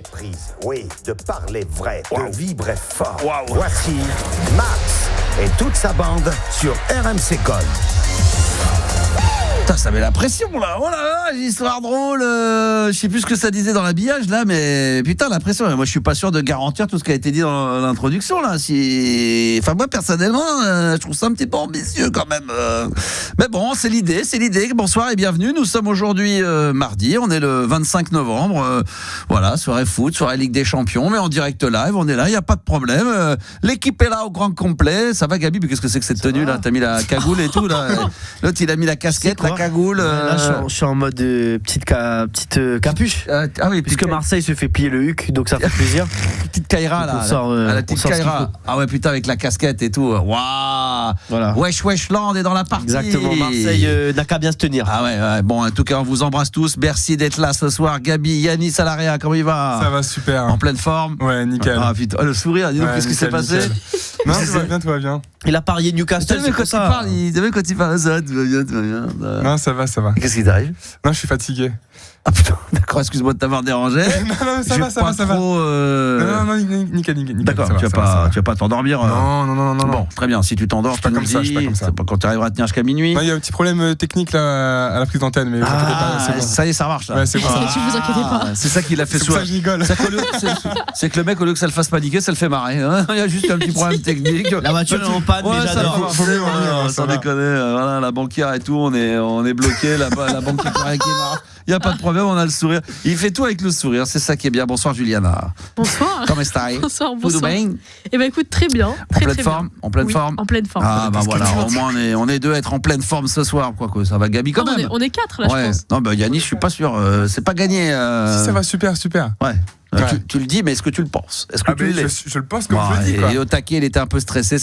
Prise, oui, de parler vrai, de vibrer fort. Voici Max et toute sa bande sur RMC Gold. Putain, ça met la pression là. Oh là là, histoire drôle. Je sais plus ce que ça disait dans l'habillage là, mais putain, la pression. Moi, je suis pas sûr de garantir tout ce qui a été dit dans l'introduction là. Enfin, moi personnellement, je trouve ça un petit peu ambitieux quand même. Mais bon, c'est l'idée. Bonsoir et bienvenue. Nous sommes aujourd'hui mardi. On est le 25 novembre. Voilà, soirée foot, soirée Ligue des Champions, mais en direct live. On est là, il y a pas de problème. L'équipe est là au grand complet. Ça va, Gabi? Mais qu'est-ce que c'est que cette tenue là? T'as mis la cagoule et tout là. L'autre, il a mis la casquette, la cagoule. Là, je suis en mode petite capuche. Oui, puisque Marseille se fait plier le huc, donc ça fait plaisir. Petite Kaira là. La petite Kaira. Ah ouais, putain, avec la casquette et tout. Waouh. Voilà. Wesh-Land est dans la partie. Exactement. Marseille n'a qu'à bien se tenir. Ah ouais. Bon, en tout cas, on vous embrasse tous. Merci d'être là ce soir. Gabi, Yannis, Salaria, comment il va? Ça va super. En pleine forme. Ouais, nickel. Ah putain, le sourire. Dis-nous, qu'est-ce qui s'est passé? Non, tout va bien. Il a parié Newcastle. T'as vu quand il parle ça, tout va bien. Non, ça va. Qu'est-ce qui t'arrive? Non, je suis fatigué. Ah putain, d'accord, excuse-moi de t'avoir dérangé. Non, ça va. Non, nickel. D'accord, tu vas pas t'endormir. Non. Bon, très bien, si tu t'endors, je suis pas comme ça. C'est pas quand tu arriveras à tenir jusqu'à minuit. Il y a un petit problème technique là à la prise d'antenne, mais bon. Ça y est, ça marche là. Ouais, c'est bon. Tu vous inquiétez pas. C'est ça qu'il a fait souvent. Ça, je rigole. C'est que le mec, au lieu que ça le fasse paniquer, ça le fait marrer. Il y a juste un petit problème technique. La voiture est en panne, mais j'adore. Sans déconner, voilà, la banquière et tout, on est bloqué, la banquière qui marche. Il n'y a pas de problème, on a le sourire. Il fait tout avec le sourire, c'est ça qui est bien. Bonsoir Juliana. Bonsoir. Comment est-ce? Bonsoir. Tout bien? Eh ben écoute, très bien. En pleine forme? En pleine forme. Ah bah voilà, au moins on est deux à être en pleine forme ce soir. Quoi, ça va, Gabi, quand même. On est 4 là, je pense. Non, bah Yannis, je suis pas sûr. C'est pas gagné. Si, ça va super. Ouais. Tu le dis, mais est-ce que tu le penses? Est-ce que je le pense comme je le dis, quoi. Et au taquet, il était un peu stressé.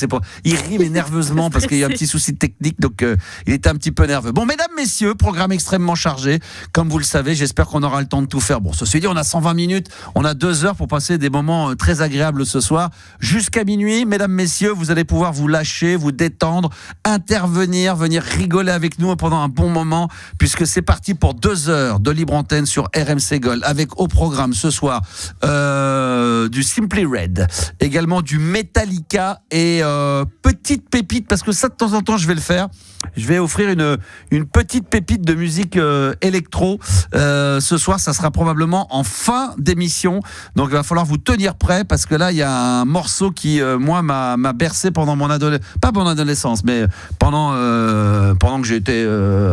Il rit mais nerveusement parce qu'il y a un petit souci technique, donc il était un petit peu nerveux. Bon, mesdames, messieurs, programme extrêmement chargé. Comme vous le savez, j'espère qu'on aura le temps de tout faire. Bon, ceci dit, on a 120 minutes, on a 2 heures pour passer des moments très agréables ce soir. Jusqu'à minuit, mesdames, messieurs, vous allez pouvoir vous lâcher, vous détendre, intervenir, venir rigoler avec nous pendant un bon moment, puisque c'est parti pour 2 heures de libre antenne sur RMC Gold, avec au programme ce soir du Simply Red, également du Metallica et petite pépite, parce que ça de temps en temps je vais le faire. Je vais offrir une petite pépite de musique électro. Ce soir, ça sera probablement en fin d'émission. Donc, il va falloir vous tenir prêt parce que là, il y a un morceau qui, moi, m'a bercé pendant mon adolescence. Pas mon adolescence, mais pendant que j'étais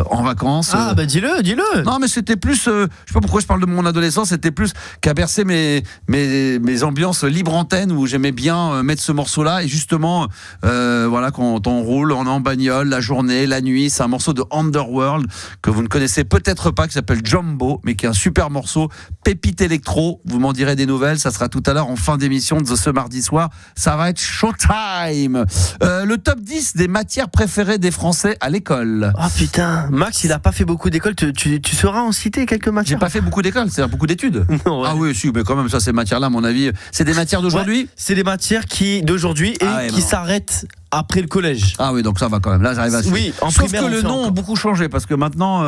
en vacances. Ah, bah dis-le. Non, mais c'était plus. Je sais pas pourquoi je parle de mon adolescence. C'était plus qu'à bercer mes ambiances libre antenne où j'aimais bien mettre ce morceau-là. Et justement, voilà, quand on roule, on est en bagnole, la journée, la nuit, c'est un morceau de Underworld que vous ne connaissez peut-être pas, qui s'appelle Jumbo, mais qui est un super morceau, pépite électro. Vous m'en direz des nouvelles, ça sera tout à l'heure en fin d'émission de ce mardi soir. Ça va être showtime. Le top 10 des matières préférées des Français à l'école. Ah putain, Max, il a pas fait beaucoup d'écoles. Tu sauras en citer quelques matières? J'ai pas fait beaucoup d'écoles, c'est-à-dire beaucoup d'études. Non, ouais. Ah oui, si, mais quand même, ça, ces matières-là, à mon avis, c'est des matières d'aujourd'hui. Ouais, c'est des matières d'aujourd'hui et qui s'arrêtent après le collège. Ah oui, donc ça va quand même. Là, j'arrive à suivre. Oui, en sauf primaire, que le nom a beaucoup changé parce que maintenant,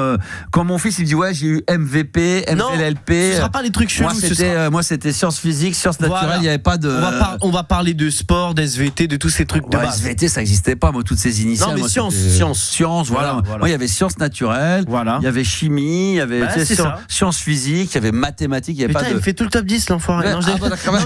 quand mon fils il dit ouais, j'ai eu MVP, MLLP. Ce sera pas des trucs chelous. Moi, c'était sciences physiques, sciences naturelles. Il y avait pas de. On va parler de sport, d'SVT, de tous ces trucs de base. SVT, ça n'existait pas. Moi, toutes ces initiales. Non, mais sciences. Voilà. Moi, il y avait sciences naturelles. Voilà. Il y avait chimie. Il y avait sciences physiques. Il y avait mathématiques. Il y avait pas de. Il fait tout le top 10, l'enfoiré. Non,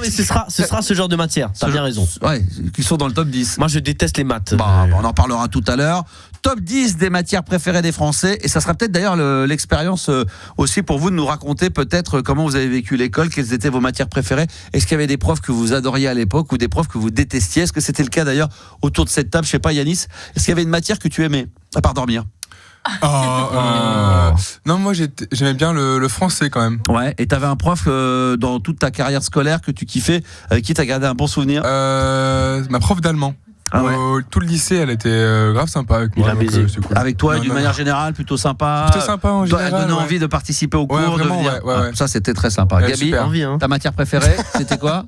mais ce sera ce genre de matière. T'as bien raison. Ouais, qui sont dans le top 10. Moi, je déteste les maths. On en parlera tout à l'heure. Top 10 des matières préférées des Français. Et ça sera peut-être d'ailleurs l'expérience aussi pour vous de nous raconter peut-être comment vous avez vécu l'école, quelles étaient vos matières préférées. Est-ce qu'il y avait des profs que vous adoriez à l'époque ou des profs que vous détestiez? Est-ce que c'était le cas d'ailleurs autour de cette table? Je sais pas, Yannis, est-ce qu'il y avait une matière que tu aimais, à part dormir? Non, moi j'aimais bien le français quand même. Ouais, et t'avais un prof dans toute ta carrière scolaire que tu kiffais, avec qui t'as gardé un bon souvenir? Ma prof d'allemand. Ah ouais. Tout le lycée, elle était grave sympa avec moi. Cool. Avec toi, d'une manière générale, plutôt sympa. Plutôt sympa en général. Elle donnait envie de participer au cours, vraiment, de venir. ouais. Ça, c'était très sympa. Gabi, envie, hein. Ta matière préférée, c'était quoi?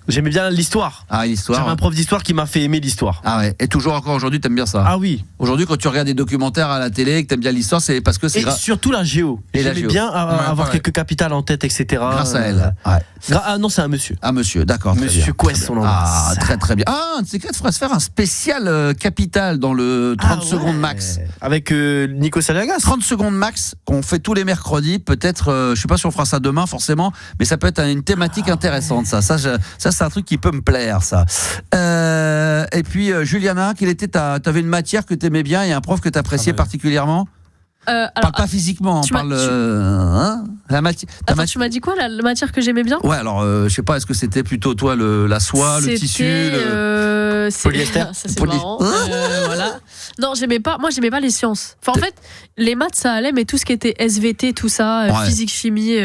J'aimais bien l'histoire. Ah, l'histoire. J'avais un prof d'histoire qui m'a fait aimer l'histoire. Ah ouais. Et toujours encore aujourd'hui, t'aimes bien ça? Ah oui. Aujourd'hui, quand tu regardes des documentaires à la télé, que t'aimes bien l'histoire, c'est parce que c'est Et surtout la géo. Et la J'aimais géo. bien avoir quelques capitales en tête, etc. Grâce à elle. Ouais. Ah non, c'est un monsieur. Ah, monsieur, d'accord. très Monsieur bien. Quest, son nom. Ah, très très bien. Ah, un de ces quatre ferait se faire un spécial capital dans le 30 secondes max. Avec Nico Saliagas. 30 secondes max, qu'on fait tous les mercredis. Peut-être, je sais pas si on fera ça demain forcément, mais ça peut être une thématique intéressante. Ça c'est un truc qui peut me plaire, ça. Et puis, Juliana, t'avais une matière que t'aimais bien et un prof que t'appréciais particulièrement? Parle pas physiquement, parle la matière. Tu m'as dit quoi, la matière que j'aimais bien? Ouais, alors je sais pas, est-ce que c'était plutôt toi la soie, le tissu, polyester? Ça c'est marrant. Voilà. Non, j'aimais pas les sciences. Enfin, en fait, les maths ça allait, mais tout ce qui était SVT, tout ça, physique, chimie.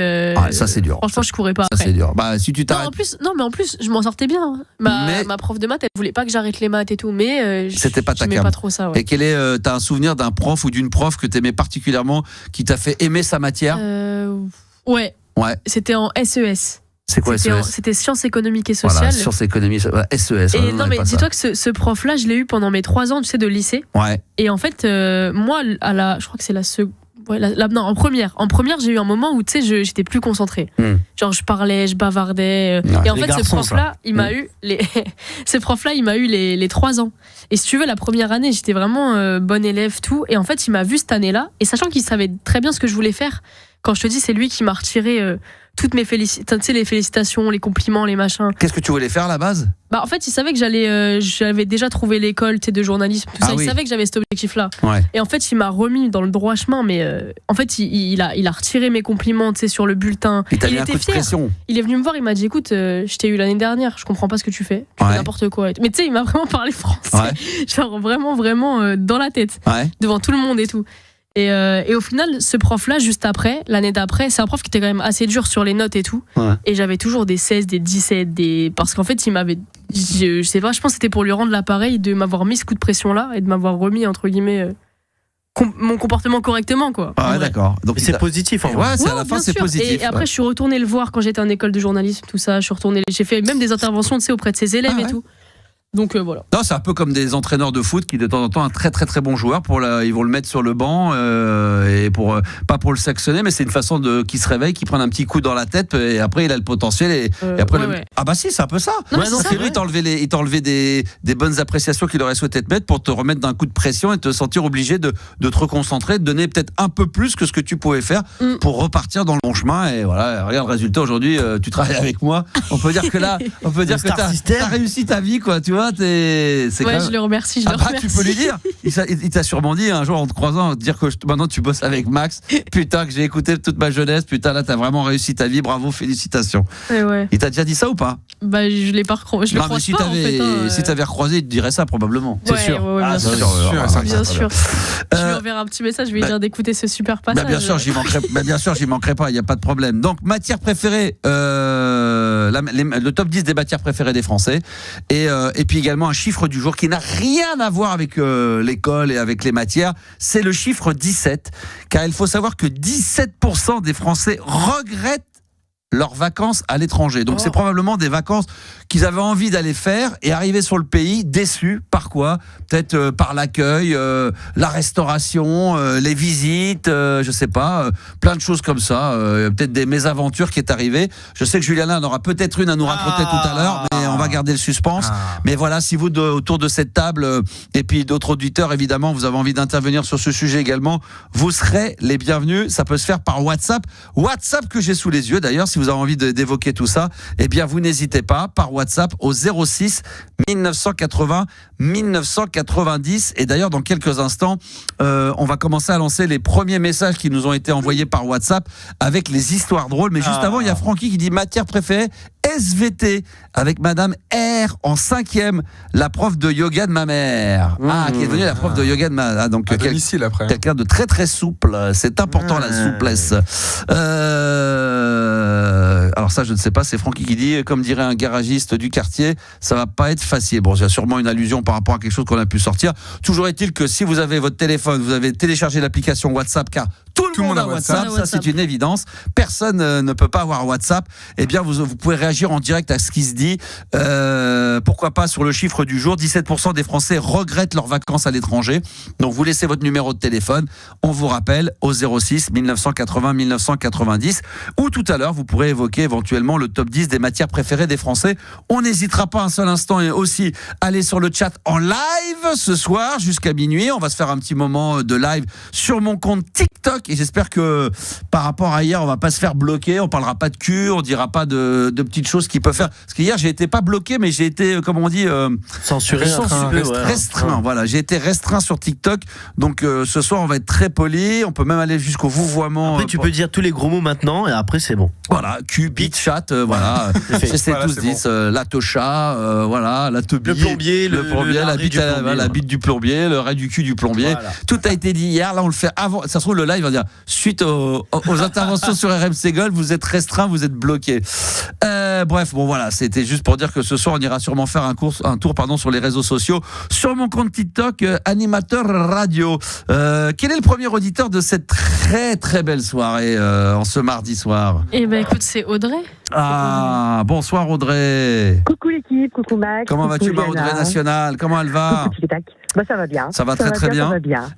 Ça c'est dur. Franchement, je courais pas. Ça après. c'est dur. Bah si tu t'arrêtes. En plus, je m'en sortais bien. Ma prof de maths, elle voulait pas que j'arrête les maths et tout, mais c'était pas ta j'aimais cam. pas trop ça. Ouais. Et t'as un souvenir d'un prof ou d'une prof que t'aimais particulièrement, qui t'a fait aimer sa matière? Ouais. C'était en SES. C'est quoi SES? C'était sciences économiques et sociales. Voilà, sciences économiques, SES. Et non, mais dis-toi que ce prof-là, je l'ai eu pendant mes 3 ans, tu sais, de lycée. Ouais. Et en fait, moi, je crois que c'est la seconde. Ouais, non, en première, j'ai eu un moment où tu sais, j'étais plus concentrée. Genre, je parlais, je bavardais. Et en fait, ce prof-là, il m'a eu les 3 ans. Et si tu veux, la première année, j'étais vraiment bonne élève, tout. Et en fait, il m'a vu cette année-là. Et sachant qu'il savait très bien ce que je voulais faire, quand je te dis, c'est lui qui m'a retiré toutes mes les félicitations, les compliments, les machins. Qu'est-ce que tu voulais faire à la base? Bah en fait, il savait que j'avais déjà trouvé l'école, tu sais, de journalisme, tout ça. Il savait que j'avais cet objectif-là. Ouais. Et en fait, il m'a remis dans le droit chemin, mais en fait, il a retiré mes compliments, tu sais, sur le bulletin. Il t'a mis un coup de pression. Il est venu me voir, il m'a dit, écoute, je t'ai eu l'année dernière, je comprends pas ce que tu fais, tu fais n'importe quoi. Mais tu sais, il m'a vraiment parlé français, genre vraiment dans la tête, devant tout le monde et tout. Et au final, ce prof-là, juste après, l'année d'après, c'est un prof qui était quand même assez dur sur les notes et tout. Et j'avais toujours des 16, des 17, parce qu'en fait, il m'avait, je sais pas, je pense que c'était pour lui rendre l'appareil de m'avoir mis ce coup de pression-là et de m'avoir remis, entre guillemets, mon comportement correctement, quoi. Ah ouais, d'accord. Donc c'est positif, en vrai. Ouais, à la fin, c'est positif. Et après, je suis retournée le voir quand j'étais en école de journalisme, tout ça. J'ai fait même des interventions, tu sais, auprès de ses élèves et tout. Donc voilà. Non, c'est un peu comme des entraîneurs de foot qui de temps en temps un très très très bon joueur ils vont le mettre sur le banc et pas pour le sanctionner, mais c'est une façon qui se réveille, qui prend un petit coup dans la tête et après il a le potentiel et après ah bah si, c'est un peu ça. C'est lui, il t'a enlevé des bonnes appréciations qu'il aurait souhaité te mettre pour te remettre d'un coup de pression et te sentir obligé de te reconcentrer, de donner peut-être un peu plus que ce que tu pouvais faire pour repartir dans le bon chemin. Et voilà, regarde le résultat aujourd'hui, tu travailles avec moi. On peut dire que là, t'as réussi ta vie, quoi, tu vois. Je le remercie. Tu peux lui dire. Il t'a sûrement dit un jour en te croisant, dire que maintenant tu bosses avec Max. Putain, que j'ai écouté toute ma jeunesse. Putain, là t'as vraiment réussi ta vie. Bravo, félicitations. Il t'a déjà dit ça ou pas? Bah je l'ai pas recroisé. Non, mais si t'avais recroisé, il te dirait ça probablement. C'est sûr. Bien sûr. Je lui enverrai un petit message. Je vais lui dire d'écouter ce super passage. Bien sûr, j'y manquerai pas. Il y a pas de problème. Donc matière préférée. Le top 10 des matières préférées des Français et puis également un chiffre du jour qui n'a rien à voir avec l'école et avec les matières, c'est le chiffre 17, car il faut savoir que 17% des Français regrettent leurs vacances à l'étranger. Donc c'est probablement des vacances qu'ils avaient envie d'aller faire et arriver sur le pays déçus. Par quoi? Peut-être par l'accueil, la restauration, les visites, je sais pas, plein de choses comme ça. Peut-être des mésaventures qui est arrivée. Je sais que Juliana en aura peut-être une à nous raconter tout à l'heure, mais on va garder le suspense. Mais voilà, si vous autour de cette table et puis d'autres auditeurs évidemment, vous avez envie d'intervenir sur ce sujet également, vous serez les bienvenus. Ça peut se faire par WhatsApp que j'ai sous les yeux d'ailleurs. Si vous avez envie d'évoquer tout ça, eh bien vous n'hésitez pas par WhatsApp au 06 1980 1990. Et d'ailleurs dans quelques instants on va commencer à lancer les premiers messages qui nous ont été envoyés par WhatsApp avec les histoires drôles. Mais juste avant, il y a Francky qui dit matière préférée SVT avec Madame R en 5e, la prof de yoga de ma mère. Qui est devenue la prof de yoga de ma mère. Donc domicile après. Quelqu'un de très très souple. C'est important la souplesse. Alors ça, je ne sais pas. C'est Francky qui dit, comme dirait un garagiste du quartier, ça va pas être facile. Bon, il y a sûrement une allusion par rapport à quelque chose qu'on a pu sortir. Toujours est-il que si vous avez votre téléphone, vous avez téléchargé l'application WhatsApp, car Tout le monde a WhatsApp, ça c'est une évidence. Personne ne peut pas avoir WhatsApp. Eh bien, vous pouvez réagir en direct à ce qui se dit. Pourquoi pas sur le chiffre du jour. 17% des Français regrettent leurs vacances à l'étranger. Donc, vous laissez votre numéro de téléphone. On vous rappelle au 06 1980 1990. Ou tout à l'heure, vous pourrez évoquer éventuellement le top 10 des matières préférées des Français. On n'hésitera pas un seul instant et aussi aller sur le chat en live ce soir jusqu'à minuit. On va se faire un petit moment de live sur mon compte TikTok et j'espère que par rapport à hier, on va pas se faire bloquer. On parlera pas de cul, on dira pas de petites choses qui peuvent faire. Parce qu'hier, j'ai été pas bloqué, mais j'ai été, comment on dit, censuré, restreint. Voilà, j'ai été restreint sur TikTok. Donc ce soir, on va être très poli. On peut même aller jusqu'au vouvoiement. Après, tu peux dire tous les gros mots maintenant et après, c'est bon. Voilà, cul, bite, chat, voilà. C'est tous 10. La tocha, voilà, la tobie. Le plombier, la bite du plombier, le rat du cul du plombier. Voilà. Tout a été dit hier. Là, on le fait avant. Ça se trouve, le live va dire suite aux interventions sur RMC Gold, vous êtes restreint, vous êtes bloqué. Bref, bon voilà, c'était juste pour dire que ce soir, on ira sûrement faire un tour sur les réseaux sociaux. Sur mon compte TikTok, animateur radio. Quel est le premier auditeur de cette très très belle soirée en ce mardi soir? Eh ben écoute, c'est Audrey. Ah, bonsoir Audrey. Coucou l'équipe, coucou Max. Comment vas-tu, ma Audrey nationale? Comment elle va? Bah, ça va bien. Ça va très bien.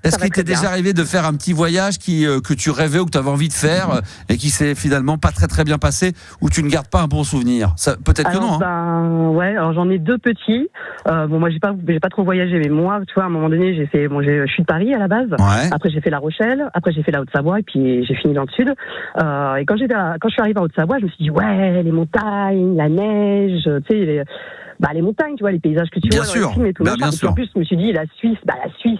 Est-ce qu'il t'est déjà arrivé de faire un petit voyage que tu rêvais ou que tu avais envie de faire et qui s'est finalement pas très très bien passé ou tu ne gardes pas un bon souvenir? Peut-être que non. Ouais, alors j'en ai deux petits. Bon, moi j'ai pas trop voyagé, mais moi, tu vois, à un moment donné, je suis de Paris à la base. Ouais. Après j'ai fait La Rochelle, après j'ai fait la Haute-Savoie et puis j'ai fini dans le sud. Et quand je suis arrivée en Haute-Savoie, je me suis dit ouais, les montagnes, la neige, tu sais les montagnes, tu vois, les paysages que tu vois dans les films et tout. Bien sûr. En plus, je me suis dit, la Suisse,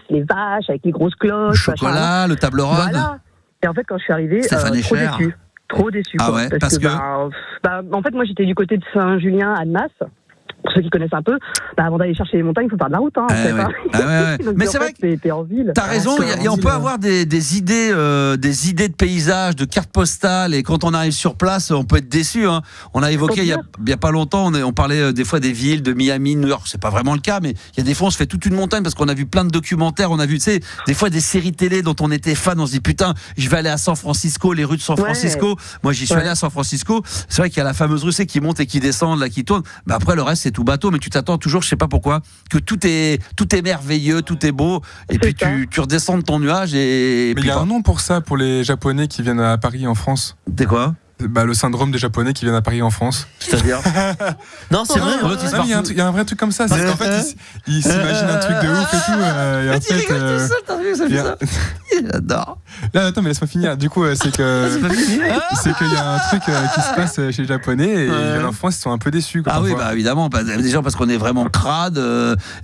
les vaches avec les grosses cloches. Le chocolat, le table ronde. Voilà. Et en fait, quand je suis arrivée, trop déçu. Ah ouais, parce que en fait, moi, j'étais du côté de Saint-Julien, Annemasse. Pour ceux qui connaissent un peu, avant d'aller chercher les montagnes, il faut faire de la route. Mais c'est vrai que t'es en ville. T'as raison, on peut avoir des idées de paysages, de cartes postales, et quand on arrive sur place, on peut être déçu. Hein. On a évoqué il y a pas longtemps, on parlait des fois des villes, de Miami, New York. C'est pas vraiment le cas, mais il y a des fois on se fait toute une montagne parce qu'on a vu plein de documentaires, on a vu, tu sais, des fois des séries télé dont on était fan. On se dit putain, je vais aller à San Francisco, les rues de San Francisco. Moi, j'y suis allé à San Francisco. C'est vrai qu'il y a la fameuse rue qui monte et qui descend, là, qui tourne. Mais après, le reste, c'est tout bateau, mais tu t'attends toujours, je sais pas pourquoi, que tout est merveilleux, tout est beau, et puis tu redescends de ton nuage et. Mais il y a un nom pour ça, pour les Japonais qui viennent à Paris en France. C'est quoi? Le syndrome des Japonais qui viennent à Paris en France. C'est-à-dire Non, c'est vrai. Il y a un vrai truc comme ça. C'est qu'en fait, ils s'imaginent un truc de ouf et tout. Et en fait, j'adore. Là, attends, mais laisse-moi finir. Du coup, c'est qu'il y a un truc qui se passe chez les Japonais et ils viennent en France, ils sont un peu déçus. Ah oui, évidemment. Déjà parce qu'on est vraiment crade.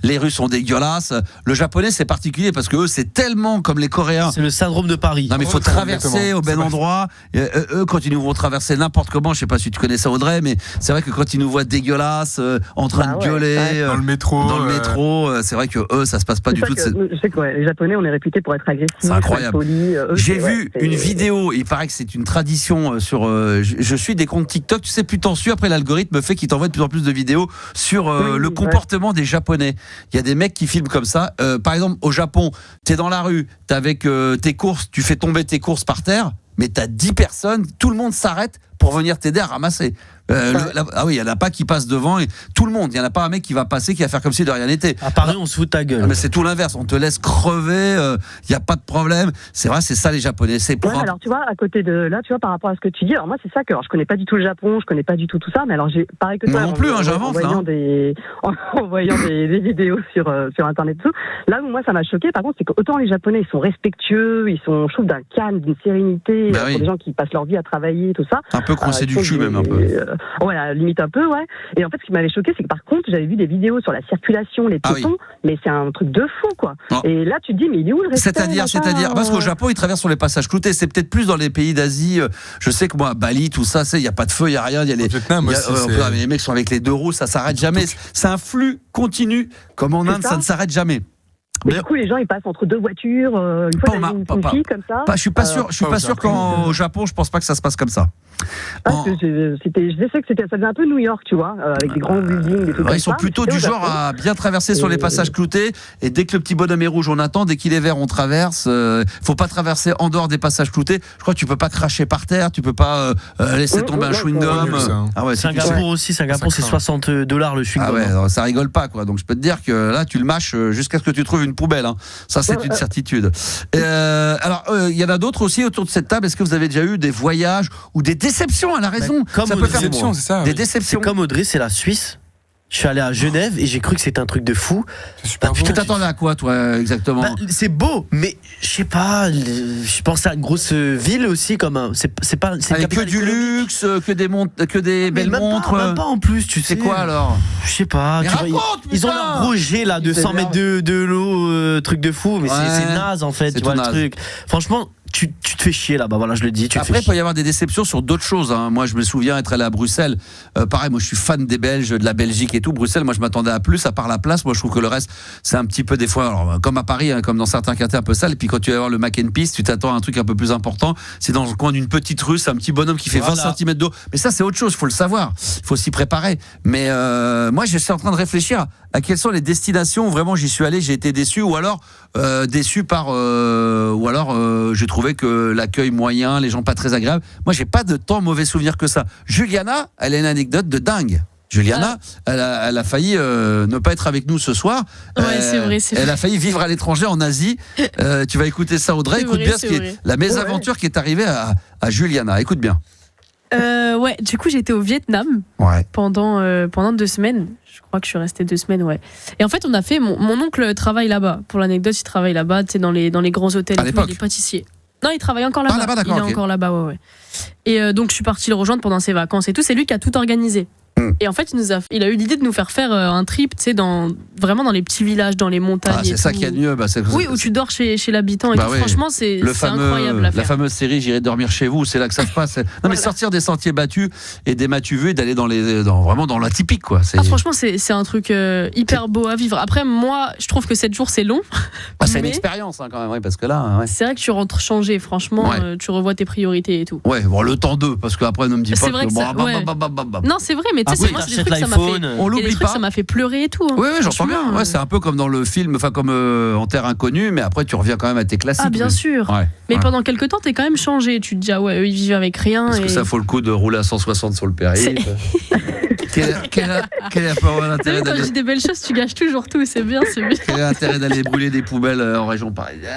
Les Russes sont dégueulasses. Le Japonais, c'est particulier parce que eux, c'est tellement comme les Coréens. C'est le syndrome de Paris. Non, mais il faut traverser au bel endroit. Eux, quand ils nous vont traverser n'importe comment, je sais pas si tu connais ça, Audrey, mais c'est vrai que quand ils nous voient dégueulasses, en train de gueuler dans le métro, c'est vrai que eux, ça se passe pas du tout. Je sais que les Japonais, on est réputés pour être agressifs. C'est incroyable. Polis, j'ai vu une vidéo, il paraît que c'est une tradition sur. Je suis des comptes TikTok, tu sais, plus t'en suis, après l'algorithme fait qu'il t'envoie de plus en plus de vidéos sur le comportement des Japonais. Il y a des mecs qui filment comme ça. Par exemple, au Japon, t'es dans la rue, t'es avec tes courses, tu fais tomber tes courses par terre, mais t'as 10 personnes, tout le monde s'arrête pour venir t'aider à ramasser. Il y en a pas qui passent devant et tout le monde. Il y en a pas un mec qui va passer qui va faire comme si de rien n'était. À Paris, on se fout de ta gueule. Mais c'est tout l'inverse. On te laisse crever. Il y a pas de problème. C'est vrai, c'est ça les Japonais. C'est pour. Alors tu vois, à côté de là, tu vois, par rapport à ce que tu dis. Alors moi, c'est ça que je connais pas du tout le Japon. Je connais pas du tout ça. Mais alors j'ai pareil que toi. Non plus. J'avance. En voyant des vidéos sur internet et tout. Là où moi ça m'a choqué. Par contre, c'est qu'autant les Japonais ils sont respectueux, ils sont, je trouve, d'un calme, d'une sérénité. Pour des gens qui passent leur vie à travailler, tout ça. Un peu coincé du cul même un peu. Voilà, limite un peu, ouais. Et en fait, ce qui m'avait choqué, c'est que par contre, j'avais vu des vidéos sur la circulation, les piétons, mais c'est un truc de fou, quoi. Non. Et là, tu te dis, mais il est où le respect? C'est-à-dire, parce qu'au Japon, ils traversent sur les passages cloutés. C'est peut-être plus dans les pays d'Asie. Je sais que moi, à Bali, tout ça, il n'y a pas de feu, il n'y a rien. Il y a les mecs sont avec les deux roues, ça s'arrête jamais. C'est un flux continu, comme en Inde, ça ne s'arrête jamais. Mais du coup, les gens ils passent entre deux voitures. Une fois, une fille comme ça. Je suis pas sûr. Qu'au Japon, je pense pas que ça se passe comme ça. Je sais que ça faisait un peu New York, tu vois, avec des grands buildings, des trucs comme ça. Ils sont plutôt du genre à bien traverser sur les passages cloutés, et dès que le petit bonhomme est rouge, on attend, dès qu'il est vert, on traverse. Faut pas traverser en dehors des passages cloutés. Je crois que tu peux pas cracher par terre, tu peux pas laisser tomber un chewing-gum. Singapour aussi, Singapour c'est $60 le chewing-gum. Ah ouais, ça rigole pas, quoi. Donc je peux te dire que là, tu le mâches jusqu'à ce que tu trouves une poubelle. Hein. Ça, c'est une certitude. Alors, il y en a d'autres aussi autour de cette table. Est-ce que vous avez déjà eu des voyages ou des déceptions? Elle a raison. Ça peut faire des déceptions. C'est comme Audrey, c'est la Suisse. Je suis allé à Genève et j'ai cru que c'était un truc de fou. Tu t'attendais à quoi, toi, exactement? C'est beau, mais je sais pas. Je pensais à une grosse ville aussi, comme c'est pas. Avec que du luxe, que des belles montres. Même pas en plus, tu sais. C'est quoi alors? Je sais pas. Ils ont leur gros jet là de 100 mètres de l'eau, truc de fou, mais c'est naze en fait. Tu vois le truc. Franchement. Tu te fais chier là-bas, voilà, je le dis. Après, il peut y avoir des déceptions sur d'autres choses. Hein. Moi, je me souviens être allé à Bruxelles. Pareil, moi, je suis fan des Belges, de la Belgique et tout. Bruxelles, moi, je m'attendais à plus, à part la place. Moi, je trouve que le reste, c'est un petit peu des fois, alors, comme à Paris, hein, comme dans certains quartiers un peu sales. Et puis, quand tu vas voir le Mac and Peace, tu t'attends à un truc un peu plus important. C'est dans le coin d'une petite rue, c'est un petit bonhomme qui fait 20 cm d'eau. Mais ça, c'est autre chose, il faut le savoir. Il faut s'y préparer. Mais moi, je suis en train de réfléchir à quelles sont les destinations où vraiment j'y suis allé, j'ai été déçu, ou alors déçu par, j'ai trouvé que l'accueil moyen, les gens pas très agréables. Moi, j'ai pas de tant mauvais souvenirs que ça. Juliana, elle a une anecdote de dingue. Juliana, elle a failli ne pas être avec nous ce soir. Ouais, c'est vrai. Elle a failli vivre à l'étranger, en Asie. Tu vas écouter ça, Audrey. Écoute bien la mésaventure qui est arrivée à Juliana. Écoute bien. Ouais, du coup, j'étais au Vietnam pendant 2 semaines. Je crois que je suis restée 2 semaines, ouais. Et en fait, on a fait. Mon oncle travaille là-bas. Pour l'anecdote, il travaille là-bas, tu sais, dans les grands hôtels. À l'époque. Il est pâtissier. Non, il travaille encore là-bas. Là-bas, d'accord, il est encore là-bas, ouais. Et donc, je suis partie le rejoindre pendant ses vacances et tout. C'est lui qui a tout organisé. Et en fait, il a eu l'idée de nous faire un trip, tu sais, vraiment dans les petits villages, dans les montagnes. C'est ça qui est mieux. Oui, où tu dors chez l'habitant et tout. Franchement, c'est incroyable à faire. La fameuse série J'irai dormir chez vous, c'est là que ça se passe. Non, mais sortir des sentiers battus et des m'as-tu vu et d'aller vraiment dans l'atypique, quoi. Franchement, c'est un truc hyper beau à vivre. Après, moi, je trouve que 7 jours, c'est long. C'est une expérience, hein, quand même, parce que là. C'est vrai que tu rentres changé, franchement, tu revois tes priorités et tout. Ouais, bon, le temps d'eux, parce qu'après, ne me dis pas que. Non, c'est vrai, mais tu sais, c'est moi, c'est des trucs, on l'oublie pas. Ça m'a fait pleurer et tout. Oui, j'entends bien. Ouais, c'est un peu comme dans le film, enfin comme En Terre Inconnue, mais après tu reviens quand même à tes classiques. Ah, bien sûr. Mais pendant quelques temps, t'es quand même changé. Tu te dis, eux, ils vivent avec rien. Est-ce que ça vaut le coup de rouler à 160 sur le périph'? Quel est l'intérêt d'aller... Quand je dis des belles choses, tu gâches toujours tout. C'est bien. Quel est l'intérêt d'aller brûler des poubelles en région parisienne?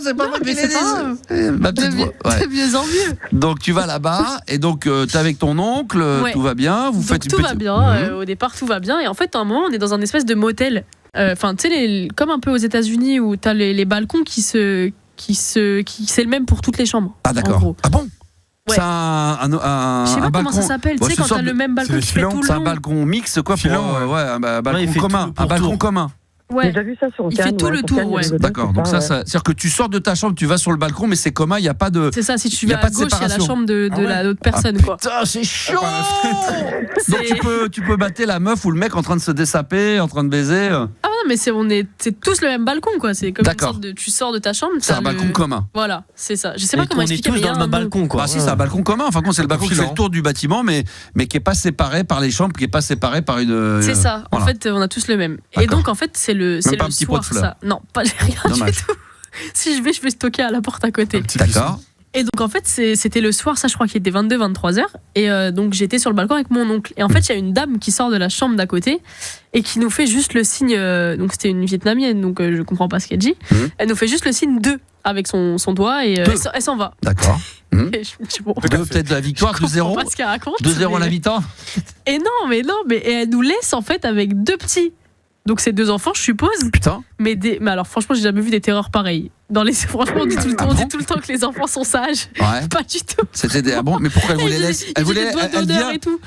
C'est pas moi qui l'ai dit. Ma petite voix. De mieux en mieux. Donc tu vas là-bas et donc t'es avec ton oncle, tout va bien. Vous faites tout va bien. Au départ, tout va bien. Et en fait, à un moment, on est dans un espèce de motel. Enfin, tu sais, comme un peu aux États-Unis où t'as les balcons c'est le même pour toutes les chambres. Ah d'accord. Ah bon? Ouais. C'est je sais pas comment ça s'appelle, tu sais, quand t'as le même balcon qui fait tout le long. C'est un balcon mixte, quoi, un balcon commun. Un balcon commun. Ouais. J'ai déjà vu ça sur il fait tout le tour, ouais. D'accord, donc c'est-à-dire que tu sors de ta chambre, tu vas sur le balcon, mais c'est commun, il n'y a pas de. C'est ça, si tu vas à gauche, il y a la chambre de l'autre personne, quoi. Putain, c'est chaud. Donc tu peux battre la meuf ou le mec en train de se dessaper, en train de baiser. Ah non, mais c'est tous le même balcon, quoi. C'est comme une sorte de. Tu sors de ta chambre. C'est un balcon commun. Voilà, c'est ça. Je sais pas comment expliquer. On est tous dans le même balcon, quoi. Ah si, c'est un balcon commun. Enfin, c'est le balcon qui fait le tour du bâtiment, mais qui est pas séparé par les chambres, qui est pas séparé par une. C'est ça. En fait, on a tous le même. Et donc, en fait, c'est le soir. Ça. Non, pas rien du tout. Si je vais stocker à la porte à côté. D'accord. Et donc en fait c'était le soir, ça je crois qu'il était 22-23h. Et donc j'étais sur le balcon avec mon oncle. Et en fait il y a une dame qui sort de la chambre d'à côté et qui nous fait juste le signe. Donc c'était une Vietnamienne, donc je comprends pas ce qu'elle dit. Elle nous fait juste le signe 2 avec son doigt et elle s'en va. D'accord. Et je me dis, bon, peut-être la victoire, 2-0. 2-0 à la mi-temps. Et non, mais elle nous laisse en fait avec 2 petits. Donc c'est 2 enfants, je suppose. Putain. Mais alors franchement, j'ai jamais vu des terreurs pareilles. Franchement, on dit tout le temps que les enfants sont sages. Ouais. Pas du tout. C'était bon, mais pourquoi elle vous les laisse?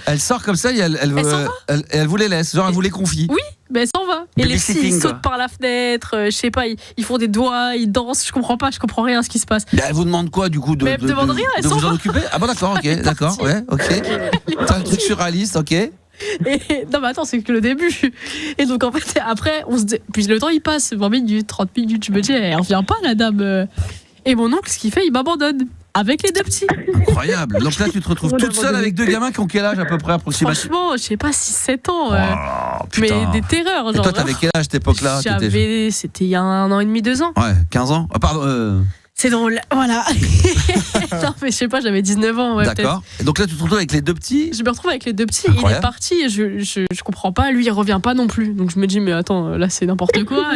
Elle sort comme ça et elle vous les laisse. Genre elle vous les confie. Oui, mais elle s'en va. Et les petits ils sautent par la fenêtre. Je sais pas, ils font des doigts, ils dansent. Je comprends rien à ce qui se passe. Mais elle vous demande quoi du coup de me demande rien. Elle de vous en occuper? Ah bon d'accord, ok, d'accord, ouais, ok. T'as un truc surréaliste, ok. Non mais attends, c'est que le début. Et donc en fait après puis le temps il passe 20 minutes, 30 minutes, je me dis elle revient pas la dame. Et mon oncle ce qu'il fait, il m'abandonne. Avec les 2 petits. Incroyable. Donc là, tu te retrouves toute seule avec 2 gamins qui ont quel âge à peu près approximativement? Franchement, je sais pas, 6-7 ans. Mais des terreurs. Et toi, t'avais quel âge à cette époque-là? C'était il y a 1 an et demi, 2 ans. Ouais, 15 ans. Pardon. C'est drôle, voilà. Non, mais je sais pas, j'avais 19 ans. Ouais, d'accord. Et donc là, tu te retrouves avec les 2 petits? Je me retrouve avec les 2 petits. Incroyable. Il est parti et je comprends pas. Lui, il revient pas non plus. Donc je me dis, mais attends, là, c'est n'importe quoi.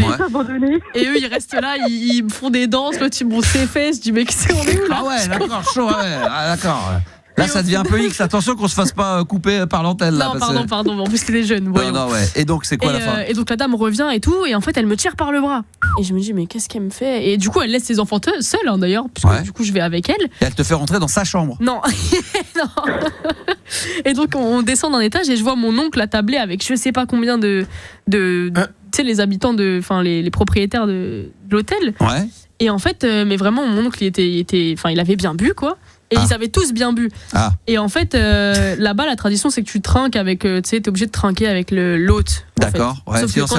Et eux, ils restent là, ils me font des danses. L'autre, ils me montrent ses fesses. Je dis, mais c'est on est où là? Ah ouais, d'accord, chaud, ouais. Ah, d'accord. Là, ça devient un peu X. Attention qu'on se fasse pas couper par l'antenne. Là, non, pardon. En plus, c'est des jeunes. Voyons. Non, ouais. Et donc, c'est quoi la fin? Et donc, la dame revient et tout. Et en fait, elle me tire par le bras. Et je me dis, mais qu'est-ce qu'elle me fait? Et du coup, elle laisse ses enfants seuls, hein, d'ailleurs. Puisque du coup, je vais avec elle. Et elle te fait rentrer dans sa chambre? Non. Non. Et donc, on descend d'un étage et je vois mon oncle attablé avec je sais pas combien de tu sais, les habitants, les propriétaires de l'hôtel. Ouais. Et en fait, mais vraiment, mon oncle, il avait bien bu, quoi. Et ils avaient tous bien bu. Et en fait, là-bas, la tradition, c'est que tu trinques avec. Tu sais, t'es obligé de trinquer avec l'hôte. D'accord. Ouais, sauf que quand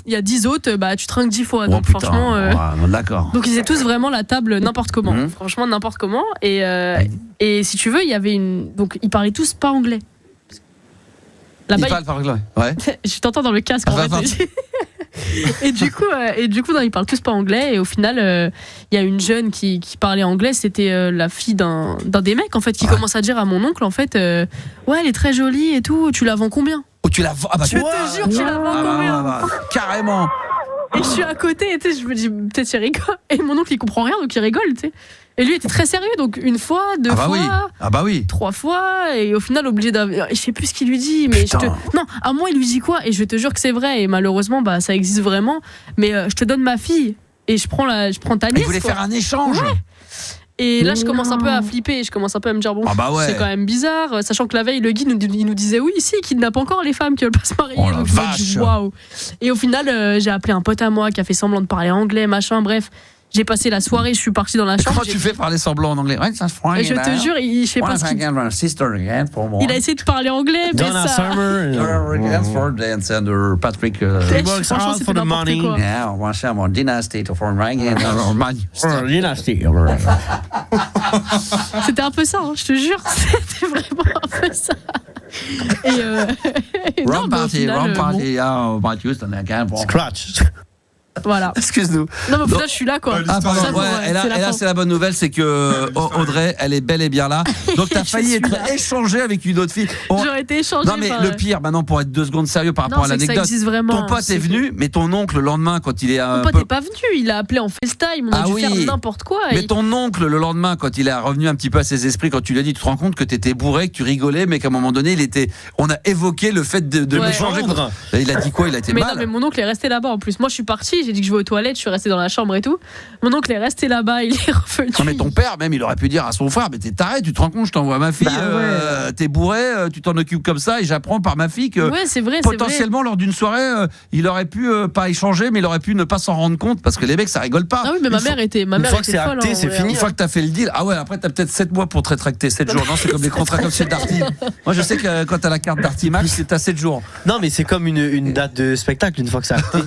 il y a 10 hôtes, tu trinques 10 fois. Donc, putain. franchement. D'accord. Donc, ils étaient tous vraiment la table n'importe comment. Franchement, n'importe comment. Et si tu veux, il y avait une. Donc, ils parlaient tous pas anglais. Là-bas, ils parlent pas anglais. Ouais. Je t'entends dans le casque, en fait. Et du coup, non, ils parlent tous pas anglais. Et au final, il y a une jeune qui parlait anglais. C'était la fille d'un des mecs, en fait, qui commence à dire à mon oncle, en fait, ouais, elle est très jolie et tout. Tu la vends combien? Oh, tu la vends? Ah bah, je te jure, tu la vends combien? Carrément. Et je suis à côté, et tu sais, je me dis, peut-être il rigole. Et mon oncle, il comprend rien, donc il rigole, tu sais. Et lui était très sérieux, donc 1 fois, 2 fois, 3 fois, et au final obligé d'avoir. Je sais plus ce qu'il lui dit, mais non, à moi il lui dit quoi? Et je te jure que c'est vrai, et malheureusement ça existe vraiment. Mais je te donne ma fille, et je prends ta nièce. Il voulait faire un échange. Ouais. Et là, je commence un peu à flipper, je commence un peu à me dire, bon, c'est quand même bizarre, sachant que la veille, le guide nous disait, oui, ici, il kidnappe encore les femmes qui veulent pas se marier. Oh, donc je me dis, waouh. Et au final, j'ai appelé un pote à moi qui a fait semblant de parler anglais, machin, bref. J'ai passé la soirée, je suis partie dans la chambre. Comment tu fais parler semblant en anglais? Et je te jure, je sais pas ce qu'il... Il a essayé de parler anglais, mais Donna ça... Patrick... Franchement, c'était n'importe quoi. C'était un peu ça, hein, je te jure. C'était vraiment un peu ça. Et wrong party, Scratch. Voilà. Excuse-nous. Non, mais au final, je suis là, quoi. Pardon. Et là, c'est la bonne nouvelle, c'est que Audrey, elle est bel et bien là. Donc, t'as failli être échangée avec une autre fille. J'aurais été échangée. Non, mais le pire, maintenant, pour être 2 secondes sérieux par rapport à l'anecdote, ton pote est venu, mais ton oncle, le lendemain, quand il est Mon pote n'est pas venu, il a appelé en FaceTime, on a dû faire n'importe quoi. Mais ton oncle, le lendemain, quand il est revenu un petit peu à ses esprits, quand tu lui as dit, tu te rends compte que t'étais bourré, que tu rigolais, mais qu'à un moment donné, on a évoqué le fait de l'échanger. Il a dit quoi? Il a été mal. Non, mais mon oncle est resté là-bas en plus. Moi, je suis partie, j'ai dit que je vais aux toilettes, je suis restée dans la chambre et tout. Mon oncle est resté là-bas, il est revenu. Non, mais ton père, même, il aurait pu dire à son frère, mais t'es taré, tu te rends compte, je t'envoie ma fille, t'es bourré, tu t'en occupes comme ça, et j'apprends par ma fille que c'est vrai, potentiellement, lors d'une soirée, il aurait pu pas échanger, mais il aurait pu ne pas s'en rendre compte, parce que les mecs, ça rigole pas. Ah oui, mais ma mère était folle. Une fois que c'est acté, c'est fini. Une fois que t'as fait le deal, après, t'as peut-être 7 mois pour te rétracter, 7 jours. Non, c'est comme les contrats comme chez Darty. Moi, je sais que quand t'as la carte Darty Max, t'as 7 jours. Non, mais c'est comme une date de spectacle, une fois que c'est acté.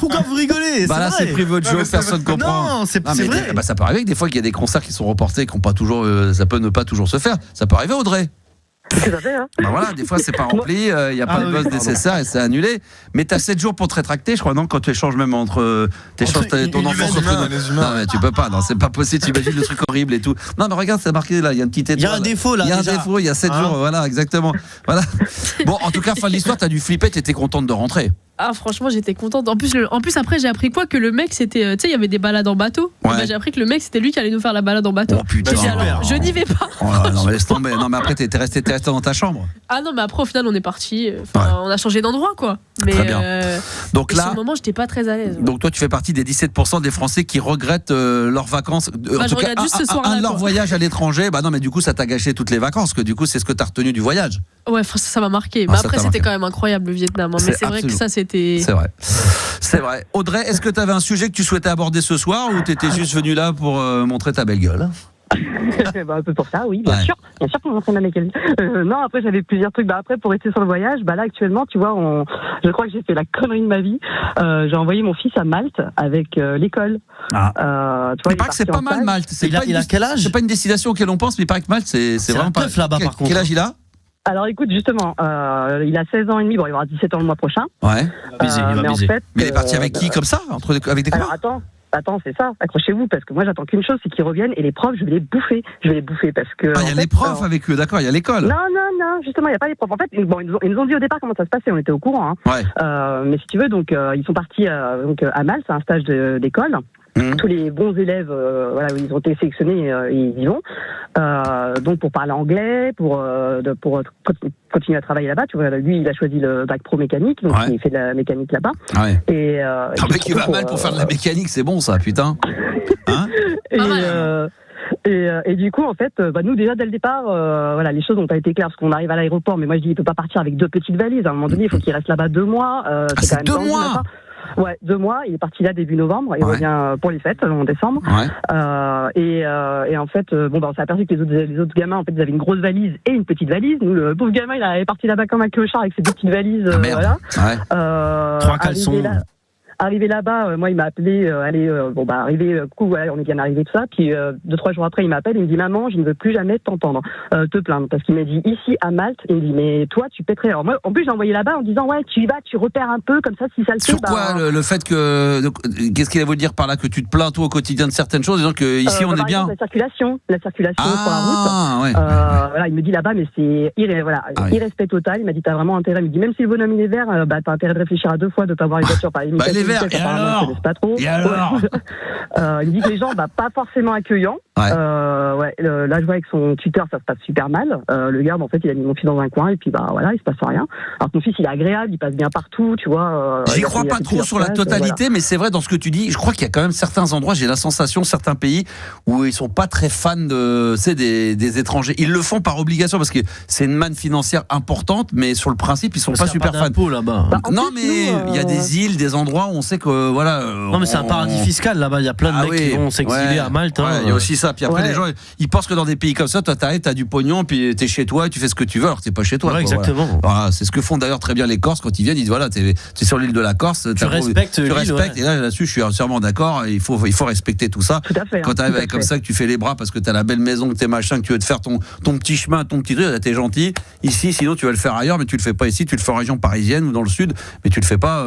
Pourquoi vous rigolez? Là, c'est privé de jeu, personne comprend. Non, c'est vrai. Ça peut arriver que des fois qu'il y a des concerts qui sont reportés, qui n'ont pas toujours, ça peut ne pas toujours se faire. Ça peut arriver, Audrey. Tout à fait, hein. Voilà, des fois c'est pas rempli, il n'y a pas de buzz nécessaire et c'est annulé. Mais t'as 7 jours pour te rétracter, je crois, non? Quand tu échanges même ton enfance entre les humains. Non, mais tu peux pas, non, c'est pas possible, t'imagines le truc horrible et tout. Non, mais regarde, c'est marqué là, il y a une petite étoile. Il y a un défaut là. Il y a un défaut, il y a 7 jours, voilà, exactement. Voilà. Bon, en tout cas, fin de l'histoire, t'as dû flipper, t'étais contente de rentrer. Ah, franchement, j'étais contente. En plus, après, j'ai appris quoi? Que le mec, c'était. Tu sais, il y avait des balades en bateau. Ouais. J'ai appris que le mec, c'était lui qui allait nous faire la balade en bateau. Oh putain. Alors, je n'y vais pas. Oh, non, mais laisse tomber. Non, mais après, t'es resté dans ta chambre. Ah non, mais après, au final, on est parti. On a changé d'endroit, quoi. Mais, très bien. Donc là. Sur le moment, j'étais pas très à l'aise. Donc toi, tu fais partie des 17% des Français qui regrettent leurs vacances. En tout cas, juste ce soir-là, leur voyage à l'étranger. Bah non, mais du coup, ça t'a gâché toutes les vacances. Que du coup, c'est ce que t'as retenu du voyage. Ouais, ça m'a marqué. Mais après, c'était quand même incroyable le Vietnam. Mais c'est vrai que ça, c'était. C'est vrai. Audrey, est-ce que tu avais un sujet que tu souhaitais aborder ce soir ou tu étais juste venue là pour montrer ta belle gueule? Un peu pour ça, oui, bien sûr qu'on m'entraîne à mécanique. Non, après j'avais plusieurs trucs. Après pour rester sur le voyage, là actuellement, tu vois, je crois que j'ai fait la connerie de ma vie. J'ai envoyé mon fils à Malte avec l'école. Tu vois, il paraît que c'est pas mal Malte. Il a quel âge ? C'est pas une destination auquel on pense, mais il paraît que Malte c'est vraiment pas. Là-bas, par contre. Quel âge il a ? Alors écoute, justement, il a 16 ans et demi, bon, il aura 17 ans le mois prochain. Ouais. Mais en fait, mais il est parti avec qui comme ça, avec des alors attends, c'est ça, accrochez-vous, parce que moi j'attends qu'une chose, c'est qu'ils reviennent et les profs, je vais les bouffer parce que... Ah, il y a les profs avec eux, d'accord, il y a l'école. Non, justement, il n'y a pas les profs. En fait, bon, ils nous ont dit au départ comment ça se passait, on était au courant. Mais si tu veux, donc ils sont partis donc, à Malte, c'est un stage d'école. Tous les bons élèves, ils ont été sélectionnés, ils y vont. Donc pour parler anglais, pour continuer à travailler là-bas. Tu vois, lui, il a choisi le bac pro mécanique, donc il fait de la mécanique là-bas. Ouais. Et un mec qui va mal pour faire de la mécanique, c'est bon ça, putain. Hein et du coup, en fait, nous déjà dès le départ, les choses n'ont pas été claires parce qu'on arrive à l'aéroport. Mais moi, je dis, il peut pas partir avec 2 petites valises. À un moment donné, il faut qu'il reste là-bas 2 mois. C'est quand même 2 mois. Ouais, 2 mois. Il est parti là début novembre. Il revient pour les fêtes en décembre. Et en fait, on s'est aperçu que les autres gamins, en fait, ils avaient une grosse valise et une petite valise. Nous, le pauvre gamin, il est parti là-bas comme un clochard avec ses 2 petites valises. 3 caleçons. Arrivé là-bas, moi il m'a appelé, on est bien arrivé tout ça, puis 2-3 jours après il m'appelle, il me dit maman, je ne veux plus jamais t'entendre te plaindre, parce qu'il m'a dit ici à Malte, il me dit mais toi tu pèterais. Alors moi en plus j'ai envoyé là-bas en disant ouais tu y vas, tu repères un peu comme ça si ça le fait. Sur quoi le fait que qu'est-ce qu'il a voulu dire par là, que tu te plains toi au quotidien de certaines choses, disant que ici on est bien. La circulation sur la route. Il me dit là-bas mais c'est irrespect total. Il m'a dit t'as vraiment intérêt. Il me dit même si le bonhomme il est vert, t'as intérêt de réfléchir à 2 fois de pas avoir une voiture par exemple. Et alors pas trop. Il dit que les gens pas forcément accueillants. Là je vois avec son tuteur ça se passe super mal. Le garde en fait il a mis mon fils dans un coin et puis il se passe rien. Alors que mon fils il est agréable, il passe bien partout, tu vois. J'y crois pas trop sur la totalité, mais c'est vrai dans ce que tu dis. Je crois qu'il y a quand même certains endroits, j'ai la sensation, certains pays où ils sont pas très fans des étrangers. Ils le font par obligation parce que c'est une manne financière importante, mais sur le principe ils sont pas super fans là-bas. Non mais il y a des îles, des endroits où on sait que non mais c'est un paradis fiscal là-bas. Il y a plein de mecs qui vont s'exiler à Malte. Il y a aussi ça. Puis après les gens ils pensent que dans des pays comme ça, toi t'arrives, t'as du pognon, puis t'es chez toi, et tu fais ce que tu veux, alors que t'es pas chez toi. Ouais, exactement. Voilà, c'est ce que font d'ailleurs très bien les Corses quand ils viennent. Ils disent voilà, t'es sur l'île de la Corse, tu respectes. Et là-dessus, je suis entièrement d'accord. Il faut respecter tout ça. Tout à fait, quand t'arrives avec comme ça, que tu fais les bras parce que t'as la belle maison, que t'es machin, que tu veux te faire ton petit chemin, ton petit truc, t'es gentil. Ici, sinon tu vas le faire ailleurs, mais tu le fais pas ici. Tu le fais en région parisienne ou dans le sud, mais tu le fais pas.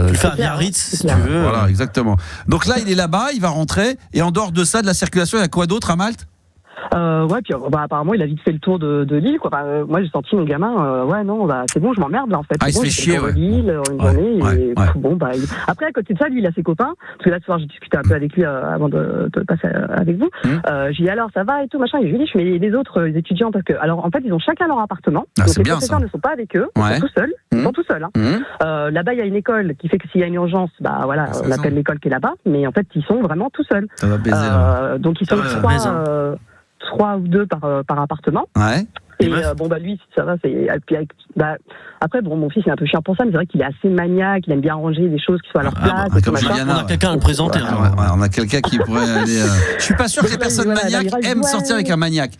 Tu le fais à Biarritz si tu veux. Voilà, exactement. Donc là, il est là-bas, il va rentrer. Et en dehors de ça, de la circulation, il y a quoi d'autre à Malte ? Puis apparemment il a vite fait le tour de l'île quoi. Moi j'ai senti mon gamin c'est bon, je m'emmerde là en fait. Il se fait chier l'île une journée après à côté de ça lui il a ses copains parce que là ce soir j'ai discuté un peu avec lui avant de passer avec vous. J'ai dit alors ça va et tout machin, et je lui dis mais les autres étudiants, parce que alors en fait ils ont chacun leur appartement, donc les professeurs ne sont pas avec eux, ils sont tout seuls, là-bas il y a une école qui fait que s'il y a une urgence on appelle l'école qui est là-bas, mais en fait ils sont vraiment tout seuls. Ça va baiser, donc ils sont 3 ou 2 par appartement. Et lui ça va, après mon fils est un peu chiant pour ça, mais c'est vrai qu'il est assez maniaque, il aime bien ranger des choses qui soient à leur place. Comme Juliana, on a quelqu'un à le présenter. On a quelqu'un qui pourrait aller. Je suis pas sûr que les personnes maniaques aiment sortir avec un maniaque.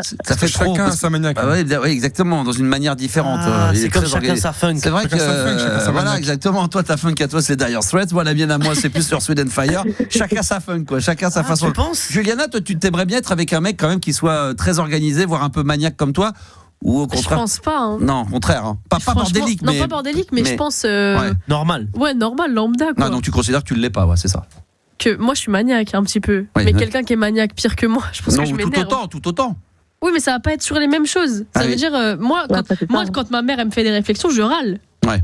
Ça fait trop. Chacun sa maniaque. Oui, exactement, dans une manière différente. C'est comme chacun sa funk. C'est vrai que voilà, exactement. Toi, ta funk à toi, c'est Dire Straits. Moi, la mienne à moi, c'est plus sur Sweden Fire. Chacun sa funk, quoi. Chacun sa façon. Tu penses ? Juliana, toi, tu t'aimerais bien être avec un mec quand même qui soit très organisé, voire un peu maniaque comme toi, ou au contraire ? Je pense pas. Non, au contraire. Pas bordélique, mais. Non, pas bordélique, mais je pense. Normal. Ouais, normal, lambda, quoi. Non, donc tu considères que tu ne l'es pas, c'est ça. Que moi, je suis maniaque un petit peu. Mais quelqu'un qui est maniaque pire que moi, je pense que je m'énerve. Tout autant. Oui, mais ça va pas être sur les mêmes choses. Ça veut dire, quand ma mère elle me fait des réflexions, je râle.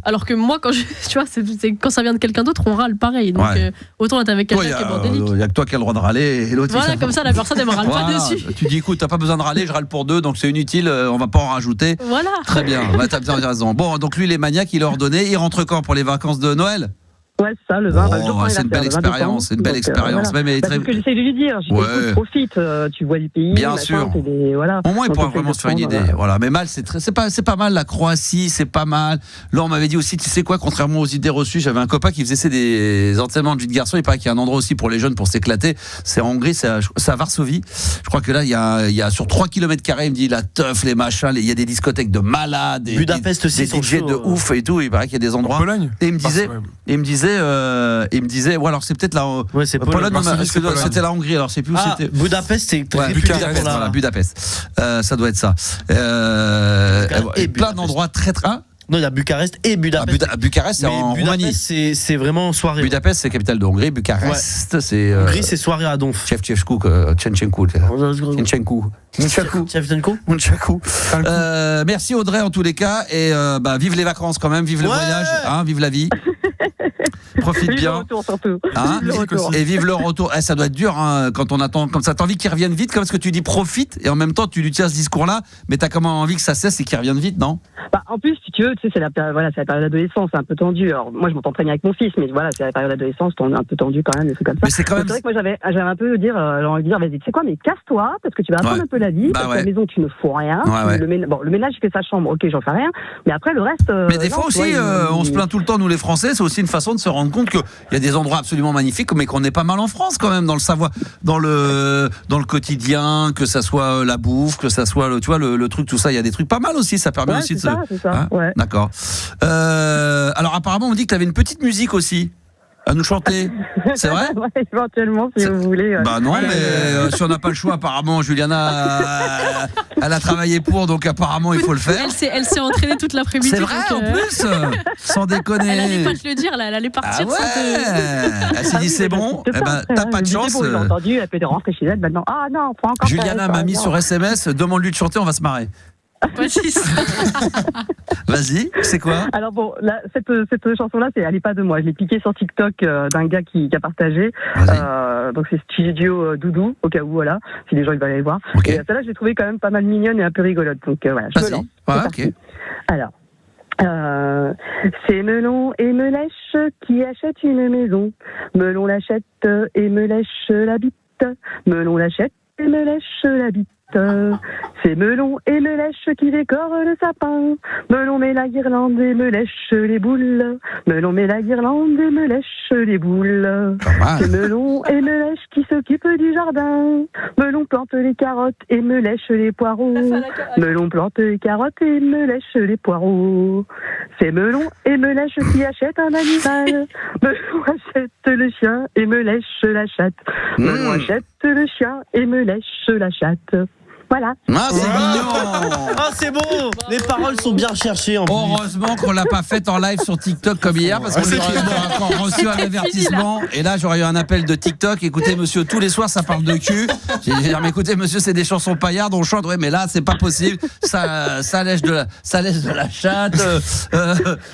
Alors que moi, quand quand ça vient de quelqu'un d'autre, on râle pareil. Donc autant être avec quelqu'un qui est bordélique. Il y a que toi qui as le droit de râler et l'autre. Voilà, comme ça, la personne elle me râle pas dessus. Tu dis écoute, t'as pas besoin de râler, je râle pour 2, donc c'est inutile, on va pas en rajouter. Voilà. Très bien, t'as bien raison. Bon, donc lui, il est maniaque, il est ordonné. Il rentre quand pour les vacances de Noël ? Ouais, c'est ça, le vin. C'est une belle expérience, c'est une belle expérience. C'est ce que j'essaie de lui dire. Je dis, profite, tu vois du pays. Bien sûr. Au moins, il pourra vraiment se faire une idée. Voilà. Mais mal, c'est pas mal. La Croatie, c'est pas mal. Là, on m'avait dit aussi, tu sais quoi, contrairement aux idées reçues, j'avais un copain qui faisait des entraînements de vie de garçon. Il paraît qu'il y a un endroit aussi pour les jeunes pour s'éclater. C'est en Hongrie, c'est à Varsovie. Je crois que là, il y a sur 3 km², il me dit la teuf, les machins, il y a des discothèques de malades. Budapest aussi, des DJ de ouf et tout. Il paraît qu'il y a des endroits. Pologne. Et il me disait, ouais, alors c'est peut-être la c'est Pologne, c'était la Hongrie, alors je sais plus où c'était. Budapest, c'est Bucarest, voilà, Budapest. Ça doit être ça. Plein d'endroits très très. Non, il y a Bucarest et Budapest. Bucarest, c'est en Roumanie. C'est vraiment soirée. Budapest, c'est capitale de Hongrie. Bucarest, c'est. Hongrie, c'est soirée à Donf. Tchevchenko. Merci Audrey en tous les cas. Et vive les vacances quand même, vive le voyage, vive la vie. Profite bien. Le retour, surtout. Et vive le retour. Ça doit être dur quand on attend comme ça. T'as envie qu'ils reviennent vite, comme ce que tu dis, profite. Et en même temps, tu lui tiens ce discours-là, mais t'as quand même envie que ça cesse et qu'ils reviennent vite, non? En plus, si tu veux, c'est la période d'adolescence, c'est un peu tendu. Alors, moi, je m'entends très bien avec mon fils, mais voilà, c'est la période d'adolescence, on est un peu tendu quand même, des trucs comme ça. Mais c'est quand même. C'est vrai que moi, j'avais un peu envie de dire, vas-y, tu sais quoi, mais casse-toi, parce que tu vas apprendre un peu la vie, parce qu'à la maison, tu ne fous rien. Le ménage, il fait sa chambre, ok, j'en fais rien, mais après, le reste. Mais des fois aussi, on se plaint tout le temps, nous les Français, c'est aussi une façon de se rendre compte qu'il y a des endroits absolument magnifiques, mais qu'on est pas mal en France quand même, dans le savoir, dans le quotidien, que ça soit la bouffe, que ça soit le truc, tout ça, il y a des trucs pas mal aussi, ça permet aussi de se. C'est ça, ouais. D'accord. Alors apparemment on me dit que tu avais une petite musique aussi à nous chanter. C'est vrai? Ouais, éventuellement, si vous voulez. Non, mais si on n'a pas le choix, apparemment, Juliana, elle a travaillé pour, donc apparemment, il faut le faire. Elle s'est entraînée toute l'après-midi. C'est vrai, en plus. Sans déconner. Elle allait pas te le dire, elle allait partir. Elle s'est dit, c'est bon. T'as pas de chance. J'ai entendu, elle peut rentrer chez elle maintenant. Ah non, faut encore. Juliana m'a mis sur SMS, demande-lui de chanter, on va se marrer. Vas-y, c'est quoi? Alors bon, cette chanson-là, elle n'est pas de moi. Je l'ai piquée sur TikTok d'un gars qui a partagé. Donc c'est Studio Doudou, au cas où, voilà, si les gens ils veulent aller voir. Okay. Et celle-là, je l'ai trouvée quand même pas mal mignonne et un peu rigolote. Donc voilà, je me lance. Ok. Alors. C'est Melon et Melèche qui achètent une maison. Melon l'achète et Melèche l'habite. Melon l'achète et Melèche l'habite. C'est Melon et Melèche qui décorent le sapin. Melon met la guirlande et Melèche les boules. Melon met la guirlande et Melèche les boules. C'est Melon et Melèche qui s'occupent du jardin. Melon plante les carottes et Melèche les poireaux. Melon plante les carottes et Melèche les poireaux. C'est Melon et Melèche qui achètent un animal. Melon achète le chien et Melèche la chatte. Melon achète le chien et Melèche la chatte. Voilà. Ah, c'est mignon. Ah, c'est beau. Les paroles sont bien cherchées. Heureusement qu'on l'a pas faite en live sur TikTok comme hier, parce qu'on aurait encore reçu un avertissement. Et là, j'aurais eu un appel de TikTok. Écoutez, monsieur, tous les soirs, ça parle de cul. J'ai dit, mais écoutez, monsieur, c'est des chansons paillardes, on chante. Ouais, mais là, c'est pas possible. Ça lèche de la chatte.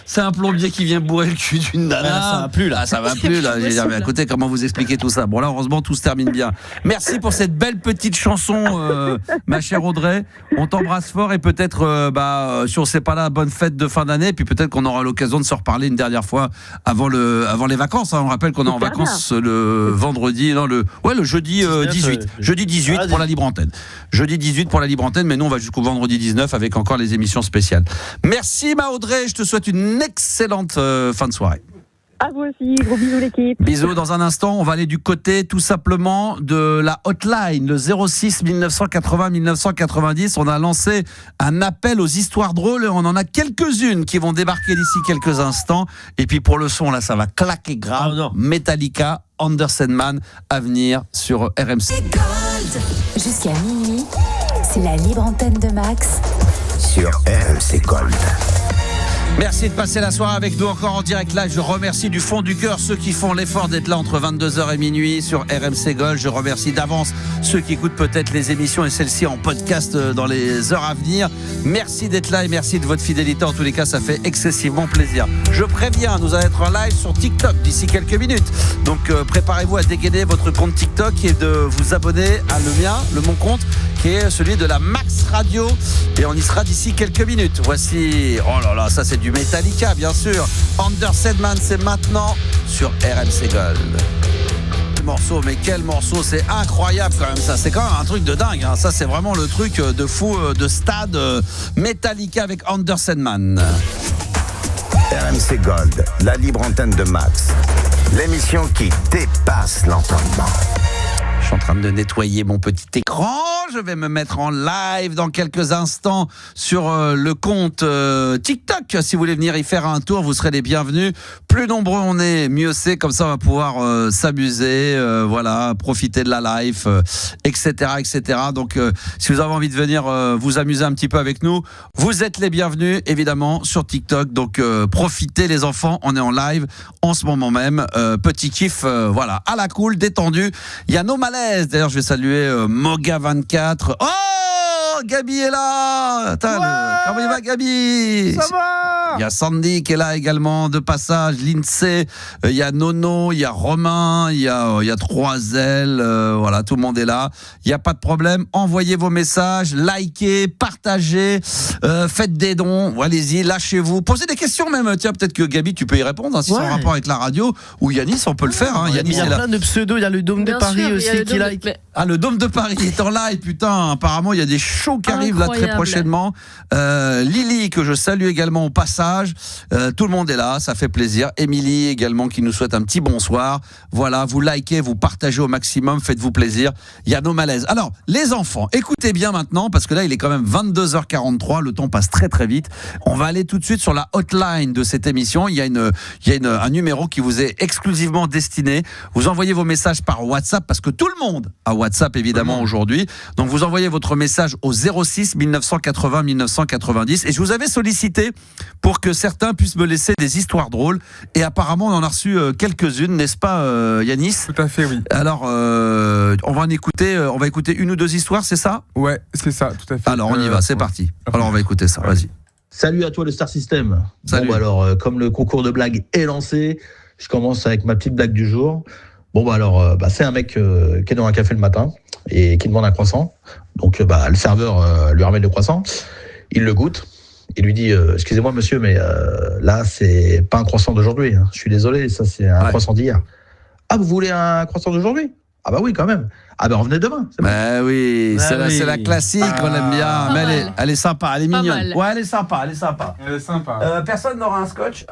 C'est un plombier qui vient bourrer le cul d'une nana. Ça va plus là. Ça va plus là. J'ai dit, mais écoutez, comment vous expliquez tout ça? Bon, là, heureusement, tout se termine bien. Merci pour cette belle petite chanson. Ma chère Audrey, on t'embrasse fort et peut-être, si on ne sait pas là, bonne fête de fin d'année, puis peut-être qu'on aura l'occasion de se reparler une dernière fois avant les vacances. On rappelle qu'on est en vacances le vendredi, le jeudi 18. Jeudi 18 pour la libre antenne. Jeudi 18 pour la libre antenne, mais nous on va jusqu'au vendredi 19 avec encore les émissions spéciales. Merci ma Audrey, je te souhaite une excellente fin de soirée. À vous aussi, gros bisous l'équipe. Bisous, dans un instant, on va aller du côté tout simplement de la hotline, le 06 1980 1990. On a lancé un appel aux histoires drôles et on en a quelques-unes qui vont débarquer d'ici quelques instants. Et puis pour le son, là, ça va claquer grave. Metallica, Under Sandman, à venir sur RMC. Jusqu'à minuit, c'est la libre antenne de Max sur RMC Gold. Merci de passer la soirée avec nous encore en direct live. Je remercie du fond du cœur ceux qui font l'effort d'être là entre 22h et minuit sur RMC Gold. Je remercie d'avance ceux qui écoutent peut-être les émissions et celles-ci en podcast dans les heures à venir. Merci d'être là et merci de votre fidélité. En tous les cas, ça fait excessivement plaisir. Je préviens, nous allons être en live sur TikTok d'ici quelques minutes. Donc préparez-vous à dégainer votre compte TikTok et de vous abonner à mon compte, qui est celui de la Max Radio. Et on y sera d'ici quelques minutes. Voici, oh là là, ça c'est du Metallica, bien sûr. Under Sandman, c'est maintenant sur RMC Gold. Mais quel morceau, c'est incroyable quand même ça, c'est quand même un truc de dingue, hein. Ça c'est vraiment le truc de fou de stade. Metallica avec Under Sandman. RMC Gold, la libre antenne de Max, l'émission qui dépasse l'entendement. Je suis en train de nettoyer mon petit écran. Je vais me mettre en live dans quelques instants sur le compte TikTok. Si vous voulez venir y faire un tour, vous serez les bienvenus. Plus nombreux on est, mieux c'est. Comme ça, on va pouvoir s'amuser, voilà, profiter de la live, etc., etc. Donc, si vous avez envie de venir vous amuser un petit peu avec nous, vous êtes les bienvenus, évidemment, sur TikTok. Donc, profitez les enfants. On est en live en ce moment même. Petit kiff, voilà, à la cool, détendu. Il y a nos malaises. D'ailleurs, je vais saluer Moga24. Oh, Gabi est là. Attends, comment il va, Gabi? Ça va. Il y a Sandy qui est là également de passage, Lindsay, il y a Nono, il y a Romain, il y a Troisel, voilà, tout le monde est là. Il n'y a pas de problème. Envoyez vos messages, likez, partagez, faites des dons. Allez-y, lâchez-vous. Posez des questions même. Tiens, peut-être que Gabi, tu peux y répondre, hein, si c'est en rapport avec la radio. Ou Yanis, on peut le faire. Hein. Yanis, il y a plein de pseudos. Il y a le Dôme de Paris aussi qui like. Ah, le Dôme de Paris est en live, putain. Apparemment, il y a des shows qui arrivent là très prochainement. Lily, que je salue également au passage. Tout le monde est là, ça fait plaisir. Émilie également qui nous souhaite un petit bonsoir. Voilà, vous likez, vous partagez au maximum, faites-vous plaisir. Il y a nos malaises. Alors, les enfants, écoutez bien maintenant, parce que là, il est quand même 22h43, le temps passe très très vite. On va aller tout de suite sur la hotline de cette émission. Il y a un numéro qui vous est exclusivement destiné. Vous envoyez vos messages par WhatsApp, parce que tout le monde a WhatsApp évidemment aujourd'hui. Donc vous envoyez votre message au 06 1980 1990 et je vous avais sollicité pour que certains puissent me laisser des histoires drôles et apparemment on en a reçu quelques-unes, n'est-ce pas Yanis? Tout à fait, oui. Alors on va écouter une ou deux histoires, c'est ça? Ouais, c'est ça, tout à fait. Alors on y va, c'est parti. Alors on va écouter ça, vas-y. Salut à toi le Star System. Salut. Bon, alors comme le concours de blagues est lancé, je commence avec ma petite blague du jour. Bon alors c'est un mec qui est dans un café le matin et qui demande un croissant. Donc le serveur lui ramène le croissant, il le goûte. Il lui dit excusez-moi monsieur, mais là c'est pas un croissant d'aujourd'hui, hein. Je suis désolé, ça c'est un croissant d'hier. Ah, vous voulez un croissant d'aujourd'hui? Ah bah oui quand même. Ah bah revenez demain. Bah oui, c'est la classique, on aime bien. Mais elle est sympa, elle est mignonne. Ouais, elle est sympa. Personne n'aura un scotch?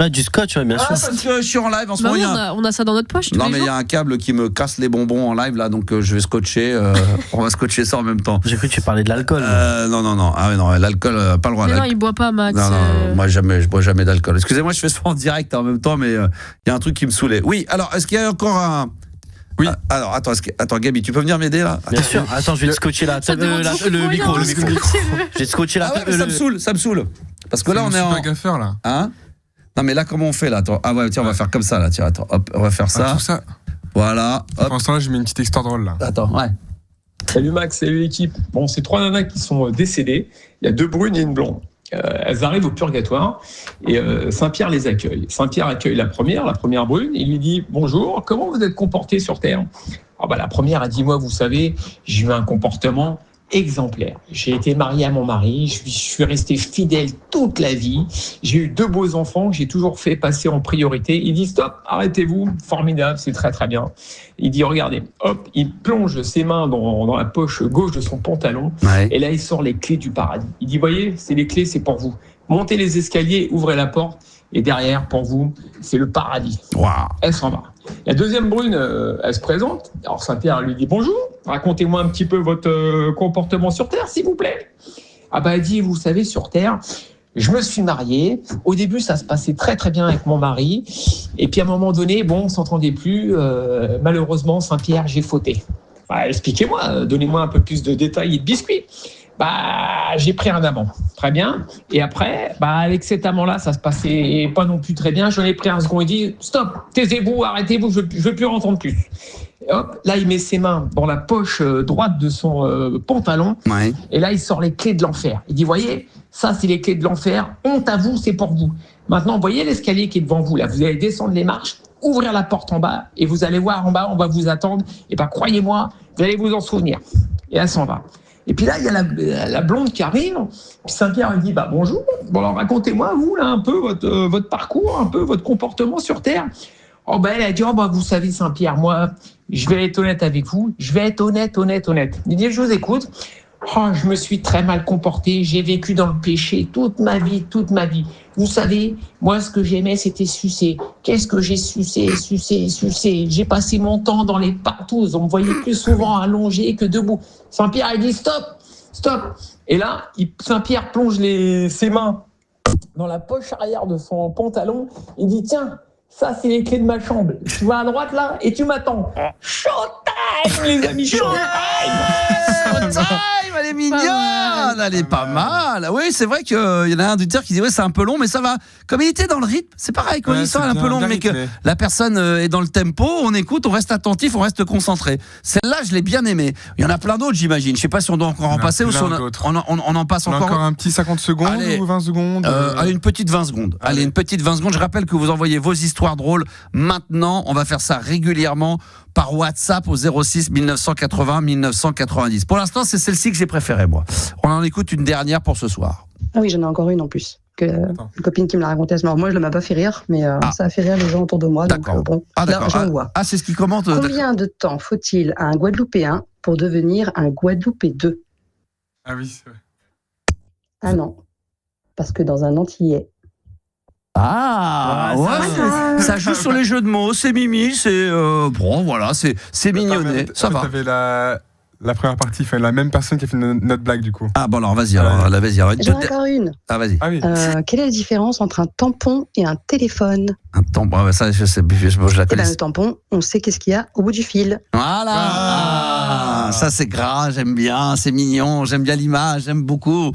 Du scotch, ouais, bien sûr. Parce que je suis en live en ce moment. On a ça dans notre poche. Non, mais il y a un câble qui me casse les bonbons en live là, donc je vais scotcher. On va scotcher ça en même temps. J'ai cru que tu parlais de l'alcool. Non. Ah ouais, non, l'alcool, pas le droit. Mais non, il boit pas, Max. Non, moi je bois jamais d'alcool. Excusez-moi, je fais ça en direct en même temps, mais il y a un truc qui me saoulait. Oui, alors est-ce qu'il y a encore un. Oui. Alors attends Gabi, tu peux venir m'aider là? Bien sûr. Attends, je vais te scotcher le micro. Je vais te scotcher la. Ah ouais, ça me saoule. Parce que là on est en. C'est pas gaffeur là. Hein? Non mais là comment on fait là? Attends. Ah ouais, tiens, on va faire comme ça là, tiens, attends, hop, on va faire ça. Tout ça. Voilà, hop. Pour l'instant là, je mets une petite histoire drôle là. Attends, ouais. Salut Max, salut l'équipe. Bon, c'est 3 nanas qui sont décédées. Il y a 2 brunes et une blonde. Elles arrivent au purgatoire et Saint-Pierre les accueille. Saint-Pierre accueille la première brune. Il lui dit « Bonjour, comment vous êtes comportée sur Terre ?» La première a dit « Moi, vous savez, j'ai eu un comportement exemplaire. J'ai été mariée à mon mari, je suis restée fidèle toute la vie. J'ai eu 2 beaux enfants que j'ai toujours fait passer en priorité. » Il dit « Stop, arrêtez-vous, formidable, c'est très très bien. » Il dit « Regardez, hop, il plonge ses mains dans la poche gauche de son pantalon et là il sort les clés du paradis. Il dit « Voyez, c'est les clés, c'est pour vous. Montez les escaliers, ouvrez la porte et derrière, pour vous, c'est le paradis. » Wow. Elle s'en va. La deuxième brune, elle se présente. Alors Saint-Pierre lui dit « Bonjour, racontez-moi un petit peu votre comportement sur Terre, s'il vous plaît. » Elle dit « Vous savez, sur Terre, je me suis mariée. Au début, ça se passait très très bien avec mon mari. Et puis à un moment donné, on s'entendait plus. Malheureusement, Saint-Pierre, j'ai fauté. » Expliquez-moi, donnez-moi un peu plus de détails et de biscuits. J'ai pris un amant. Très bien. Et après, avec cet amant-là, ça se passait pas non plus très bien. J'en ai pris un second et dit, stop, taisez-vous, arrêtez-vous, je veux plus entendre plus. Et hop, là, il met ses mains dans la poche droite de son pantalon. Ouais. Et là, il sort les clés de l'enfer. Il dit, voyez, ça, c'est les clés de l'enfer. Honte à vous, c'est pour vous. Maintenant, voyez l'escalier qui est devant vous, là. Vous allez descendre les marches, ouvrir la porte en bas, et vous allez voir en bas, on va vous attendre. Et croyez-moi, vous allez vous en souvenir. Et elle s'en va. Et puis là, il y a la blonde qui arrive. Puis Saint-Pierre, elle dit, bonjour. Bon, alors racontez-moi, vous, là, un peu votre parcours, un peu votre comportement sur Terre. Elle a dit, vous savez, Saint-Pierre, moi, je vais être honnête avec vous. Je vais être honnête. Il dit, je vous écoute. Je me suis très mal comporté. J'ai vécu dans le péché toute ma vie. Vous savez, moi, ce que j'aimais, c'était sucer. Qu'est-ce que j'ai sucé. J'ai passé mon temps dans les partous. On me voyait plus souvent allongé que debout. Saint-Pierre, il dit, stop. Et là, Saint-Pierre plonge ses mains dans la poche arrière de son pantalon. Il dit, tiens, ça, c'est les clés de ma chambre. Tu vas à droite, là, et tu m'attends. Showtime, les amis, showtime. Elle est mignonne, elle est pas mal. Oui, c'est vrai qu'il y en a un auditeur qui dit c'est un peu long, mais ça va. Comme il était dans le rythme, c'est pareil. Quand l'histoire est un peu longue, mais que la personne est dans le tempo, on écoute, on reste attentif, on reste concentré. Celle-là, je l'ai bien aimée. Il y en a plein d'autres, j'imagine. Je sais pas si on doit encore en passer ou si on en passe encore. Encore un petit 50 secondes ou 20 secondes. Allez, une petite 20 secondes. Allez, une petite 20 secondes. Je rappelle que vous envoyez vos histoires drôles maintenant. On va faire ça régulièrement par WhatsApp au 06 1980 1990. Pour l'instant, c'est celle-ci que j'ai préférée, moi. On en écoute une dernière pour ce soir. Ah oui, j'en ai encore une en plus. Une copine qui me l'a raconté à ce moment. Moi, je ne m'a pas fait rire, mais ça a fait rire les gens autour de moi. D'accord. Donc, d'accord. Là, j'en vois. C'est ce qui commente. Combien de temps faut-il à un Guadeloupéen pour devenir un Guadeloupé 2 ? Ah oui, c'est vrai. Ah non. Parce que dans un Antillais. Ça joue sur les jeux de mots, c'est mimi, c'est c'est mignonné, ça va. T'avais la première partie, la même personne qui a fait notre blague du coup. Ah bon alors vas-y, vas-y. J'en ai encore une. Ah vas-y. Ah oui. Quelle est la différence entre un tampon et un téléphone ? Un tampon, ça je sais, je la connais. Le tampon, on sait qu'est-ce qu'il y a au bout du fil. Voilà. Ça c'est gras, j'aime bien, c'est mignon, j'aime bien l'image, j'aime beaucoup.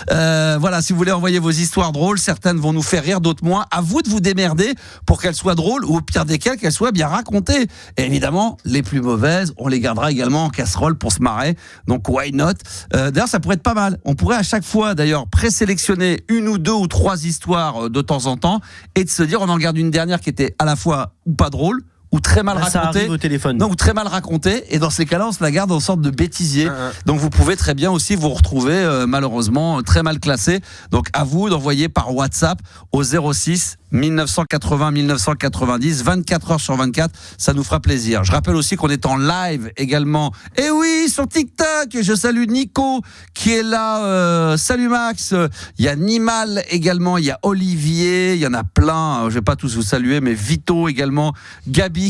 Voilà, si vous voulez envoyer vos histoires drôles, certaines vont nous faire rire, d'autres moins. À vous de vous démerder pour qu'elles soient drôles ou au pire desquelles qu'elles soient bien racontées. Et évidemment, les plus mauvaises, on les gardera également en casserole pour se marrer. Donc why not ? D'ailleurs, ça pourrait être pas mal. On pourrait à chaque fois d'ailleurs présélectionner une ou deux ou trois histoires de temps en temps et de se dire on en garde une dernière qui était à la fois ou pas drôle ou très mal raconté. Ça arrive au téléphone. Non, ou très mal raconté. Et dans ces cas-là, on se la garde en sorte de bêtisier. Donc vous pouvez très bien aussi vous retrouver malheureusement très mal classé. Donc à vous d'envoyer par WhatsApp au 06 1980 1990 24 heures sur 24, ça nous fera plaisir. Je rappelle aussi qu'on est en live également. Et oui, sur TikTok, je salue Nico qui est là. Salut Max. Il y a Nimal également, il y a Olivier, il y en a plein. Je vais pas tous vous saluer, mais Vito également, Gabi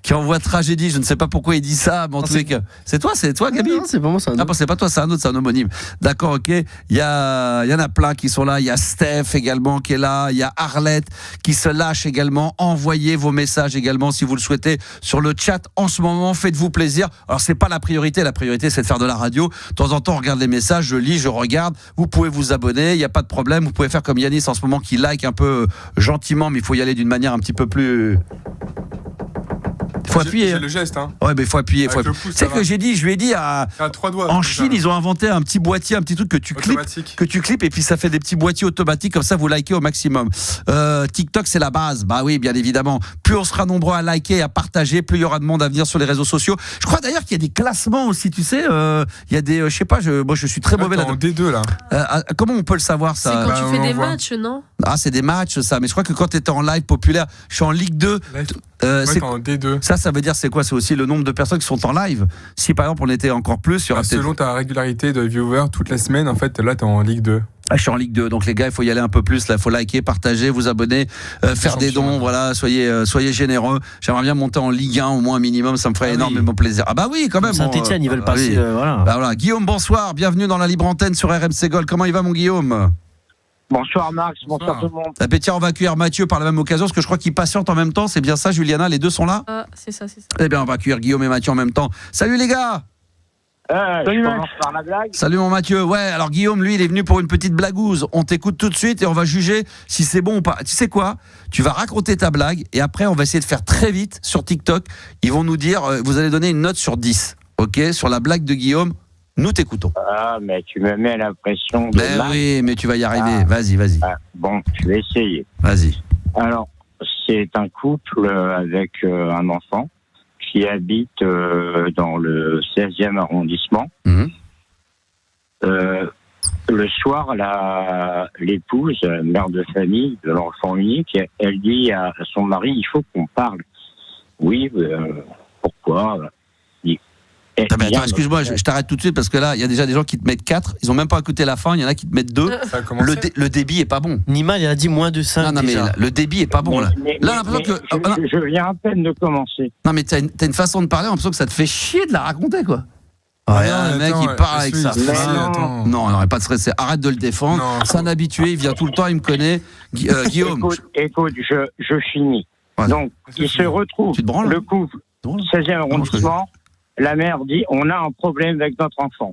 qui envoie tragédie. Je ne sais pas pourquoi il dit ça, mais en tous les cas, c'est toi Gabi? Non, c'est pas moi, c'est un autre. Ah, c'est pas toi, c'est un autre, c'est un homonyme. D'accord, ok. Il y en a plein qui sont là. Il y a Steph également qui est là. Il y a Arlette qui se lâche également. Envoyez vos messages également si vous le souhaitez sur le chat en ce moment. Faites-vous plaisir. Alors c'est pas la priorité. La priorité c'est de faire de la radio. De temps en temps, on regarde les messages, je lis, je regarde. Vous pouvez vous abonner. Il n'y a pas de problème. Vous pouvez faire comme Yanis en ce moment qui like un peu gentiment, mais il faut y aller d'une manière un petit peu plus. Il faut appuyer. J'ai le geste, hein. Ouais, mais il faut appuyer. Tu sais que je lui ai dit à 3 doigts. En Chine, ils ont inventé un petit boîtier, un petit truc que tu clips, et puis ça fait des petits boîtiers automatiques, comme ça vous likez au maximum. TikTok, c'est la base. Bah oui, bien évidemment. Plus on sera nombreux à liker, à partager, plus il y aura de monde à venir sur les réseaux sociaux. Je crois d'ailleurs qu'il y a des classements aussi, tu sais. Il y a des, je sais pas, moi je suis très mauvais là. En D2 là. Comment on peut le savoir ça? C'est quand tu fais des matchs, non? Ah, c'est des matchs ça. Mais je crois que quand tu étais en live populaire, je suis en Ligue 2. C'est en D2. Ça veut dire c'est quoi? C'est aussi le nombre de personnes qui sont en live. Si par exemple on était encore plus, il y aura selon ta régularité de viewers toutes les semaines, en fait, là t'es en Ligue 2. Ah, je suis en Ligue 2, donc les gars, il faut y aller un peu plus. Là, il faut liker, partager, vous abonner, faire des dons. Voilà, soyez généreux. J'aimerais bien monter en Ligue 1 au moins un minimum, ça me ferait énormément plaisir. Ah bah oui, quand même. Saint-Etienne, ils veulent passer. Voilà. Bah voilà. Guillaume, bonsoir, bienvenue dans la libre antenne sur RMC Gold. Comment il va, mon Guillaume? Bonsoir Max, bonsoir tout le monde. Tiens, on va accueillir Mathieu par la même occasion, parce que je crois qu'ils patientent en même temps. C'est bien ça, Juliana? Les deux sont là? C'est ça. Eh bien, on va accueillir Guillaume et Mathieu en même temps. Salut les gars! Salut Max. Par la blague. Salut mon Mathieu. Ouais, alors Guillaume, lui, il est venu pour une petite blagouze. On t'écoute tout de suite et on va juger si c'est bon ou pas. Tu sais quoi? Tu vas raconter ta blague et après, on va essayer de faire très vite sur TikTok. Ils vont nous dire, vous allez donner une note sur 10. Ok? Sur la blague de Guillaume. Nous t'écoutons. Ah, mais tu me mets la pression de Max. Oui, mais tu vas y arriver. Vas-y. Bon, je vais essayer. Vas-y. Alors, c'est un couple avec un enfant qui habite dans le 16e arrondissement. le soir, l'épouse, mère de famille de l'enfant unique, elle dit à son mari, il faut qu'on parle. Oui, pourquoi? Attends, excuse-moi, je t'arrête tout de suite parce que là, il y a déjà des gens qui te mettent 4, ils ont même pas écouté la fin, il y en a qui te mettent 2. Le débit est pas bon. Nima, il a dit moins de 5. Non, mais le débit est pas bon. Là, on a l'impression que. Je viens à peine de commencer. Non, mais t'as une façon de parler, on a l'impression que ça te fait chier de la raconter, quoi. Le mec, il part avec ça. Non, on n'aurait pas de stresser. Arrête de le défendre. C'est un habitué, il vient tout le temps, il me connaît. Guillaume. Écoute, je finis. Voilà. Donc, il se retrouve, le couple, 16e arrondissement. La mère dit, on a un problème avec notre enfant.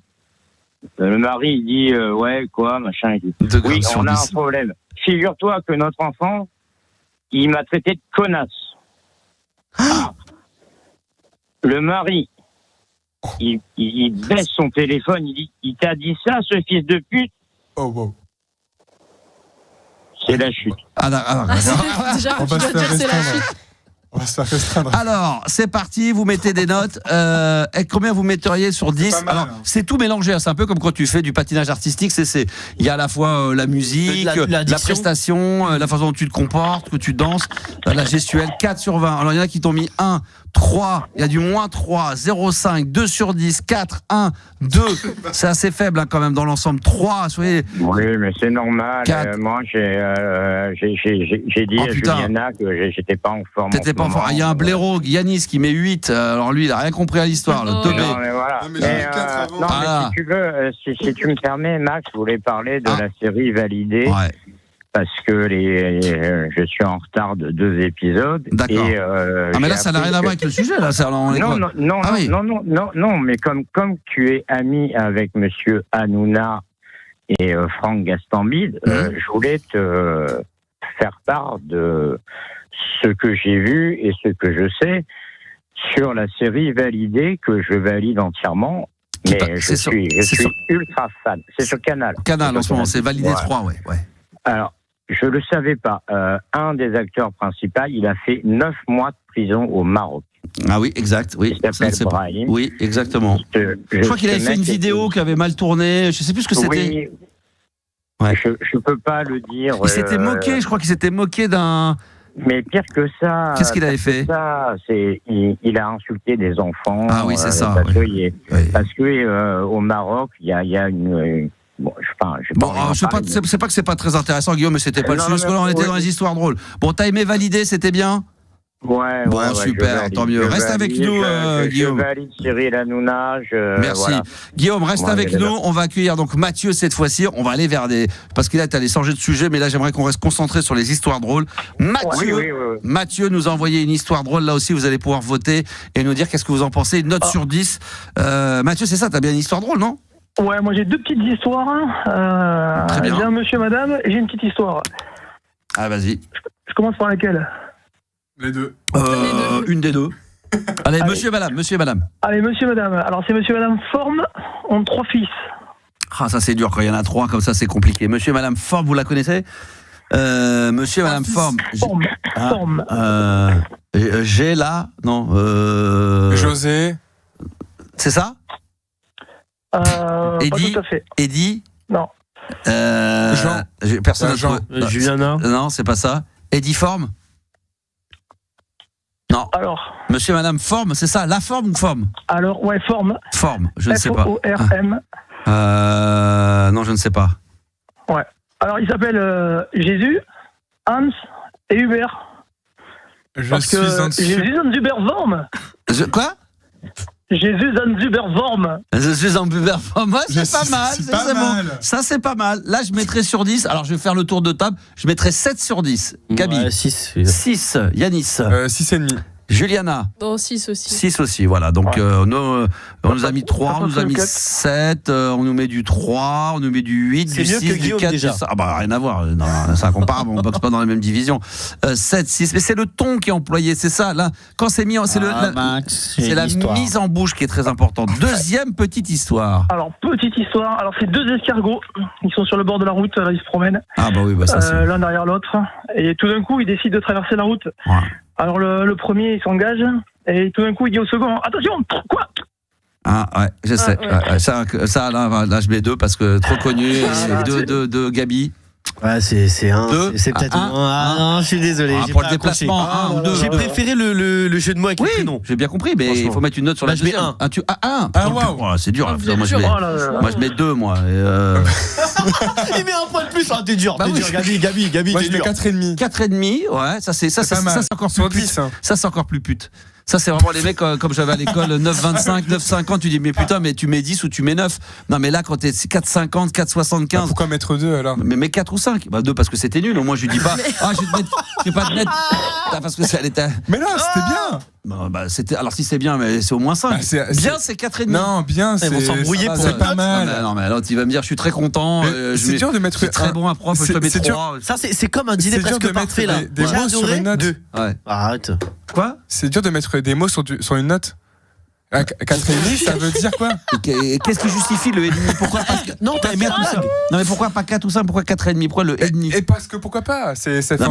Le mari dit, ouais, quoi, machin. Oui, on a un problème. Figure-toi que notre enfant, il m'a traité de connasse. Le mari, il baisse son téléphone, il dit, il t'a dit ça, ce fils de pute? Oh, wow. C'est la chute. Déjà, tu dois dire c'est la chute. On va se faire restreindre. Alors, c'est parti, vous mettez des notes. Et combien vous metteriez sur 10? Alors, c'est tout mélangé. C'est un peu comme quand tu fais du patinage artistique. Il y a à la fois la musique, la prestation, la façon dont tu te comportes, que tu danses, la gestuelle. 4 sur 20. Alors, il y en a qui t'ont mis 1, 3, il y a du moins 3, 0,5, 2 sur 10, 4, 1, 2. C'est assez faible quand même dans l'ensemble. 3, soyez. Oui, mais c'est normal. Moi, j'ai dit à Juliana que j'étais pas en forme. T'étais pas en forme. Il y a un blaireau, Yanis, qui met 8. Alors lui, il a rien compris à l'histoire. Le teubé. Non, mais voilà. Mais si tu veux, si tu me permets, Max, je voulais parler de la série Validée. Ouais. Parce que je suis en retard de 2 épisodes. D'accord. Mais là, ça n'a rien à voir avec le sujet, là. Non, mais comme tu es ami avec monsieur Hanouna et Franck Gastambide, je voulais te faire part de ce que j'ai vu et ce que je sais sur la série Validée, que je valide entièrement. Mais je suis ultra fan. C'est sur Canal. Canal, en ce moment, c'est Validé 3, ouais. Alors, je le savais pas. Un des acteurs principaux, il a fait 9 mois de prison au Maroc. Ah oui, exact. Oui, il s'appelle Brahim. Oui, exactement. Je crois qu'il avait fait une vidéo qui avait mal tourné. Je sais plus ce que c'était. Oui. Ouais. Je peux pas le dire. Il s'était moqué. Je crois qu'il s'était moqué d'un. Mais pire que ça. Qu'est-ce qu'il avait fait? Il a insulté des enfants. Ah oui, c'est ça. Parce que au Maroc, il y a une. C'est pas que c'est pas très intéressant, Guillaume, mais c'était pas le sujet, parce que là, on était dans les histoires drôles. Bon, t'as aimé Valider, c'était bien? Ouais, bon, super, tant mieux. Reste avec nous, Guillaume. Je valide Cyril Hanouna. Merci. Voilà. Guillaume, reste avec nous. On va accueillir donc Mathieu cette fois-ci. On va aller vers des. Parce que là, t'allais changer de sujet, mais là, j'aimerais qu'on reste concentré sur les histoires drôles. Mathieu nous a envoyé une histoire drôle. Là aussi, vous allez pouvoir voter et nous dire qu'est-ce que vous en pensez. Une note sur 10. Mathieu, c'est ça, t'as bien une histoire drôle, non? Ouais, moi j'ai 2 petites histoires. Très bien. J'ai un monsieur, madame, et j'ai une petite histoire. Ah, vas-y. Je commence par laquelle? Les 2. Une des 2. Allez, monsieur et madame. Allez, monsieur, madame. Alors, c'est monsieur et madame Forme, ont 3 fils. Ah, ça c'est dur quand il y en a 3, comme ça c'est compliqué. Monsieur et madame Forme, vous la connaissez? Monsieur et madame Forme. Forme. J'ai là. Non. José. C'est ça? Pas tout à fait. Eddie? Non. Jean. Personne n'a Jean. Juliana? Non, c'est pas ça. Eddie Forme? Non. Alors. Monsieur et madame Forme, c'est ça? La Forme ou Forme? Alors, ouais, Forme. Forme, je ne sais pas. F-O-R-M. Non, je ne sais pas. Ouais. Alors, il s'appelle Jésus, Hans et Hubert. Je suis un Jésus Hans Hubert Worm. Quoi? Jésus Hans Hubert Worm. Je suis en Hubert Worm. Ouais, c'est pas mal. C'est bon. Ça, c'est pas mal. Là, je mettrais sur 10. Alors, je vais faire le tour de table. Je mettrais 7 sur 10. Gabi. 6. 6. Yanis. 6,5. Juliana. 6 aussi. 6 aussi, voilà. Donc, on nous a mis 3, on nous a mis 7, on nous met du 3, on nous met du 8, du 6, du 4, déjà. Ah bah, rien à voir. Non, c'est incomparable, on ne boxe pas dans la même division. 7, 6, mais c'est le ton qui est employé, c'est ça. Là, quand c'est mis en. C'est la mise en bouche qui est très importante. Deuxième petite histoire. Alors, petite histoire. Alors, c'est 2 escargots. Ils sont sur le bord de la route, là, ils se promènent. Ah bah oui, bah ça c'est. L'un derrière l'autre. Et tout d'un coup, ils décident de traverser la route. Ouais. Alors le premier il s'engage et tout d'un coup il dit au second attention quoi Ah ouais, je sais. Ouais. Ça là, je mets 2 parce que trop connu. 2 Gabi. Ouais, c'est un. Deux. C'est peut-être un. Ah non, je suis désolé. Pour le déplacement, j'ai préféré le jeu de mots avec le prénom. J'ai bien compris, mais il faut mettre une note sur la deuxième. Je mets 1. Waouh. C'est dur. Moi, je mets 2, moi. Il met un point de plus. Ah, t'es dur. Gabi. Moi, je mets 4,5. 4,5. Ouais, ça c'est encore plus pute. Ça c'est encore plus pute. Ça, c'est vraiment les mecs, comme j'avais à l'école, 9,25, 9,50, tu dis, mais putain, mais tu mets 10 ou tu mets 9. Non, mais là, quand t'es 4,50, 4,75. Pourquoi mettre 2 alors? Mais 4 ou 5. 2 parce que c'était nul. Au moins, je lui dis pas, je vais pas te mettre. Parce que ça allait. Mais non, c'était bien. Non, c'était. Alors, si c'est bien, mais c'est au moins 5. Bien, c'est 4,5. Non, bien, c'est. Ils vont s'embrouiller pour c'est pas mal. Non, mais alors, tu vas me dire, je suis très content. C'est dur de mettre. C'est très bon à prof, je te mets 3. Ça, c'est comme un dîner presque parfait, là. Des mots sur une note. Ouais. Arrête. Quoi? C'est dur de mettre des mots sur une note. 4,5, ça veut dire quoi? Qu'est-ce qui justifie le 1,5? Pourquoi pas? Non, t'as aimé la blague. Non, mais pourquoi pas 4 ou 5? Pourquoi 4,5? Pourquoi le 1,5? Et parce que pourquoi pas? Ça fait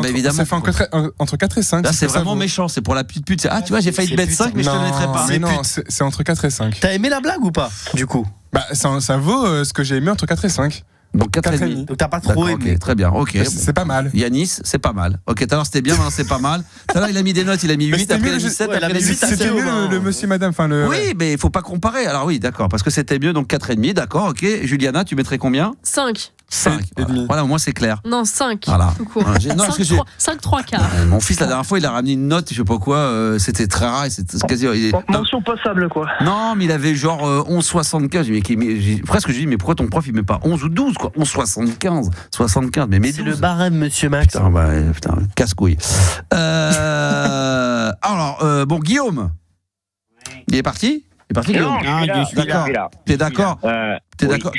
entre 4 et 5. Là, c'est vraiment méchant, c'est pour la pute. Ah, tu vois, j'ai failli te mettre 5, mais je te le mettrai pas. Mais non, c'est entre 4 et 5. T'as aimé la blague ou pas, du coup? Bah, ça vaut ce que j'ai aimé entre 4 et 5. Donc 4,5. Donc t'as pas trop aimé. Okay, très bien, ok. C'est pas mal. Yanis, c'est pas mal. Ok, tout à l'heure c'était bien, maintenant c'est pas mal. Tout à l'heure il a mis des notes, il a mis 8, après il a mis 7, après il a mis 8. C'était mieux le monsieur, madame. Oui, mais il faut pas comparer. Alors oui, d'accord, parce que c'était mieux, donc 4,5, d'accord, ok. Juliana, tu mettrais combien? 5. 5. Voilà, au moins c'est clair. Non, 5. Voilà. Tout court. 5, 3 quarts. Mon fils, la dernière fois, il a ramené une note, je sais pas quoi, c'était très rare. Quasi, mention passable, quoi. Non, mais il avait genre 11,75. Presque, je dis, mais pourquoi ton prof, il met pas 11 ou 12, quoi? 11,75. 75. Mais c'est le barème, monsieur Max. Putain, casse-couille. Alors, bon, Guillaume. Il est parti? Non, je suis là. T'es d'accord? T'es d'accord?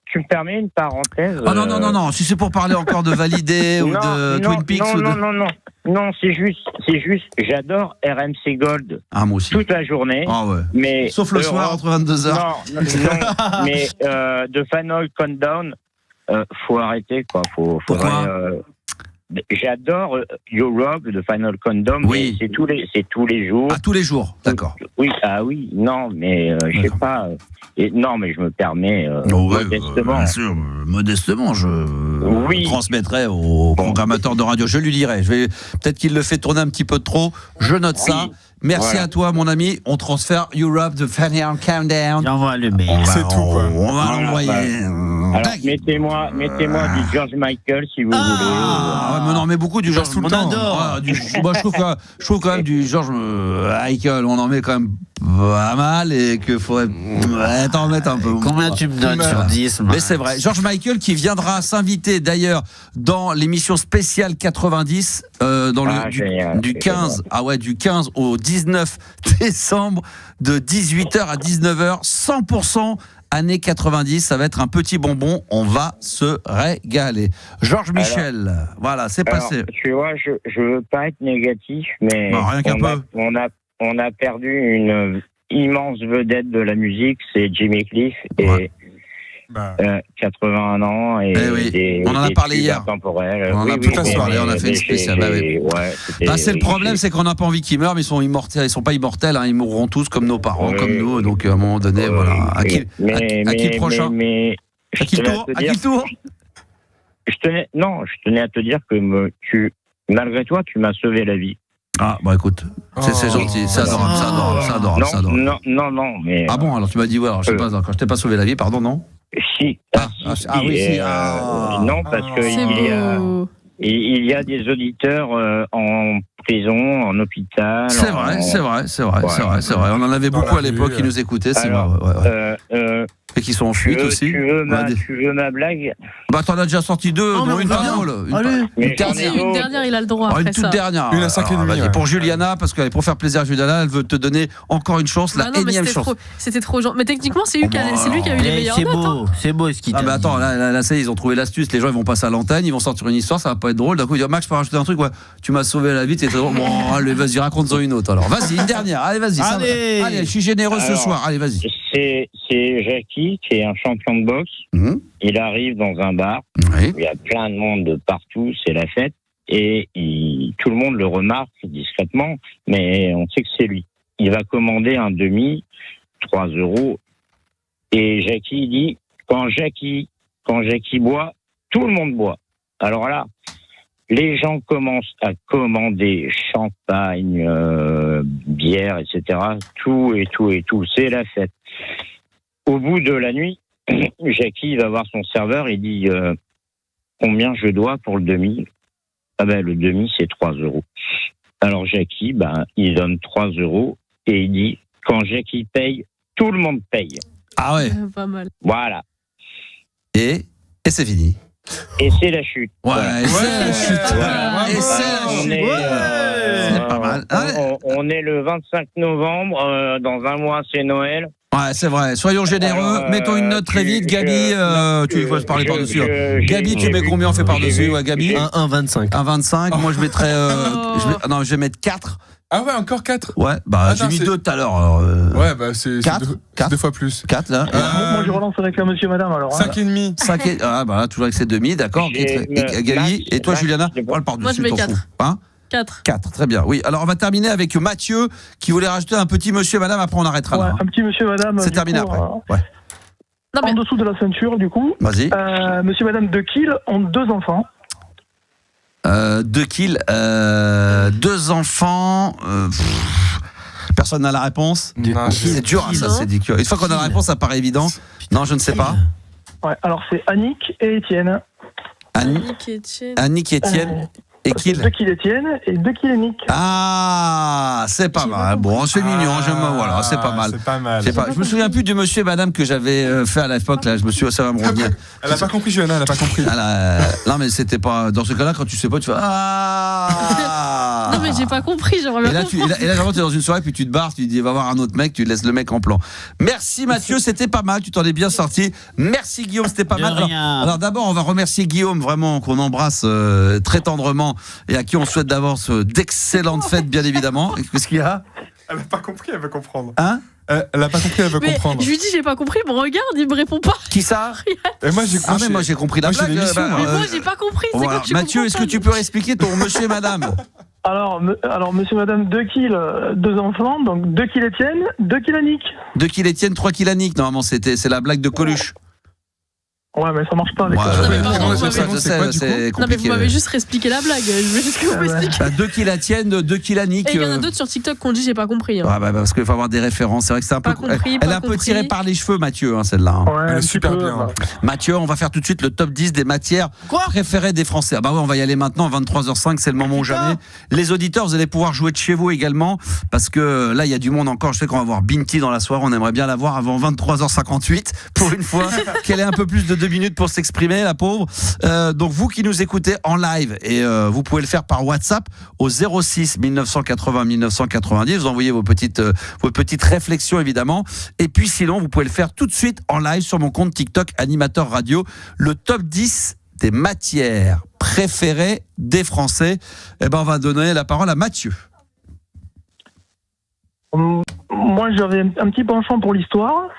Tu me permets une parenthèse? Oh non. Si c'est pour parler encore de Valider ou de Twin Peaks Non, c'est juste, j'adore RMC Gold. Ah, moi aussi. Toute la journée. Ah ouais. Mais sauf le soir entre 22h. Non, mais The Final Countdown, faut arrêter, quoi. Pourquoi? J'adore Europe, The Final Countdown, oui. Mais c'est tous les jours. Ah, tous les jours, d'accord. Oui, non, mais je sais pas. Non, mais je me permets modestement. Bien sûr, modestement, je transmettrai au programmateur de radio. Je lui dirai. Peut-être qu'il le fait tourner un petit peu trop. Je note ça. Merci à toi, mon ami. On transfère Europe, The Final Countdown. J'envoie le mail. C'est tout, quoi. On va l'envoyer. Alors, mettez-moi du George Michael, si vous voulez. Ouais, mais non, mais beaucoup du George. On adore. Moi, je trouve quand même du George Michael. On en met quand même pas mal et qu'il faudrait t'en mettre un peu. Combien tu me donnes sur 10? Mais c'est vrai. George Michael qui viendra s'inviter d'ailleurs dans l'émission spéciale 90 du 15 du 15 au 19 décembre de 18h à 19h 100% années 90, ça va être un petit bonbon, on va se régaler. Georges Michel, voilà, c'est passé. Tu vois, je veux pas être négatif, mais rien qu'un peu. On a perdu une immense vedette de la musique, c'est Jimmy Cliff, et 81 ans et on en a parlé hier. On a toute la soirée, on a fait une spéciale. C'est le problème, c'est qu'on n'a pas envie qu'ils meurent, mais ils sont immortels. Ils sont pas immortels, ils mourront tous comme nos parents, comme nous. Donc à un moment donné, voilà. À qui le prochain? À qui le tour? Je tenais à te dire que malgré toi, tu m'as sauvé la vie. Ah, bah écoute, c'est gentil, c'est adorable. Non, mais. Ah bon, alors tu m'as dit, je sais pas, quand je t'ai pas sauvé la vie, pardon, non? Si. Non, parce que il y a des auditeurs en prison, en hôpital. C'est vrai. On en avait beaucoup à l'époque qui nous écoutaient, c'est vrai. Et qui sont en fuite aussi. Tu veux ma blague? T'en as déjà sorti 2, dont une parole. Une dernière, il a le droit. Une toute dernière. Une à 5,5. Pour Juliana, parce que pour faire plaisir à Juliana, elle veut te donner encore une chance, la énième chance. C'était trop gentil. Mais techniquement, c'est lui qui a eu les meilleures notes. C'est beau ce qu'il dit. Ah, attends, là, ça y est, ils ont trouvé l'astuce. Les gens, ils vont passer à l'antenne, ils vont sortir une histoire, ça va pas être drôle. D'un coup, ils disent, Max, je peux rajouter un truc, tu m'as sauvé la vie, bon, allez, vas-y, raconte-en une autre. Alors, vas-y, une dernière. Allez, vas-y. Allez, je suis généreux ce soir. Allez, vas-y. C'est Jackie, qui est un champion de boxe. Il arrive dans un bar. Il y a plein de monde de partout, c'est la fête. Et tout le monde le remarque discrètement, mais on sait que c'est lui. Il va commander un demi. 3 €. Et Jackie dit, quand Jackie boit, tout le monde boit. Alors là, les gens commencent à commander champagne, bière, etc. Tout. C'est la fête. Au bout de la nuit, Jackie va voir son serveur et dit combien je dois pour le demi. Ah ben le demi c'est 3 €. Alors Jackie, il donne 3 € et il dit quand Jackie paye, tout le monde paye. Ah ouais. Pas mal. Voilà. Et c'est fini. Et c'est la chute. Ouais, c'est la chute. Et c'est la chute. C'est pas mal. On est le 25 novembre. Dans un mois, c'est Noël. Ouais, c'est vrai. Soyons généreux. Mettons une note très vite. Gabi, tu vas se parler par-dessus. Gabi, tu mets combien on fait par-dessus? Ouais, Gabi 1,25. 1,25. Moi, je mettrais. Je vais mettre 4. Ah ouais, encore 4? Ouais, j'ai mis 2 tout à l'heure. Ouais, c'est 4 2 fois plus. 4 là. Moi je relance avec monsieur madame alors. 5,5. 5 ah toujours avec ces demi, d'accord. Gabi, et toi Juliana, on le par-dessus. Moi je mets 4. Hein 4, très bien. Oui, alors on va terminer avec Mathieu qui voulait rajouter un petit monsieur madame, après on arrêtera là. Un petit monsieur madame. C'est terminé après. Ouais. En dessous de la ceinture du coup. Vas-y. Monsieur madame de Kiel ont 2 enfants. 2 kills, 2 enfants. Personne n'a la réponse. C'est dur, ça, c'est dur. Une fois qu'on a la réponse, ça paraît évident. Non, je ne sais pas. Ouais, alors c'est Annick et Étienne. Annick et Étienne. Et Kiel 2 kills Étienne et 2 kills Nick. Ah, c'est pas mal. Bon, c'est mignon. Voilà, c'est pas mal. C'est pas mal. Je me souviens plus du monsieur et madame que j'avais fait à l'époque. Là, ça va me revenir. Elle a pas compris, Johanna, elle a pas compris. Non, mais c'était pas. Dans ce cas-là, quand tu sais pas, tu fais Ah. Non, mais j'ai pas compris. J'aimerais bien comprendre. Et là, tu es dans une soirée, puis tu te barres, tu dis va voir un autre mec, tu laisses le mec en plan. Merci Mathieu, c'était pas mal. Tu t'en es bien sorti. Merci Guillaume, c'était pas mal. Alors d'abord, on va remercier Guillaume, vraiment, qu'on embrasse très tendrement. Et à qui on souhaite d'avance d'excellentes fêtes, bien évidemment. Qu'est-ce qu'il y a? Elle n'a pas compris, elle veut comprendre. Hein? Elle n'a pas compris, elle veut comprendre. Je lui dis, j'ai pas compris, me regarde, il me répond pas. Qui ça? Et moi, j'ai compris. Moi, j'ai compris la blague. Mais moi, j'ai pas compris. Voilà. Mathieu, est-ce que tu peux expliquer ton monsieur et madame? Alors, monsieur, madame, 2 kills, 2 enfants, donc 2 kills Étienne, 2 kills Annick. 2 kills Étienne, 3 kills Annick. Normalement, c'est la blague de Coluche. Ouais, mais ça marche pas avec c'est compliqué. Non, mais vous m'avez juste réexpliqué la blague. Je veux juste que vous m'expliquiez. 2 kills Étienne, 2 kills Annick. Et il y en a d'autres sur TikTok qu'on dit, j'ai pas compris. Hein. Parce qu'il faut avoir des références. C'est vrai que c'est un peu. Elle est un peu tirée par les cheveux, Mathieu, celle-là. Ouais, elle est super bien. Mathieu, on va faire tout de suite le top 10 des matières préférées des Français. Ah on va y aller maintenant, 23h05, c'est le moment ou jamais. Les auditeurs, vous allez pouvoir jouer de chez vous également, parce que là, il y a du monde encore. Je sais qu'on va voir Binti dans la soirée. On aimerait bien la voir avant 23h58, pour une fois, qu'elle ait un peu plus de 2 minutes pour s'exprimer, la pauvre. Donc vous qui nous écoutez en live, et vous pouvez le faire par WhatsApp au 06 1980 1990, vous envoyez vos petites réflexions évidemment, et puis sinon vous pouvez le faire tout de suite en live sur mon compte TikTok Animateur Radio, le top 10 des matières préférées des Français. On va donner la parole à Mathieu. Moi j'avais un petit penchant pour l'histoire.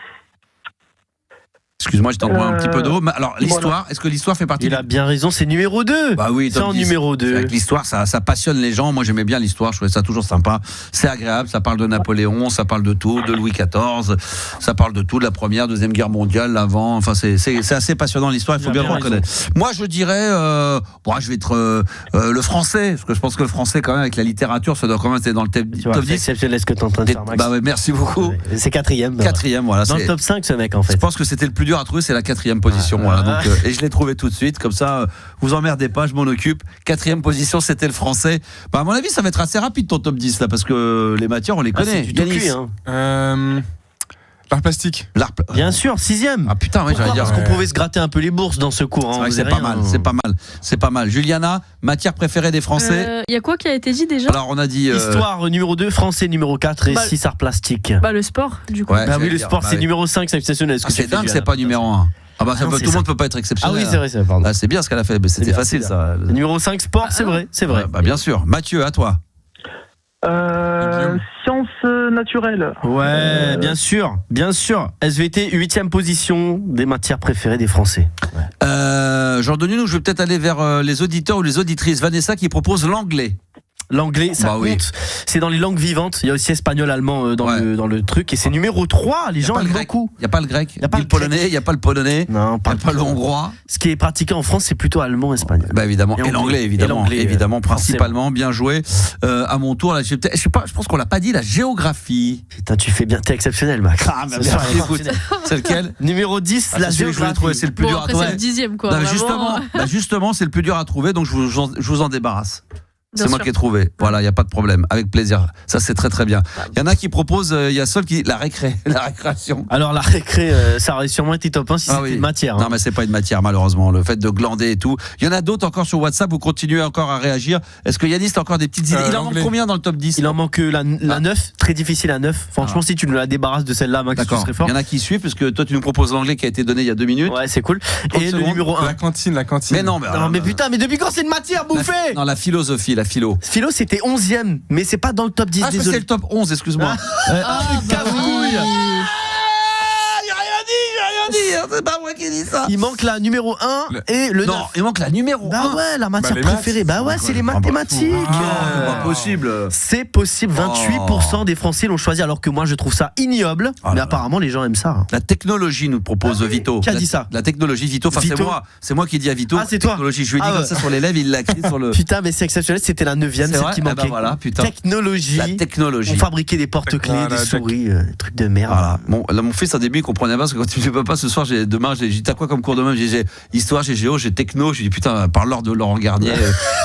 Excuse-moi, je t'envoie un petit peu d'eau. Alors, l'histoire, est-ce que l'histoire fait partie? Il a bien raison, c'est numéro 2. Bah oui, c'est en numéro 2. Avec l'histoire, ça passionne les gens. Moi, j'aimais bien l'histoire, je trouvais ça toujours sympa. C'est agréable, ça parle de Napoléon, ça parle de tout, de Louis XIV, ça parle de tout, de la Première, Deuxième Guerre mondiale, l'avant. Enfin, c'est assez passionnant l'histoire, il faut bien le reconnaître. Moi, je dirais, je vais être le français, parce que je pense que le français, quand même, avec la littérature, ça doit quand même être dans le top 10. C'est exceptionnel ce que tu es en train de faire, Max. Bah ouais, merci beaucoup. C'est 4e. 4e, voilà. Dans le top 5, ce mec, en fait. Je pense que c'était le plus dur à trouver, c'est la 4e position. Voilà, donc, et je l'ai trouvé tout de suite, comme ça, vous emmerdez pas, je m'en occupe. 4e position, c'était le français. À mon avis, ça va être assez rapide ton top 10 là, parce que les matières, on les connaît. L'art plastique. Bien sûr, 6e. Ah putain, ouais, j'allais dire. Parce qu'on pouvait se gratter un peu les bourses dans ce cours. C'est pas mal. Juliana, matière préférée des Français. Il y a quoi qui a été dit déjà? Alors on a dit histoire numéro 2, français numéro 4 et 6 art plastique. Le sport, du coup. Ouais, oui, le sport, c'est numéro 5, c'est exceptionnel. C'est dingue, c'est pas numéro 1. Tout le monde peut pas être exceptionnel. Ah oui, c'est vrai, pardon. C'est bien ce qu'elle a fait, mais c'était facile ça. Numéro 5, sport, c'est vrai. Bien sûr. Mathieu, à toi. Sciences naturelles. Ouais, bien sûr. SVT, 8e position des matières préférées des Français. Jean Denis, je vais peut-être aller vers les auditeurs ou les auditrices. Vanessa qui propose l'anglais. L'anglais, ça compte. C'est dans les langues vivantes. Il y a aussi espagnol, allemand dans le truc. Et c'est numéro 3. Les gens aiment beaucoup. Il n'y a pas le grec. Il n'y a pas le polonais. Il n'y a pas le polonais. Non, pas le hongrois. Ce qui est pratiqué en France, c'est plutôt allemand, espagnol. Bah évidemment. Et l'anglais, évidemment. Évidemment, principalement. Bien joué. À mon tour, là, je sais pas, je pense qu'on l'a pas dit, la géographie. Putain, tu fais bien. T'es exceptionnel, Max. C'est lequel? Numéro 10, la géographie. C'est le plus dur à trouver. C'est le 10e, quoi. Justement, c'est le plus dur à trouver, donc je vous en débarrasse. C'est moi qui ai trouvé. Voilà, il n'y a pas de problème. Avec plaisir. Ça, c'est très très bien. Il y en a qui proposent, il y a Sol qui la récréation. Alors, la récré, ça aurait sûrement été top 1 si c'était une matière. Non, mais c'est pas une matière, malheureusement. Le fait de glander et tout. Il y en a d'autres encore sur WhatsApp. Vous continuez encore à réagir. Est-ce que Yannis, t'as encore des petites idées? Il en manque combien dans le top 10? Il en manque la 9. Très difficile à 9. Franchement, si tu nous la débarrasses de celle-là, Max, tu serais fort. Il y en a qui suivent, parce que toi, tu nous proposes l'anglais qui a été donné il y a 2 minutes. Ouais, c'est cool. Et le numéro 1. La cantine. Mais non, mais putain, mais depuis quand c'est une matière bouffée? Non, la philosophie, la philo. C'était 11e, mais c'est pas dans le top 10. Ah, c'est le top 11, excuse-moi. Cavouille. C'est pas moi qui dis ça. Il manque la numéro 1 et le 9. Non, il manque la numéro 1. Bah ouais, la matière préférée. Bah ouais, c'est les mathématiques. C'est pas possible. C'est possible. 28% des Français l'ont choisi, alors que moi je trouve ça ignoble. Mais apparemment les gens aiment ça. La technologie nous propose Vito. Qui a dit ça? La technologie, Vito. Enfin, c'est moi qui dis à Vito. Ah, c'est toi. Technologie. Je lui ai dit comme ça sur les lèvres, il l'a écrit sur le. Putain, mais c'est exceptionnel. C'était la 9e, celle qui manquait. Voilà, putain. Technologie. La technologie. On fabriquait des porte-clés, des souris, des trucs de merde. Voilà. Bon, là, mon fils, au début, il comprenait pas parce que quand tu ne peux pas ce soir, demain, j'ai dit t'as quoi comme cours demain? J'ai histoire, j'ai géo, j'ai techno. J'ai dit putain, parle-leur de Laurent Garnier,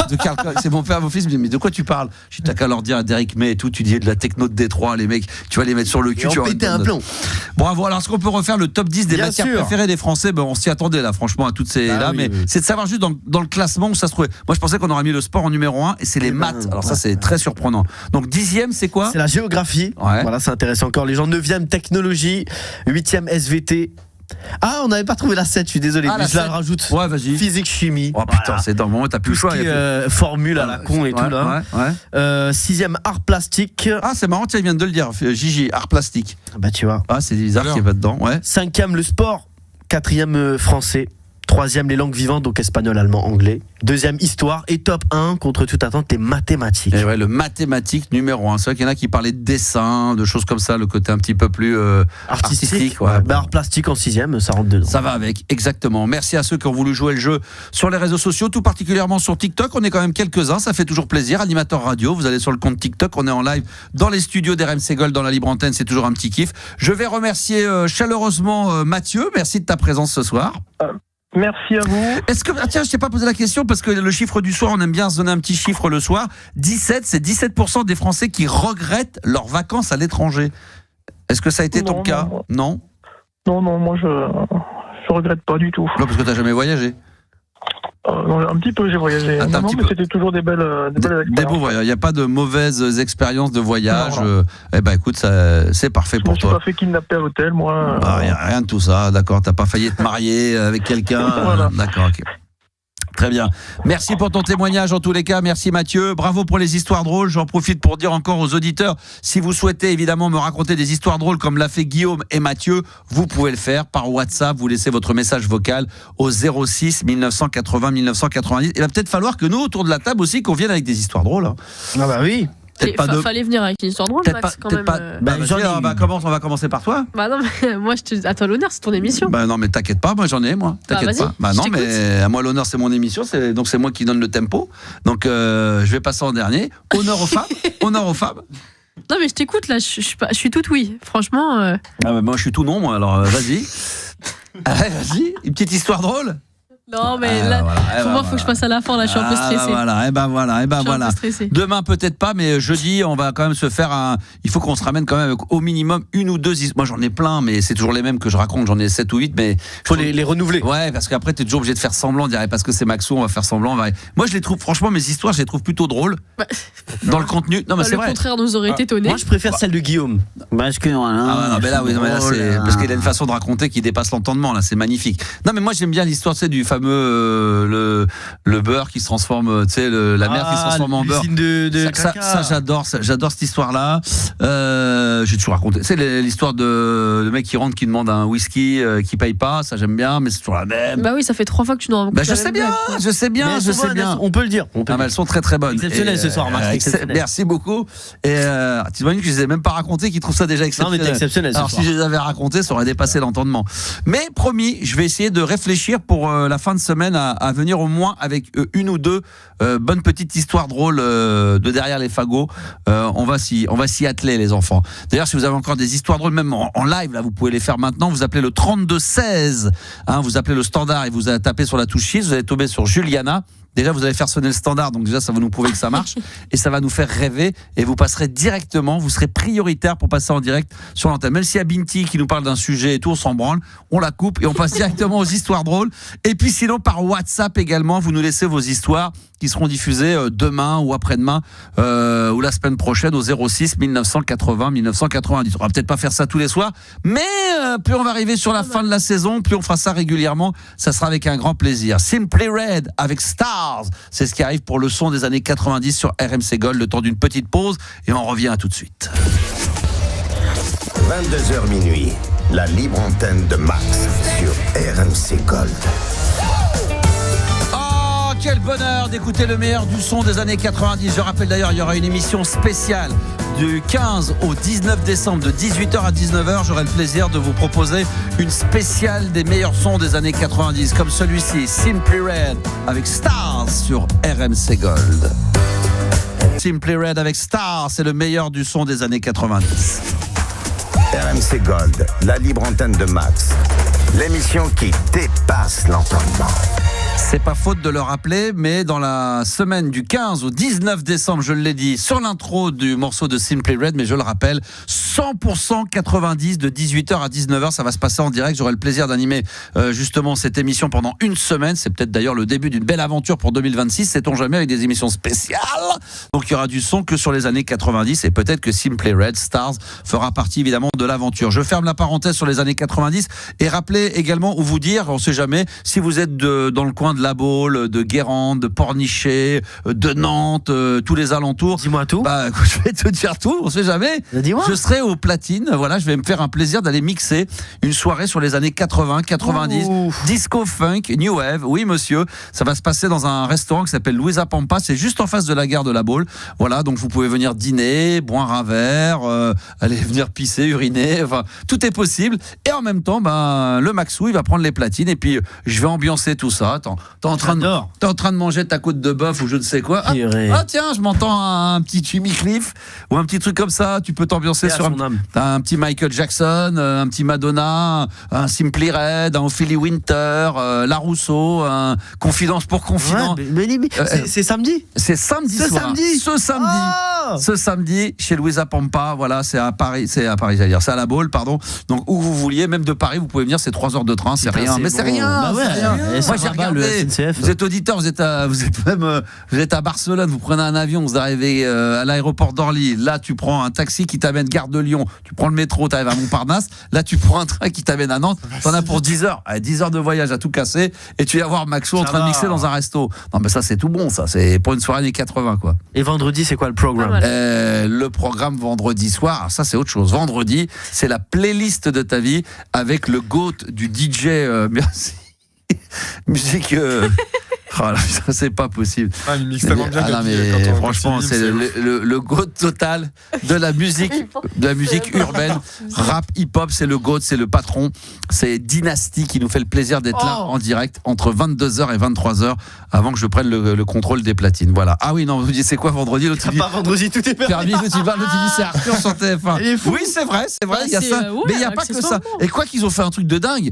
de Karl. C'est mon père, mon fils. Mais de quoi tu parles? J'ai dit t'as qu'à leur dire à Derrick May et tout. Tu dis de la techno de Détroit, les mecs. Tu vas les mettre sur le cul. Tu vas péter un plomb. Bravo. Alors, est-ce qu'on peut refaire le top 10 des matières préférées des Français? Ben, on s'y attendait là, franchement, à toutes ces là. Mais c'est de savoir juste dans le classement où ça se trouvait. Moi, je pensais qu'on aurait mis le sport en numéro 1 et c'est les maths. Alors ça, c'est très surprenant. Donc 10e, c'est quoi? C'est la géographie. Voilà, c'est intéressant encore. Les gens 9e technologie, 8e SVT. Ah, on n'avait pas trouvé la 7, je suis désolé, mais je la rajoute. Ouais, vas-y. Physique, chimie. Oh putain, c'est dans le moment où t'as plus le choix. Formule à la con et tout là. 6e art plastique. Ah, c'est marrant, tiens, il vient de le dire. Gigi, art plastique. Bah, tu vois. Ah, c'est des arts qui va dedans, ouais. 5e le sport. 4e français. 3e les langues vivantes, donc espagnol, allemand, anglais. 2e histoire et top 1 contre toute attente les mathématiques. Et ouais, le mathématique numéro 1. C'est vrai qu'il y en a qui parlaient de dessin, de choses comme ça, le côté un petit peu plus artistique. Ouais. Bah, art plastique en 6e, ça rentre dedans. Ça va avec, exactement. Merci à ceux qui ont voulu jouer le jeu sur les réseaux sociaux, tout particulièrement sur TikTok. On est quand même quelques-uns, ça fait toujours plaisir. Animateur radio, vous allez sur le compte TikTok, on est en live dans les studios d'RMC Gold dans la libre antenne, c'est toujours un petit kiff. Je vais remercier chaleureusement Mathieu, merci de ta présence ce soir. Merci à vous. Est-ce que tiens, je t'ai pas posé la question parce que le chiffre du soir, on aime bien se donner un petit chiffre le soir. 17, c'est 17% des Français qui regrettent leurs vacances à l'étranger. Est-ce que ça a été ton cas? Non. Non, moi je regrette pas du tout. Non, parce que t'as jamais voyagé. Non, un petit peu, j'ai voyagé. Mais c'était toujours des belles expériences. Des beaux voyages. Il n'y a pas de mauvaises expériences de voyage. Eh ben écoute, c'est parfait pour toi. Je me suis pas fait kidnapper à l'hôtel, moi. Rien de tout ça, d'accord. T'as pas failli te marier avec quelqu'un. Voilà. D'accord, ok. Très bien. Merci pour ton témoignage en tous les cas. Merci Mathieu. Bravo pour les histoires drôles. J'en profite pour dire encore aux auditeurs, si vous souhaitez évidemment me raconter des histoires drôles comme l'a fait Guillaume et Mathieu, vous pouvez le faire par WhatsApp. Vous laissez votre message vocal au 06 1980 1990. Il va peut-être falloir que nous, autour de la table aussi, qu'on vienne avec des histoires drôles. Hein. Ah bah oui. Fallait venir avec une histoire drôle, Max, quand même. On va commencer par toi. Bah non, mais moi, à toi l'honneur, c'est ton émission. Bah non, mais t'inquiète pas, moi j'en ai, moi. T'inquiète pas. Bah non, mais à moi l'honneur, c'est mon émission, donc c'est moi qui donne le tempo. Donc je vais passer en dernier. Honneur aux femmes. Honneur aux femmes. Non, mais je t'écoute là, je suis toute oui. Franchement. Ah, bah, moi je suis tout non, moi, alors vas-y. Vas-y, une petite histoire drôle. Non, mais là, faut que je passe à la fin, là, je suis un peu stressée. Voilà. Demain, peut-être pas, mais jeudi, on va quand même se faire il faut qu'on se ramène quand même avec au minimum une ou deux. Moi, j'en ai plein, mais c'est toujours les mêmes que je raconte. J'en ai 7 ou 8, mais. Faut les renouveler. Ouais, parce qu'après, t'es toujours obligé de faire semblant, dire parce que c'est Maxou, on va faire semblant. Moi, je les trouve, franchement, mes histoires, je les trouve plutôt drôles. Dans le contenu. Non, mais c'est vrai. Le contraire nous aurait étonné. Moi, je préfère celle de Guillaume. Parce que, parce qu'il a une façon de raconter qui dépasse l'entendement, là, c'est magnifique. Non, mais moi, j'aime bien l'histoire, du fameux fameux le beurre qui se transforme, tu sais, la mer qui se transforme en beurre. Ça, j'adore cette histoire-là. J'ai toujours raconté. C'est l'histoire de le mec qui rentre, qui demande un whisky, qui paye pas. Ça, j'aime bien, mais c'est toujours la même. Bah oui, ça fait 3 fois que tu nous racontes. Je sais bien. On peut le dire. Elles sont très très bonnes. Exceptionnelles ce soir, Marc. Merci beaucoup. Et tu m'as dit que je les ai même pas racontées, qu'ils trouvent ça déjà exceptionnel. Non, mais t'es exceptionnel. Alors si je les avais racontées, ça aurait dépassé l'entendement. Mais promis, je vais essayer de réfléchir pour la fin de semaine à venir au moins avec une ou deux bonnes petites histoires drôles de derrière les fagots. On va s'y atteler, les enfants. D'ailleurs, si vous avez encore des histoires drôles, même en live, là, vous pouvez les faire maintenant. Vous appelez le 3216. Vous appelez le standard et vous tapez sur la touche 6. Vous allez tomber sur Juliana. Déjà, vous allez faire sonner le standard, donc déjà, ça va nous prouver que ça marche et ça va nous faire rêver et vous passerez directement, vous serez prioritaire pour passer en direct sur l'antenne. Même s'il y a Binti qui nous parle d'un sujet et tout, on s'en branle, on la coupe et on passe directement aux histoires drôles. Et puis sinon, par WhatsApp également, vous nous laissez vos histoires qui seront diffusées demain ou après-demain ou la semaine prochaine au 06 1980 1990. On va peut-être pas faire ça tous les soirs, mais plus on va arriver sur la fin de la saison, plus on fera ça régulièrement. Ça sera avec un grand plaisir. Simply Red avec Stars. C'est ce qui arrive pour le son des années 90 sur RMC Gold, le temps d'une petite pause et on revient tout de suite. 22h minuit, la libre antenne de Max sur RMC Gold. Oh, quel bonheur d'écouter le meilleur du son des années 90. Je rappelle d'ailleurs, il y aura une émission spéciale du 15 au 19 décembre de 18h à 19h. J'aurai le plaisir de vous proposer une spéciale des meilleurs sons des années 90 comme celui-ci, Simply Red avec Stars sur RMC Gold. Simply Red avec Stars, c'est le meilleur du son des années 90. RMC Gold, la libre antenne de Max, l'émission qui dépasse l'entendement. C'est pas faute de le rappeler, mais dans la semaine du 15 au 19 décembre, je l'ai dit sur l'intro du morceau de Simply Red, mais je le rappelle, 100% 90 de 18h à 19h, ça va se passer en direct. J'aurai le plaisir d'animer justement cette émission pendant une semaine. C'est peut-être d'ailleurs le début d'une belle aventure pour 2026, sait-on jamais, avec des émissions spéciales. Donc il y aura du son que sur les années 90 et peut-être que Simply Red Stars fera partie évidemment de l'aventure. Je ferme la parenthèse sur les années 90 et rappeler également ou vous dire, on sait jamais, si vous êtes dans le coin de La Baule, de Guérande, de Pornichet, de Nantes, tous les alentours. Dis-moi tout. Je vais te dire tout, on sait jamais. Dis-moi. Je serai au platine, voilà, je vais me faire un plaisir d'aller mixer une soirée sur les années 80, 90, disco, funk, new wave. Oui, monsieur, ça va se passer dans un restaurant qui s'appelle Louisa Pampa, c'est juste en face de la gare de La Baule. Voilà, donc vous pouvez venir dîner, boire un verre, aller venir pisser, uriner, enfin, tout est possible. Et en même temps, le Maxou, il va prendre les platines et puis je vais ambiancer tout ça. T'es en train de manger ta côte de bœuf ou je ne sais quoi. Ah tiens, je m'entends un petit Jimmy Cliff ou un petit truc comme ça. Tu peux t'ambiancer sur un petit Michael Jackson, un petit Madonna, un Simply Red, un Ophélie Winter, La Rousseau, un Confidence pour Confident. C'est samedi. C'est samedi soir. Ce samedi chez Louisa Pampa. Voilà, c'est à Paris, j'allais dire, c'est à La Baule, pardon. Donc où vous vouliez, même de Paris, vous pouvez venir. C'est 3 heures de train, c'est rien. Mais c'est rien. Moi j'ai regardé. Vous êtes auditeur, vous êtes à Barcelone, vous prenez un avion, vous arrivez à l'aéroport d'Orly. Là, tu prends un taxi qui t'amène gare de Lyon. Tu prends le métro, tu arrives à Montparnasse. Là, tu prends un train qui t'amène à Nantes. T'en as pour 10 heures. 10 heures de voyage à tout casser. Et tu vas voir Maxou en train de mixer dans un resto. Non, mais ça, c'est tout bon, ça. C'est pour une soirée années 80, quoi. Et vendredi, c'est quoi le programme? Le programme vendredi soir, ça, c'est autre chose. Vendredi, c'est la playlist de ta vie avec le GOAT du DJ. Merci. Musique. Oh là, c'est pas possible. Il mixe tellement bien. Franchement, c'est le GOAT total de la musique urbaine, rap, hip-hop. C'est le GOAT, c'est le patron. C'est Dynasty qui nous fait le plaisir d'être là en direct entre 22h et 23h avant que je prenne le contrôle des platines. Voilà. Ah oui, non, vous dites c'est quoi vendredi? L'autre dit pas vendredi, tout est permis. L'autre dit c'est Arthur sur TF1. Oui, c'est vrai, il y a ça. Mais il n'y a pas que ça. Et quoi qu'ils ont fait un truc de dingue.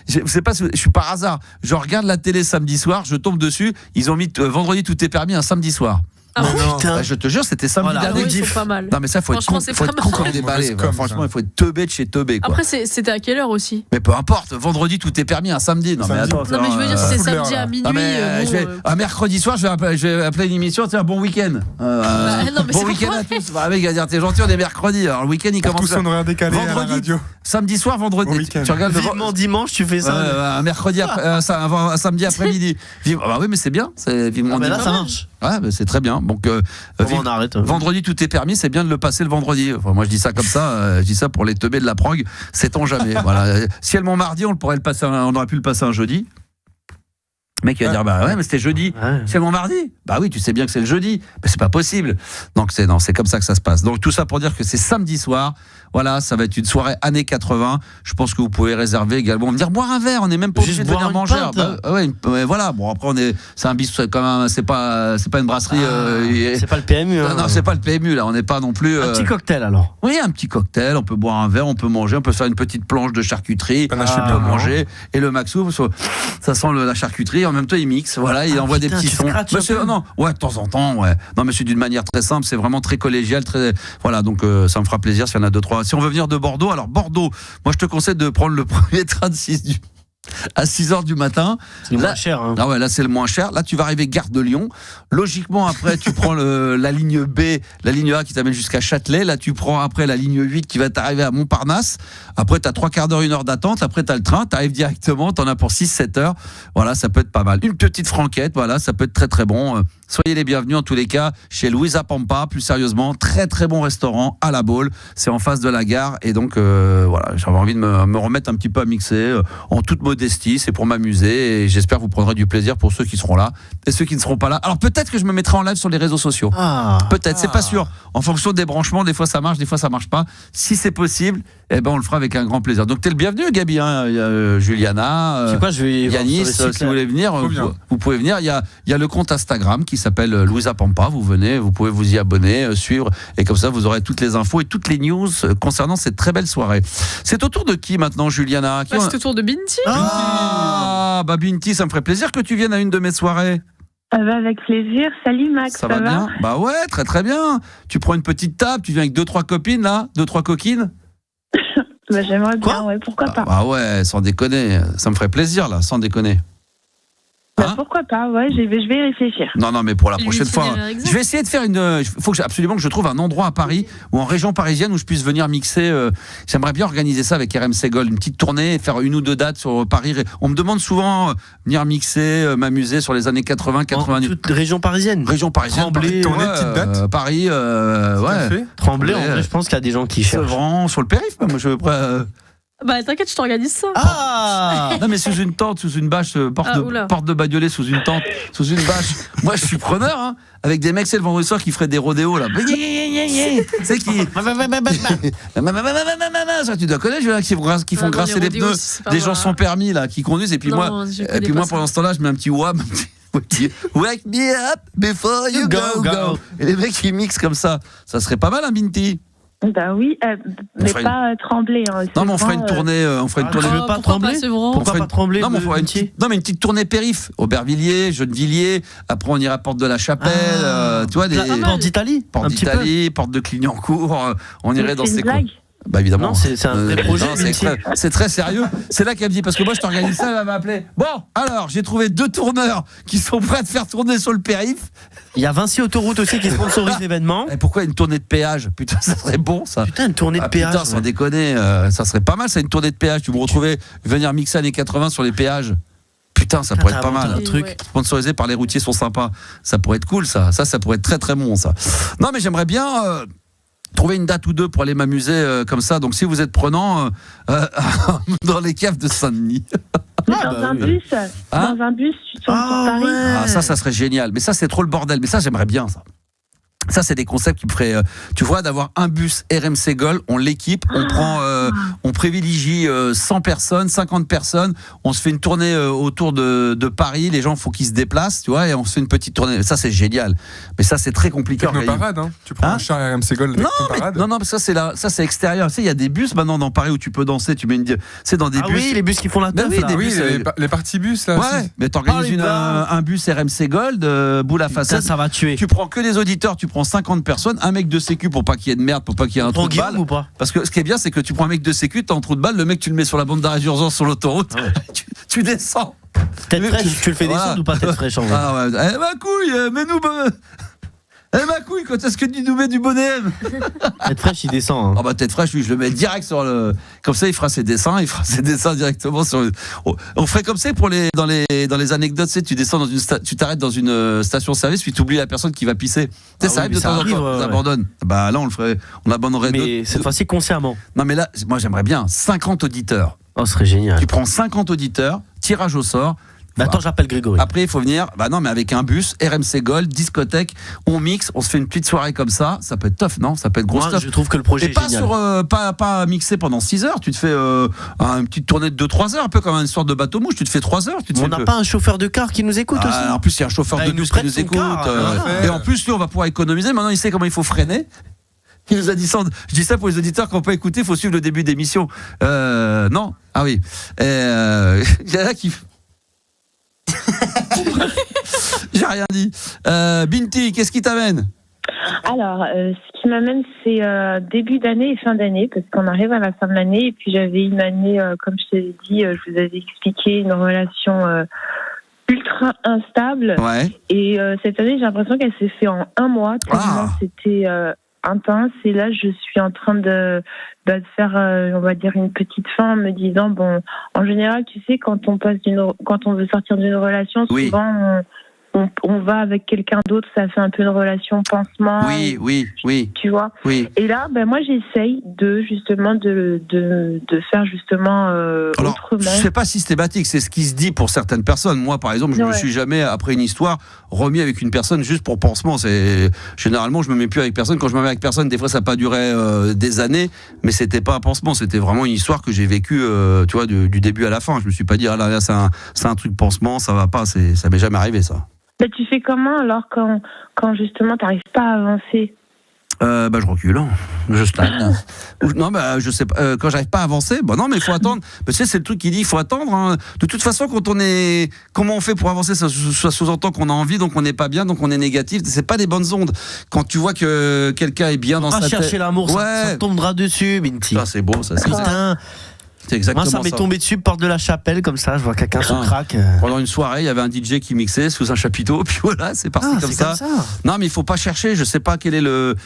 Je sais pas, je suis par hasard. Je regarde la télé samedi soir. Je tombe dessus, ils ont mis vendredi tout est permis un samedi soir. Putain. Je te jure, c'était samedi dernier. Ils sont pas mal. Non, mais ça, faut être con comme des balais. Franchement, il faut être teubé de chez teubé. Après, c'était à quelle heure aussi? Mais peu importe, vendredi, tout est permis, un samedi. Non, mais attends. Non, mais je veux dire, si c'est samedi à minuit. Un mercredi soir, je vais appeler une émission, tiens, bon week-end. Bon week-end à tous. Le mec va dire, t'es gentil, on est mercredi. Alors, le week-end, il commence. Tous, on aurait décalé à la radio. Samedi soir, vendredi. Tu regardes dimanche, tu fais ça. Un mercredi, un samedi après-midi. Bah oui, mais c'est bien. Là, ça marche. Ouais, c'est très bien. Donc, on arrête. Vendredi, tout est permis. C'est bien de le passer le vendredi. Enfin, moi, je dis ça comme ça. Je dis ça pour les teubés de la prog. Sait-on jamais. Voilà. Si elle mon mardi, on aurait pu le passer un jeudi. Le mec il va dire bah ouais mais c'était jeudi. C'est mon mardi. Bah oui, tu sais bien que c'est le jeudi. Mais c'est pas possible. Donc c'est comme ça que ça se passe. Donc tout ça pour dire que c'est samedi soir. Voilà, ça va être une soirée années 80. Je pense que vous pouvez réserver également. Venir boire un verre, on n'est même pas obligé de venir manger. Voilà. Bon après c'est un bis quand même. C'est pas une brasserie. C'est pas le PMU. Non, c'est pas le PMU là. On n'est pas non plus. Un petit cocktail alors. Oui, un petit cocktail. On peut boire un verre, on peut manger, on peut faire une petite planche de charcuterie. On peut manger. Et le Maxou, ça sent la charcuterie. En même temps, il mixe. Voilà, il envoie des petits sons. De temps en temps. Ouais. Non, mais c'est d'une manière très simple. C'est vraiment très collégial, très. Voilà, donc ça me fera plaisir s'il y en a 2-3. Si on veut venir de Bordeaux, alors Bordeaux, moi je te conseille de prendre le premier train à 6h du matin. C'est le moins cher. Hein. Ah ouais, là c'est le moins cher. Là tu vas arriver gare de Lyon. Logiquement après tu prends la ligne B, la ligne A qui t'amène jusqu'à Châtelet. Là tu prends après la ligne 8 qui va t'arriver à Montparnasse. Après tu as 3/4 d'heure, 1 heure d'attente. Après tu as le train, tu arrives directement, tu en as pour 6-7 heures. Voilà, ça peut être pas mal. Une petite franquette, voilà, ça peut être très très bon. Soyez les bienvenus en tous les cas chez Louisa Pampa, plus sérieusement, très très bon restaurant à la Baule, c'est en face de la gare et donc voilà, j'avais envie de me remettre un petit peu à mixer en toute modestie, c'est pour m'amuser et j'espère que vous prendrez du plaisir pour ceux qui seront là et ceux qui ne seront pas là. Alors peut-être que je me mettrai en live sur les réseaux sociaux. Peut-être, c'est pas sûr. En fonction des branchements, des fois ça marche, des fois ça marche pas. Si c'est possible, eh ben on le fera avec un grand plaisir. Donc t'es le bienvenu Gabi, hein, Juliana, Yanis, si vous voulez venir, vous pouvez venir. Il y a le compte Instagram qui s'appelle Louisa Pampa, vous venez, vous pouvez vous y abonner, suivre, et comme ça vous aurez toutes les infos et toutes les news concernant cette très belle soirée. C'est au tour de qui maintenant, Juliana? C'est au tour de Binti. Bah Binti, ça me ferait plaisir que tu viennes à une de mes soirées. Avec plaisir. Salut Max, ça va bien? Bah ouais, très très bien. Tu prends une petite table, tu viens avec 2-3 copines là, 2-3 coquines. Bah j'aimerais bien, ouais, pourquoi pas. Bah ouais, sans déconner, ça me ferait plaisir là, sans déconner. Pourquoi pas, ouais, je vais y réfléchir. Non, mais pour la prochaine fois, je vais essayer de faire il faut absolument que je trouve un endroit à Paris ou en région parisienne où je puisse venir mixer. J'aimerais bien organiser ça avec RMC Gold, une petite tournée, faire 1 ou 2 dates sur Paris. On me demande souvent venir mixer, m'amuser sur les années 80, 90. Toute région parisienne. Tremblay, tourner petite date. Paris, ouais. Tremblay, en vrai, je pense qu'il y a des gens qui cherchent. Sevran, sur le périph', moi je veux pas. Bah t'inquiète, je t'organise ça. Non mais sous une tente, sous une bâche, porte de Bagnolet, sous une tente, sous une bâche. Moi je suis preneur, hein, avec des mecs c'est le vendredi soir qui feraient des rodéos là. C'est qui tu dois connaître, qui font grasser les pneus, des gens sans permis là, qui conduisent et puis moi pendant ce temps-là je mets un petit wham. Wake me up before you go. Et les mecs ils mixent comme ça. Ça serait pas mal un Binti. Bah oui, mais pas Tremblay. Hein, non, mais on fera une tournée. Tu veux pas Tremblay? Pourquoi pas Tremblay? Non, mais on fera une petite tournée périph. Aubervilliers, Gennevilliers. Après, on ira Porte de la Chapelle. Tu vois, Porte d'Italie. Porte de Clignancourt. On irait dans ces coins. Bah évidemment. Non, c'est un vrai projet. C'est très sérieux. C'est là qu'elle me dit parce que moi je t'organise ça, elle va m'appeler. Bon, alors j'ai trouvé 2 tourneurs qui sont prêts à te faire tourner sur le périph'. Il y a Vinci Autoroute aussi qui sponsorise l'événement. Et pourquoi une tournée de péage? Putain, ça serait bon ça. Putain, une tournée de péage. Putain, sans déconner, ça serait pas mal ça, une tournée de péage. Tu me retrouvais venir mixer années 80 sur les péages. Putain, ça pourrait être pas mal. Un truc sponsorisé par les routiers sont sympas. Ça pourrait être cool ça. Ça pourrait être très très bon ça. Non mais j'aimerais bien trouver une date ou 2 pour aller m'amuser comme ça. Donc si vous êtes prenant dans les caves de Saint-Denis. Dans un bus, tu tournes sur Paris. Ça serait génial. Mais ça c'est trop le bordel. Mais ça j'aimerais bien ça. Ça, c'est des concepts qui me feraient, tu vois, d'avoir un bus RMC Gold, on l'équipe, on privilégie 100 personnes, 50 personnes, on se fait une tournée autour de Paris, les gens, faut qu'ils se déplacent, tu vois, et on se fait une petite tournée. Ça, c'est génial. Mais ça, c'est très compliqué. Technoparade, hein. Tu prends un char RMC Gold. Non, parce que ça, c'est extérieur. Tu sais, il y a des bus maintenant dans Paris où tu peux danser, c'est dans des bus. Oui, les bus qui font la teuf, là. Oui, les parties bus, là. Ouais, mais t'organises un bus RMC Gold, boule à façade. Ça va tuer. Tu prends que des auditeurs, tu prends 50 personnes, un mec de sécu pour pas qu'il y ait de merde, pour pas qu'il y ait un trou de balle. Ou pas parce que ce qui est bien, c'est que tu prends un mec de sécu, t'as un trou de balle, le mec tu le mets sur la bande d'arrêt d'urgence sur l'autoroute, tu descends. Tête fraîche, tu le fais descendre ou pas tête fraîche en vrai? Ah ouais. Eh ma couille, mets-nous. Eh ma couille, quand est-ce que tu nous mets du bonnet? Tête fraîche, il descend. Hein. Ah bah tête fraîche, oui, je le mets direct sur le. Comme ça, il fera ses dessins directement sur. On ferait comme ça pour dans les anecdotes, tu sais, tu descends tu t'arrêtes dans une station-service, puis tu oublies la personne qui va pisser. Tu sais, ça arrive de temps en temps, tu abandonnes. Bah là, on abandonnerait. Mais cette fois-ci consciemment. Non mais là, moi j'aimerais bien 50 auditeurs. Oh, ce serait génial. Tu prends 50 auditeurs, tirage au sort. Bah attends, j'appelle Grégory. Après, il faut venir. Bah non, mais avec un bus, RMC Gold, discothèque, on mixe, on se fait une petite soirée comme ça. Ça peut être tough, non? Ça peut être grosse tough. Je trouve que le projet est génial. Pas mixé pendant 6 heures. Tu te fais une petite tournée de 2-3 heures, un peu comme une sorte de bateau mouche. Tu te fais 3 heures. On n'a pas un chauffeur de car qui nous écoute aussi? En plus, il y a un chauffeur de bus qui nous écoute. Et en plus, lui, on va pouvoir économiser. Maintenant, il sait comment il faut freiner. Il nous a dit ça. Je dis ça pour les auditeurs qui n'ont pas écouté. Il faut suivre le début d'émission. Non. Ah oui. Il y en a qui. J'ai rien dit. Binti, qu'est-ce qui t'amène? Alors, ce qui m'amène, c'est début d'année et fin d'année, parce qu'on arrive à la fin de l'année, et puis j'avais une année, comme je t'avais dit, je vous avais expliqué, une relation ultra instable. Ouais. Et cette année, j'ai l'impression qu'elle s'est faite en 1 mois. Tellement c'était intense. Et là, je suis en train de faire, on va dire, une petite fin en me disant, bon, en général, tu sais, quand on veut sortir d'une relation, souvent, on va avec quelqu'un d'autre, ça fait un peu une relation pansement. Oui. Tu vois. Oui. Et là, moi, j'essaye de faire justement Alors, autrement. C'est pas systématique, c'est ce qui se dit pour certaines personnes. Moi, par exemple, je me suis jamais, après une histoire, remis avec une personne juste pour pansement. Généralement, je me mets plus avec personne. Quand je me mets avec personne, des fois, ça n'a pas duré des années, mais c'était pas un pansement. C'était vraiment une histoire que j'ai vécue, tu vois, du début à la fin. Je me suis pas dit, ah là, c'est un truc pansement, ça va pas. Ça m'est jamais arrivé, ça. Bah, tu fais comment alors quand justement t'arrives pas à avancer? Je recule, je stagne. Non, je sais pas. Quand j'arrive pas à avancer, non, mais il faut attendre. Tu sais, c'est le truc qui dit, il faut attendre. Hein. De toute façon, comment on fait pour avancer, ça sous-entend qu'on a envie, donc on n'est pas bien, donc on est négatif. C'est pas des bonnes ondes. Quand tu vois que quelqu'un est bien dans sa tête. Chercher l'amour, ça tombera dessus, Binti. Ça, c'est beau, ça. Putain. C'est exactement ça m'est tombé dessus, porte de la chapelle, comme ça, je vois quelqu'un sous crack. Pendant une soirée, il y avait un DJ qui mixait sous un chapiteau, puis voilà, c'est parti comme ça. Non, mais il faut pas chercher, je sais pas quel est le.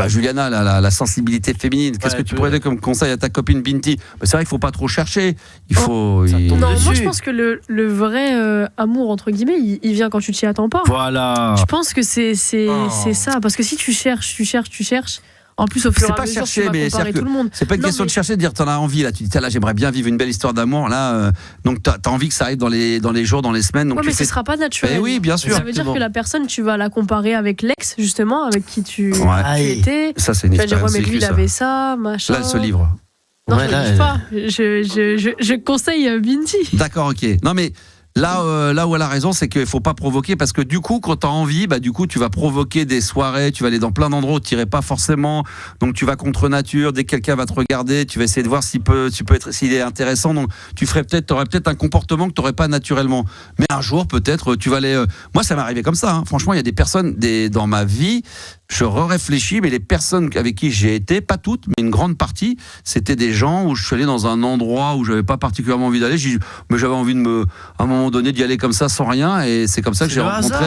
Juliana, la sensibilité féminine, qu'est-ce que tu pourrais donner comme conseil à ta copine Binti? C'est vrai qu'il faut pas trop chercher. Il faut. Non, moi je pense que le vrai amour, entre guillemets, il vient quand tu t'y attends pas. Voilà. Je pense que c'est ça, parce que si tu cherches. En plus, au fur et à mesure, tu vas comparer tout le monde. C'est pas une question de chercher, de dire t'en as envie là. Tu dis là, j'aimerais bien vivre une belle histoire d'amour là. Donc t'as envie que ça arrive dans les jours, dans les semaines. Donc mais ce sera pas naturel. Oui, bien sûr. Ça veut dire que la personne, tu vas la comparer avec l'ex justement, avec qui tu étais. Ça c'est une expérience. Mais lui, il avait ça, machin. Là, elle se livre. Non, je ne livre pas. Je conseille Binti. D'accord, ok. Non mais. Là où elle a raison, c'est qu'il faut pas provoquer, parce que du coup, quand t'as envie, du coup, tu vas provoquer des soirées, tu vas aller dans plein d'endroits où tu n'irais pas forcément, donc tu vas contre nature. Dès que quelqu'un va te s'il tu vas essayer de voir s'il est intéressant, donc t'aurais peut-être un comportement que t'aurais pas naturellement. Mais un jour, peut-être, tu vas aller. Moi, ça m'est arrivé comme ça. Hein. Franchement, il y a des personnes dans ma vie. Je réfléchis, mais les personnes avec qui j'ai été, pas toutes, mais une grande partie, c'était des gens où je suis allé dans un endroit où j'avais pas particulièrement envie d'aller, mais j'avais envie à un moment donné d'y aller comme ça sans rien, et c'est comme ça que j'ai rencontré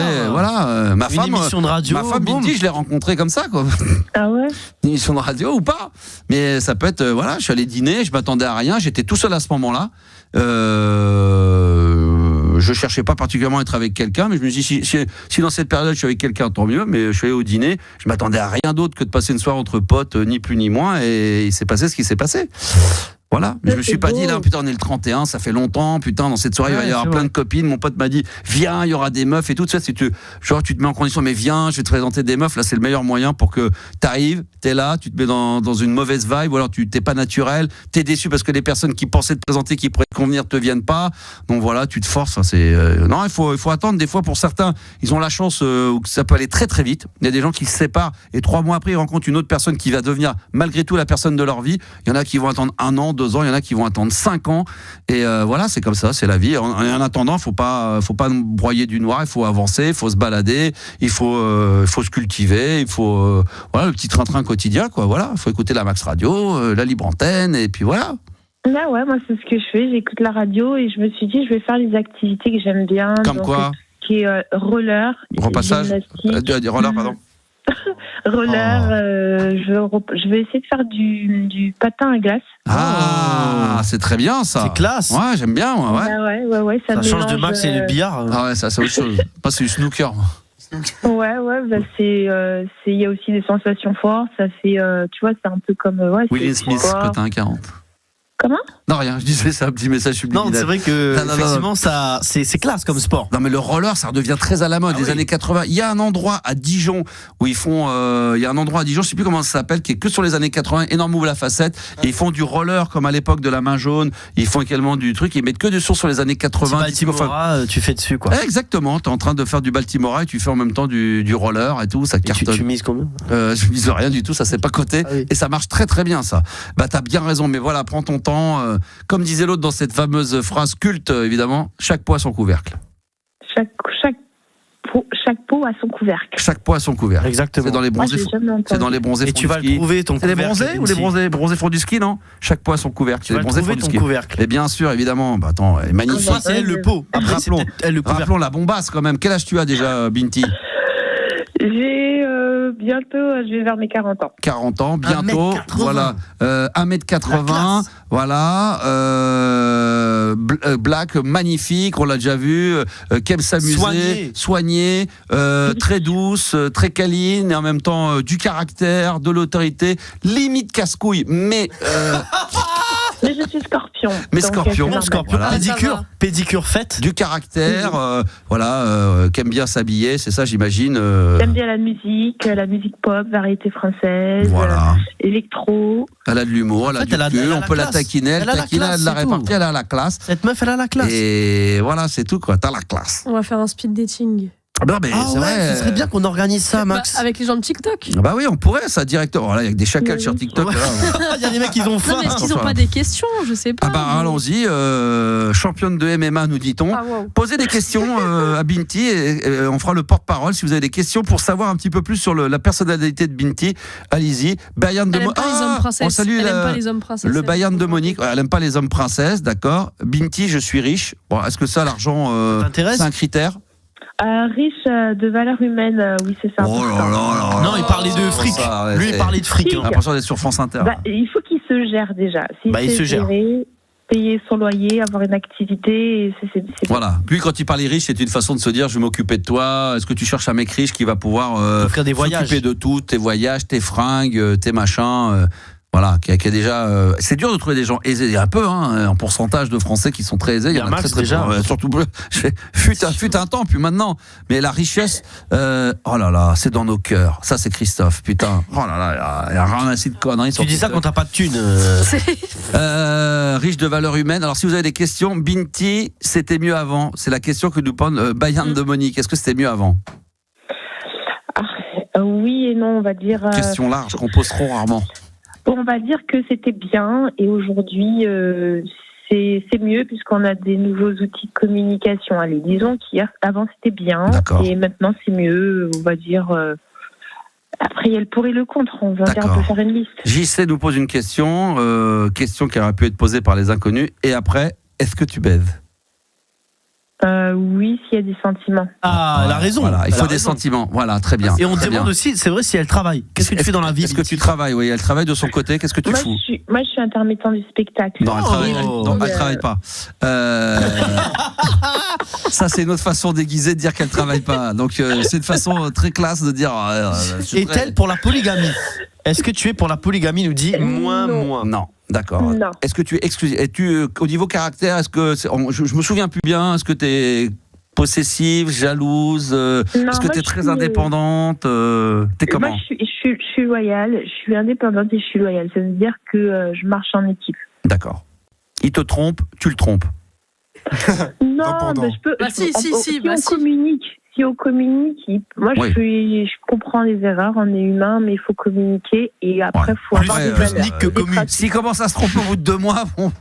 ma femme. Émission de radio, ma femme Binti, je l'ai rencontrée comme ça, quoi. Ah ouais. Une émission de radio ou pas, mais ça peut être je suis allé dîner, je m'attendais à rien, j'étais tout seul à ce moment-là. Je cherchais pas particulièrement à être avec quelqu'un, mais je me suis dit, si dans cette période je suis avec quelqu'un, tant mieux. Mais je suis allé au dîner, je m'attendais à rien d'autre que de passer une soirée entre potes, ni plus ni moins, et il s'est passé ce qui s'est passé. Voilà, mais je me suis pas dit là, putain, on est le 31, ça fait longtemps, putain, dans cette soirée, il va y avoir plein de copines. Mon pote m'a dit, viens, il y aura des meufs et tout. Tu sais, si tu te mets en condition, mais viens, je vais te présenter des meufs. Là, c'est le meilleur moyen pour que t'arrives, t'es là, tu te mets dans une mauvaise vibe, ou alors tu t'es pas naturel, t'es déçu parce que les personnes qui pensaient te présenter, qui pourraient te convenir, te viennent pas. Donc voilà, tu te forces. Non, il faut attendre. Des fois, pour certains, ils ont la chance où ça peut aller très très vite. Il y a des gens qui se séparent et 3 mois après, ils rencontrent une autre personne qui va devenir malgré tout la personne de leur vie. Il y en a qui vont attendre 1 an, 2 ans, il y en a qui vont attendre 5 ans. Et voilà, c'est comme ça, c'est la vie. En attendant, faut pas broyer du noir. Il faut avancer, il faut se balader, il faut se cultiver, il faut voilà le petit train-train quotidien, quoi. Voilà, il faut écouter la Max Radio, la libre antenne, et puis voilà. Là, ouais, moi c'est ce que je fais. J'écoute la radio et je me suis dit, je vais faire les activités que j'aime bien. Comme donc, quoi qui est roller, repassage, roller, pardon. Roller, je vais essayer de faire du patin à glace. Ah, c'est très bien ça. C'est classe. Ouais, j'aime bien. Ouais, ça change de Max et le billard. Ah ouais, ça c'est autre chose. Pas c'est du snooker. Ouais, bah il y a aussi des sensations fortes. Ça fait, tu vois, c'est un peu comme Will Smith, patin à 40. Comment ? Non, rien, je disais c'est un petit message subliminal. Non, c'est vrai que effectivement, ça, c'est classe comme sport. Non, mais le roller, ça redevient très à la mode des années 80. Il y a un endroit à Dijon où ils font, je sais plus comment ça s'appelle, qui est que sur les années 80, énorme ouvre la facette. Et ils font du roller comme à l'époque de la main jaune. Ils font également du truc, ils mettent que du son sur les années 80. Baltimora, tu fais dessus, quoi. Exactement, t'es en train de faire du Baltimora et tu fais en même temps du roller et tout, ça cartonne. Tu mises combien ? Je mise rien du tout, ça c'est pas coté. Et ça marche très très bien, ça. Bah, t'as bien raison, mais voilà, prends ton temps. Comme disait l'autre dans cette fameuse phrase culte, évidemment, chaque pot a son couvercle. Chaque pot a son couvercle. Chaque pot a son couvercle. Exactement. C'est dans les bronzés. C'est dans les bronzés. Et tu vas le trouver ton couvercle. C'est les bronzés ou les bronzés font du ski, non ? Chaque pot a son couvercle. Tu vas trouver ton couvercle. Et bien sûr, évidemment. Bah attends, elle est magnifique. Ça, c'est elle le pot. Après, rappelons la bombasse quand même. Quel âge tu as déjà, Binti ? J'ai bientôt, je vais vers mes 40 ans. 40 ans, bientôt. 1m80. Voilà. 1m80. Voilà. Black, magnifique, on l'a déjà vu. Qui aime s'amuser. Soignée. Très douce, très câline, et en même temps du caractère, de l'autorité. Limite casse-couille, mais. Mais je suis scorpion. Mais scorpion. Voilà. Pédicure faite. Du caractère, qui aime bien s'habiller, c'est ça, j'imagine. J'aime bien la musique pop, variété française, électro. Elle a de l'humour, elle a du cul, on peut la taquiner, elle a de la répartie, elle a la classe. Cette meuf, elle a la classe. Et voilà, c'est tout, quoi. T'as la classe. On va faire un speed dating. Non, mais c'est vrai. Ce serait bien qu'on organise ça, Max. Avec les gens de TikTok. Bah oui, on pourrait ça directement. Là, il y a des chacals sur TikTok. Il y a des mecs qui ont faim. Non, mais est-ce qu'ils n'ont pas des questions ? Je sais pas. Ah bah allons-y. Championne de MMA, nous dit-on. Posez des questions à Binti et on fera le porte-parole si vous avez des questions pour savoir un petit peu plus sur la personnalité de Binti. Allez-y. Bayern de Monique. On salue le Bayern de Monique. Elle aime pas les hommes princesses, d'accord. Binti, je suis riche. Bon, est-ce que ça, l'argent, c'est un critère ? Riche de valeur humaine, oui, c'est ça. Oh là là. Non, il parlait de fric. Lui, il parlait de fric. J'ai l'impression d'être sur France Inter. Il faut qu'il se gère déjà. Il se gère. Payer son loyer, avoir une activité. C'est voilà. Lui, quand il parlait riche, c'est une façon de se dire je vais m'occuper de toi. Est-ce que tu cherches un mec riche qui va pouvoir faire des voyages, s'occuper de tout, tes voyages, tes fringues, tes machins voilà, qui a déjà. C'est dur de trouver des gens aisés. Il y a un peu, en pourcentage de Français qui sont très aisés. Il y en a très déjà. Surtout, fut un temps, puis maintenant. Mais la richesse, oh là là, c'est dans nos cœurs. Ça, c'est Christophe, putain. Oh là là, il y a ramassé de conneries. Tu dis ça quand t'as pas de thunes. Riche de valeur humaine. Alors, si vous avez des questions, Binti, c'était mieux avant. C'est la question que nous pose Bayern de Monique. Est-ce que c'était mieux avant ? Oui et non, on va dire. Question large qu'on pose trop rarement. On va dire que c'était bien et aujourd'hui c'est mieux puisqu'on a des nouveaux outils de communication. Allez, disons qu'avant c'était bien. D'accord. Et maintenant c'est mieux, on va dire. Après il y a le pour et le contre, on va dire, on peut faire une liste. JC nous pose une question qui aurait pu être posée par les inconnus. Et après, est-ce que tu baises ? Oui, s'il y a des sentiments. Ah, elle a raison. Voilà, il faut des sentiments. Voilà, très bien. Et on demande aussi, c'est vrai, si elle travaille. Qu'est-ce que tu fais dans la vie ? Est-ce que tu travailles ? Oui, elle travaille de son côté. Qu'est-ce que tu fous ? Moi, je suis intermittent du spectacle. Non, elle travaille pas. Ça, c'est une autre façon déguisée de dire qu'elle travaille pas. Donc, c'est une façon très classe de dire. Est-elle pour la polygamie ? Est-ce que tu es pour la polygamie ? Nous dit moins. Non. D'accord. Non. Est-ce que tu es exclusif? Au niveau caractère, est-ce que je me souviens plus bien. Est-ce que tu es possessive, jalouse? Est-ce que tu es très indépendante? T'es comment? Moi, je suis loyale. Je suis indépendante et je suis loyale. Ça veut dire que je marche en équipe. D'accord. Il te trompe, tu le trompes. Non, mais je peux. Si on communique, moi je comprends les erreurs, on est humain, mais il faut communiquer et après il faut avoir des valeurs. S'il commence à se tromper au bout de 2 mois, bon.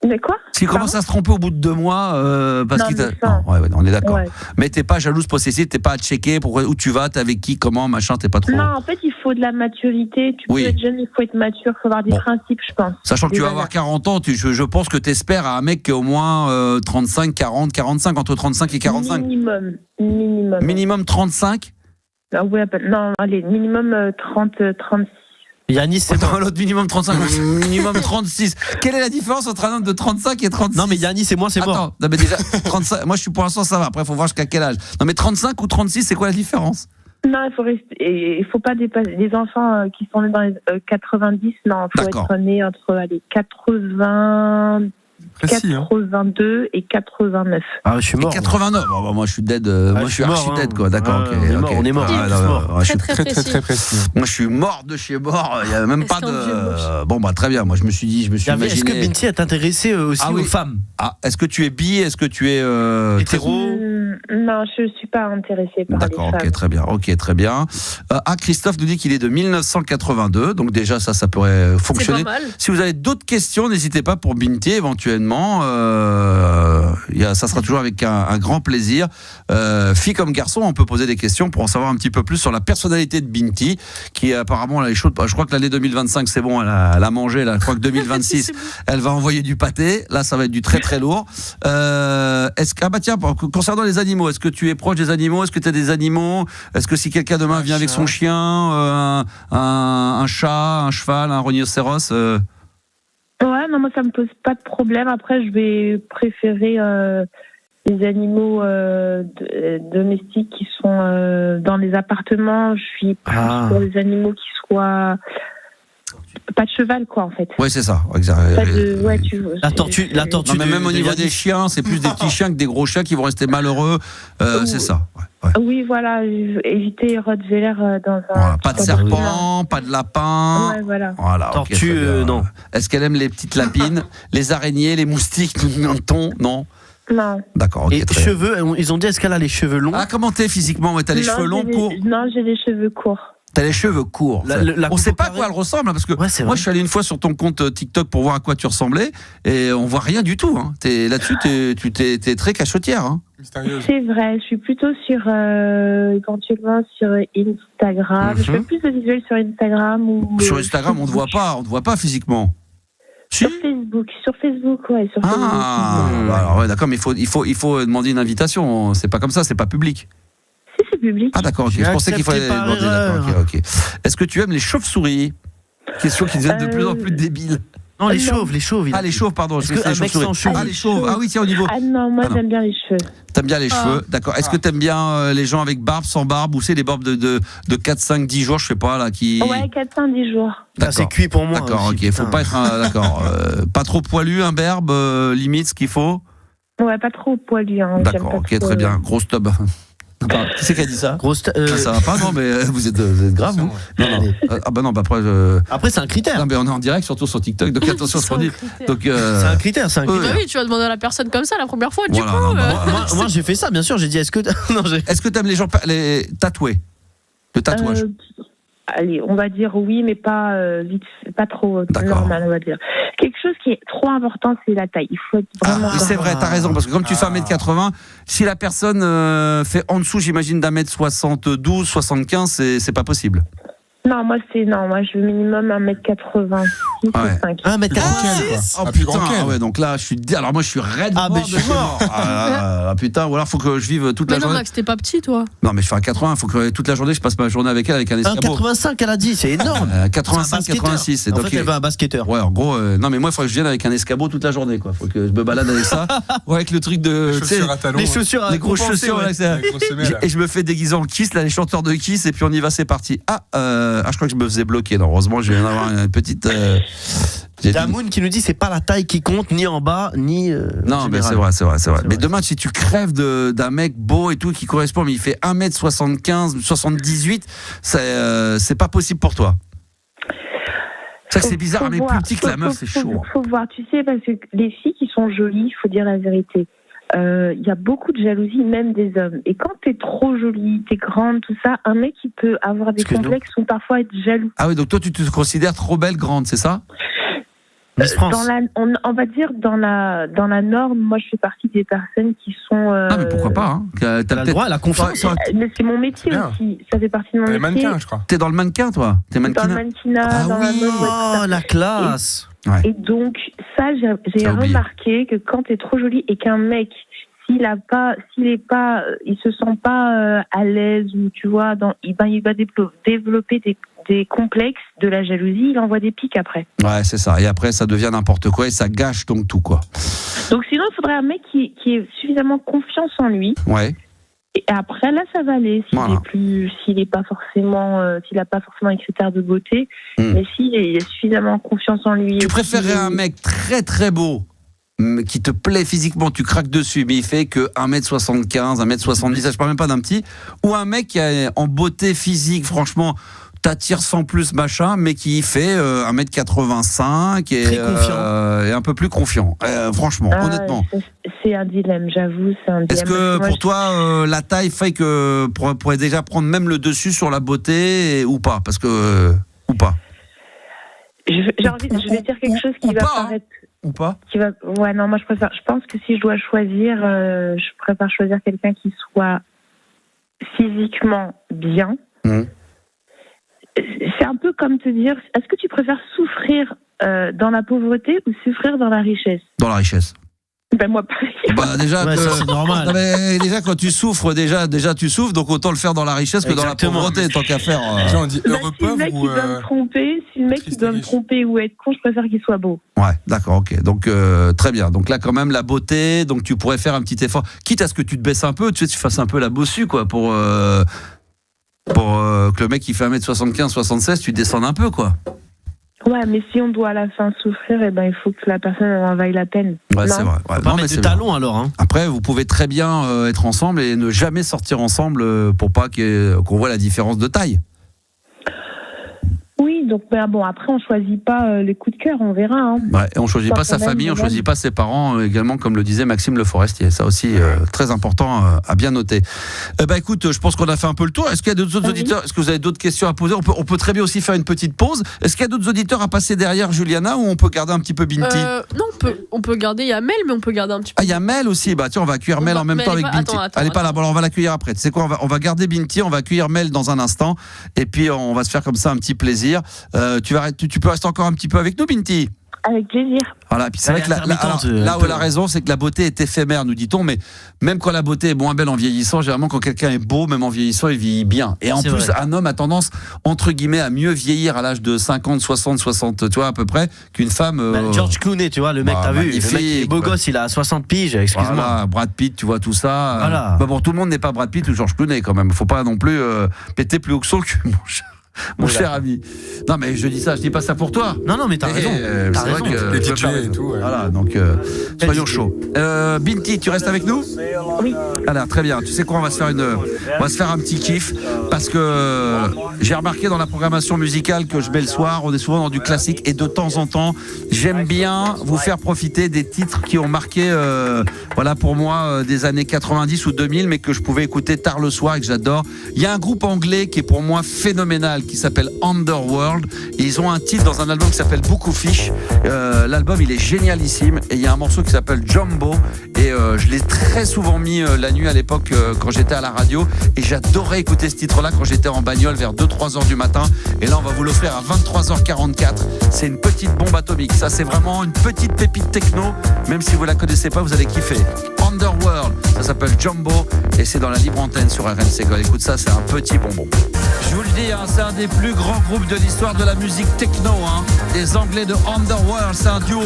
Mais quoi? S'il commence à se tromper au bout de 2 mois, parce qu'il t'a. Non, on est d'accord. Ouais. Mais t'es pas jalouse, possessive, t'es pas à checker pour où tu vas, t'es avec qui, comment, machin, t'es pas trop. Non, en fait, il faut de la maturité. Tu peux être jeune, il faut être mature, il faut avoir des principes, je pense. Sachant que tu vas avoir 40 ans, je pense que t'espères à un mec qui a au moins 35, 40, 45, entre 35 et 45. Minimum 35? Non, allez, minimum 30, 36. Yannis, c'est bon. L'autre minimum 35, minimum 36. Quelle est la différence entre un homme de 35 et 36? Non, mais Yannis et moi, c'est mort. Attends, non, mais déjà, 35, moi, je suis pour l'instant, ça va. Après, il faut voir jusqu'à quel âge. Non, mais 35 ou 36, c'est quoi la différence? Non, il faut pas dépasser. Les enfants qui sont nés dans les 90, non, il faut être né entre 80. Précis, 82 et 89. Ah, je suis mort. 89. Moi, je suis dead. Moi, je suis archi dead, quoi. D'accord. On est mort. Je suis très précis. Moi, je suis mort de chez mort. Il y a même pas de. Bon, bah très bien. Moi, je me suis imaginé. Est-ce que Binti est intéressée aussi aux femmes? Est-ce que tu es bi? Est-ce que tu es hétéro? Non, je suis pas intéressée par les femmes. D'accord. Ok, très bien. Christophe nous dit qu'il est de 1982. Donc déjà, ça pourrait fonctionner. C'est pas mal. Si vous avez d'autres questions, n'hésitez pas pour Binti éventuellement. Ça sera toujours avec un grand plaisir. Fille comme garçon, on peut poser des questions pour en savoir un petit peu plus sur la personnalité de Binti, qui apparemment elle est chaude. Je crois que l'année 2025 c'est bon, elle a mangé là. Je crois que 2026 elle va envoyer du pâté. Là ça va être du très très lourd. Concernant les animaux, est-ce que tu es proche des animaux? Est-ce que tu as des animaux? Est-ce que si quelqu'un demain vient avec son chien, un chat, un cheval, un rhinocéros? Ouais, non, moi ça me pose pas de problème. Après, je vais préférer les animaux domestiques qui sont dans les appartements. Je suis plus pour les animaux qui soient pas de cheval, quoi, en fait. Ouais, c'est ça. Exact. La tortue. Non, mais même au niveau des chiens, c'est plus des petits chiens que des gros chiens qui vont rester malheureux. C'est ça. Ouais. Oui, voilà, éviter Rottweiler dans un. Voilà, pas de serpent, pas de lapin. Ouais, voilà. Tortue, non. Est-ce qu'elle aime les petites lapines, les araignées, les moustiques, non. Non. D'accord. Et cheveux, ils ont dit est-ce qu'elle a les cheveux longs? Comment t'es physiquement? T'as les cheveux longs, courts? Non, j'ai les cheveux courts. T'as les cheveux courts. On sait pas à quoi elle ressemble, parce que moi je suis allé une fois sur ton compte TikTok pour voir à quoi tu ressemblais et on voit rien du tout. Là-dessus, t'es très cachotière. C'est vrai, je suis plutôt éventuellement sur Instagram. Je fais plus de visuels sur Instagram sur Instagram, on te voit pas physiquement. Sur Facebook, ouais, sur Facebook. Alors d'accord, mais il faut demander une invitation. C'est pas comme ça, c'est pas public. C'est public. Ah d'accord, je pensais qu'il fallait demander. D'accord, ok. Est-ce que tu aimes les chauves-souris? Question qui devient de plus en plus débile. Non, les chauves. Les chauves, pardon. Est-ce qu'un mec sans cheveux? Les chauves. Ah oui, tiens, au niveau. Ah non, moi j'aime bien les cheveux. T'aimes bien les cheveux, d'accord. Est-ce que t'aimes bien les gens avec barbe, sans barbe, ou c'est les barbes de 4, 5, 10 jours, je sais pas, là, qui. Ouais, 4, 5, 10 jours. C'est cuit pour moi. D'accord, ok. Faut pas être d'accord. Pas trop poilu, imberbe, limite, ce qu'il faut. Ouais, pas trop poilu. D'accord, ok, très bien. Grosse tub. Qui c'est qui a dit ça? Ça va pas, non, mais vous êtes grave, vous? Non. Ah bah non, bah après c'est un critère. Non, mais on est en direct, surtout sur TikTok, donc attention ce qu'on dit. C'est un critère. Oui, tu vas demander à la personne comme ça la première fois, du coup. Moi j'ai fait ça, bien sûr, j'ai dit est-ce que t'aimes les gens tatoués? Le tatouage? Allez, on va dire oui, mais pas pas trop normal, on va dire. Quelque chose qui est trop important, c'est la taille. Il faut être vraiment. C'est vrai, t'as raison, parce que comme tu fais 1m80, si la personne fait en dessous, j'imagine, d'1m72, 75, c'est pas possible. Non, moi je veux minimum 1m86 ou 5. 1m86. Oh putain, ouais, donc là je suis alors moi je suis raide mort de chez mort. Putain, ou alors faut que je vive toute la journée. Mais non, Max, t'es pas petit toi. Non, mais je fais un 80, faut que toute la journée je passe ma journée avec elle avec un escabeau. 1,85 elle a dit, c'est énorme. 85, 86. En fait, elle veut un basketteur. Ouais, en gros, non mais moi il faudrait que je vienne avec un escabeau toute la journée, quoi. Faut que je me balade avec ça, ou avec le truc de les chaussures, les grosses chaussures, et je me fais déguiser en Kiss, là les chanteurs de Kiss, et puis on y va, c'est parti. je crois que je me faisais bloquer. Non, heureusement, je viens d'avoir une petite. Damoun qui nous dit c'est pas la taille qui compte, ni en bas, ni. Non, mais c'est vrai. Mais demain, si tu crèves d'un mec beau et tout qui correspond, mais il fait 1m75, 78, c'est pas possible pour toi. C'est vrai que c'est bizarre, mais plus petit que la meuf, c'est chaud. Faut voir, tu sais, parce que les filles qui sont jolies, il faut dire la vérité. Il y a beaucoup de jalousie, même des hommes. Et quand t'es trop jolie, t'es grande, tout ça, un mec qui peut avoir des complexes ou parfois être jaloux. Ah oui, donc toi tu te considères trop belle, grande, c'est ça? On va dire dans la norme, moi je fais partie des personnes qui sont. Ah mais pourquoi pas, hein. T'as le droit à la confiance. Mais c'est mon métier aussi, ça fait partie de mon métier. Mannequin, je crois. T'es dans le mannequin, toi? T'es mannequin. Dans le mannequinat, dans la mode. Oh, la classe. Et donc ça, j'ai remarqué que quand t'es trop jolie et qu'un mec il se sent pas à l'aise ou tu vois, il va développer des complexes, de la jalousie, il envoie des pics après. Ouais, c'est ça. Et après, ça devient n'importe quoi et ça gâche donc tout, quoi. Donc sinon, il faudrait un mec qui ait suffisamment confiance en lui. Ouais. Et après, là, ça va aller. S'il n'a pas forcément les critères de beauté, mais s'il a suffisamment confiance en lui. Tu préférerais un mec très très beau, qui te plaît physiquement, tu craques dessus, mais il fait que 1m75, 1m70, je parle même pas d'un petit, ou un mec qui a en beauté physique, franchement, t'attire sans plus machin, mais qui fait 1m85 et un peu plus confiant. Franchement, honnêtement. C'est un dilemme, j'avoue, c'est un dilemme. Est-ce que pour toi, la taille fait que pourrait déjà prendre même le dessus sur la beauté ou pas? Parce que ou pas. Je vais dire quelque chose qui va paraître. Ou pas? Ouais, non, moi je pense que si je dois choisir, je préfère choisir quelqu'un qui soit physiquement bien. C'est un peu comme te dire, est-ce que tu préfères souffrir dans la pauvreté ou souffrir dans la richesse? Dans la richesse. Ben moi pareil. Déjà, c'est normal. Déjà quand tu souffres, déjà tu souffres, donc autant le faire dans la richesse que dans la pauvreté, tant qu'à faire. On dit heureux pauvre ou. Si le mec qui doit me tromper ou être con, je préfère qu'il soit beau. Ouais, d'accord, ok. Donc très bien. Donc là quand même la beauté, donc tu pourrais faire un petit effort, quitte à ce que tu te baisses un peu, tu fasses un peu la bossue quoi, pour que le mec qui fait 1m75, 76, tu descendes un peu quoi. Ouais, mais si on doit à la fin souffrir, il faut que la personne en vaille la peine. Ouais, c'est vrai. Ouais, non, mais c'est talons alors. Hein. Après, vous pouvez très bien être ensemble et ne jamais sortir ensemble pour pas qu'on voit la différence de taille. Oui, donc après on choisit pas les coups de cœur, on verra. Hein. Ouais, et on choisit pas sa famille, on choisit pas ses parents également, comme le disait Maxime Le Forestier. Ça aussi très important à bien noter. Écoute, je pense qu'on a fait un peu le tour. Est-ce qu'il y a d'autres auditeurs? Est-ce que vous avez d'autres questions à poser? On peut très bien aussi faire une petite pause. Est-ce qu'il y a d'autres auditeurs à passer derrière Juliana ou on peut garder un petit peu Binti? Non, on peut garder. Il y a Mel, mais on peut garder un petit peu. Ah, il y a Mel aussi. Bah tiens, on va accueillir Mel en même temps avec Binti. Elle est pas là. Bon, on va l'accueillir après. Tu sais quoi? On va garder Binti, on va accueillir Mel dans un instant, et puis on va se faire comme ça un petit plaisir. Tu peux rester encore un petit peu avec nous, Binti? Avec plaisir. Voilà, puis c'est vrai que là où elle a raison, c'est que la beauté est éphémère, nous dit-on, mais même quand la beauté est moins belle en vieillissant, généralement quand quelqu'un est beau, même en vieillissant, il vieillit bien. Et en plus, vrai. Un homme a tendance, entre guillemets, à mieux vieillir à l'âge de 50, 60, tu vois, à peu près, qu'une femme. George Clooney, tu vois, le mec, t'as vu, le mec il est beau gosse, il a 60 piges, excuse-moi. Voilà, Brad Pitt, tu vois, tout ça. Voilà. Bon, tout le monde n'est pas Brad Pitt ou George Clooney quand même. Faut pas non plus péter plus haut que son cul, mon cher ami. Non mais je dis pas ça pour toi. Non mais t'as raison. C'est vrai que les DJ et tout. Voilà, donc soyons chauds. Binti, tu restes avec nous? Oui. Alors très bien. Tu sais quoi, on va se faire un petit kiff parce que j'ai remarqué dans la programmation musicale que je mets le soir, on est souvent dans du classique et de temps en temps, j'aime bien vous faire profiter des titres qui ont marqué pour moi des années 90 ou 2000 mais que je pouvais écouter tard le soir et que j'adore. Il y a un groupe anglais qui est pour moi phénoménal qui s'appelle Underworld et ils ont un titre dans un album qui s'appelle Book of Fish. L'album il est génialissime et il y a un morceau qui s'appelle Jumbo et je l'ai très souvent mis la nuit à l'époque quand j'étais à la radio et j'adorais écouter ce titre là quand j'étais en bagnole vers 2-3 heures du matin et là on va vous l'offrir à 23h44. C'est une petite bombe atomique, ça c'est vraiment une petite pépite techno, même si vous la connaissez pas vous allez kiffer. Underworld. Ça s'appelle Jumbo et c'est dans la libre antenne sur RMC Gold. Écoute ça, c'est un petit bonbon. Je vous le dis, c'est un des plus grands groupes de l'histoire de la musique techno. Les Anglais de Underworld, c'est un duo.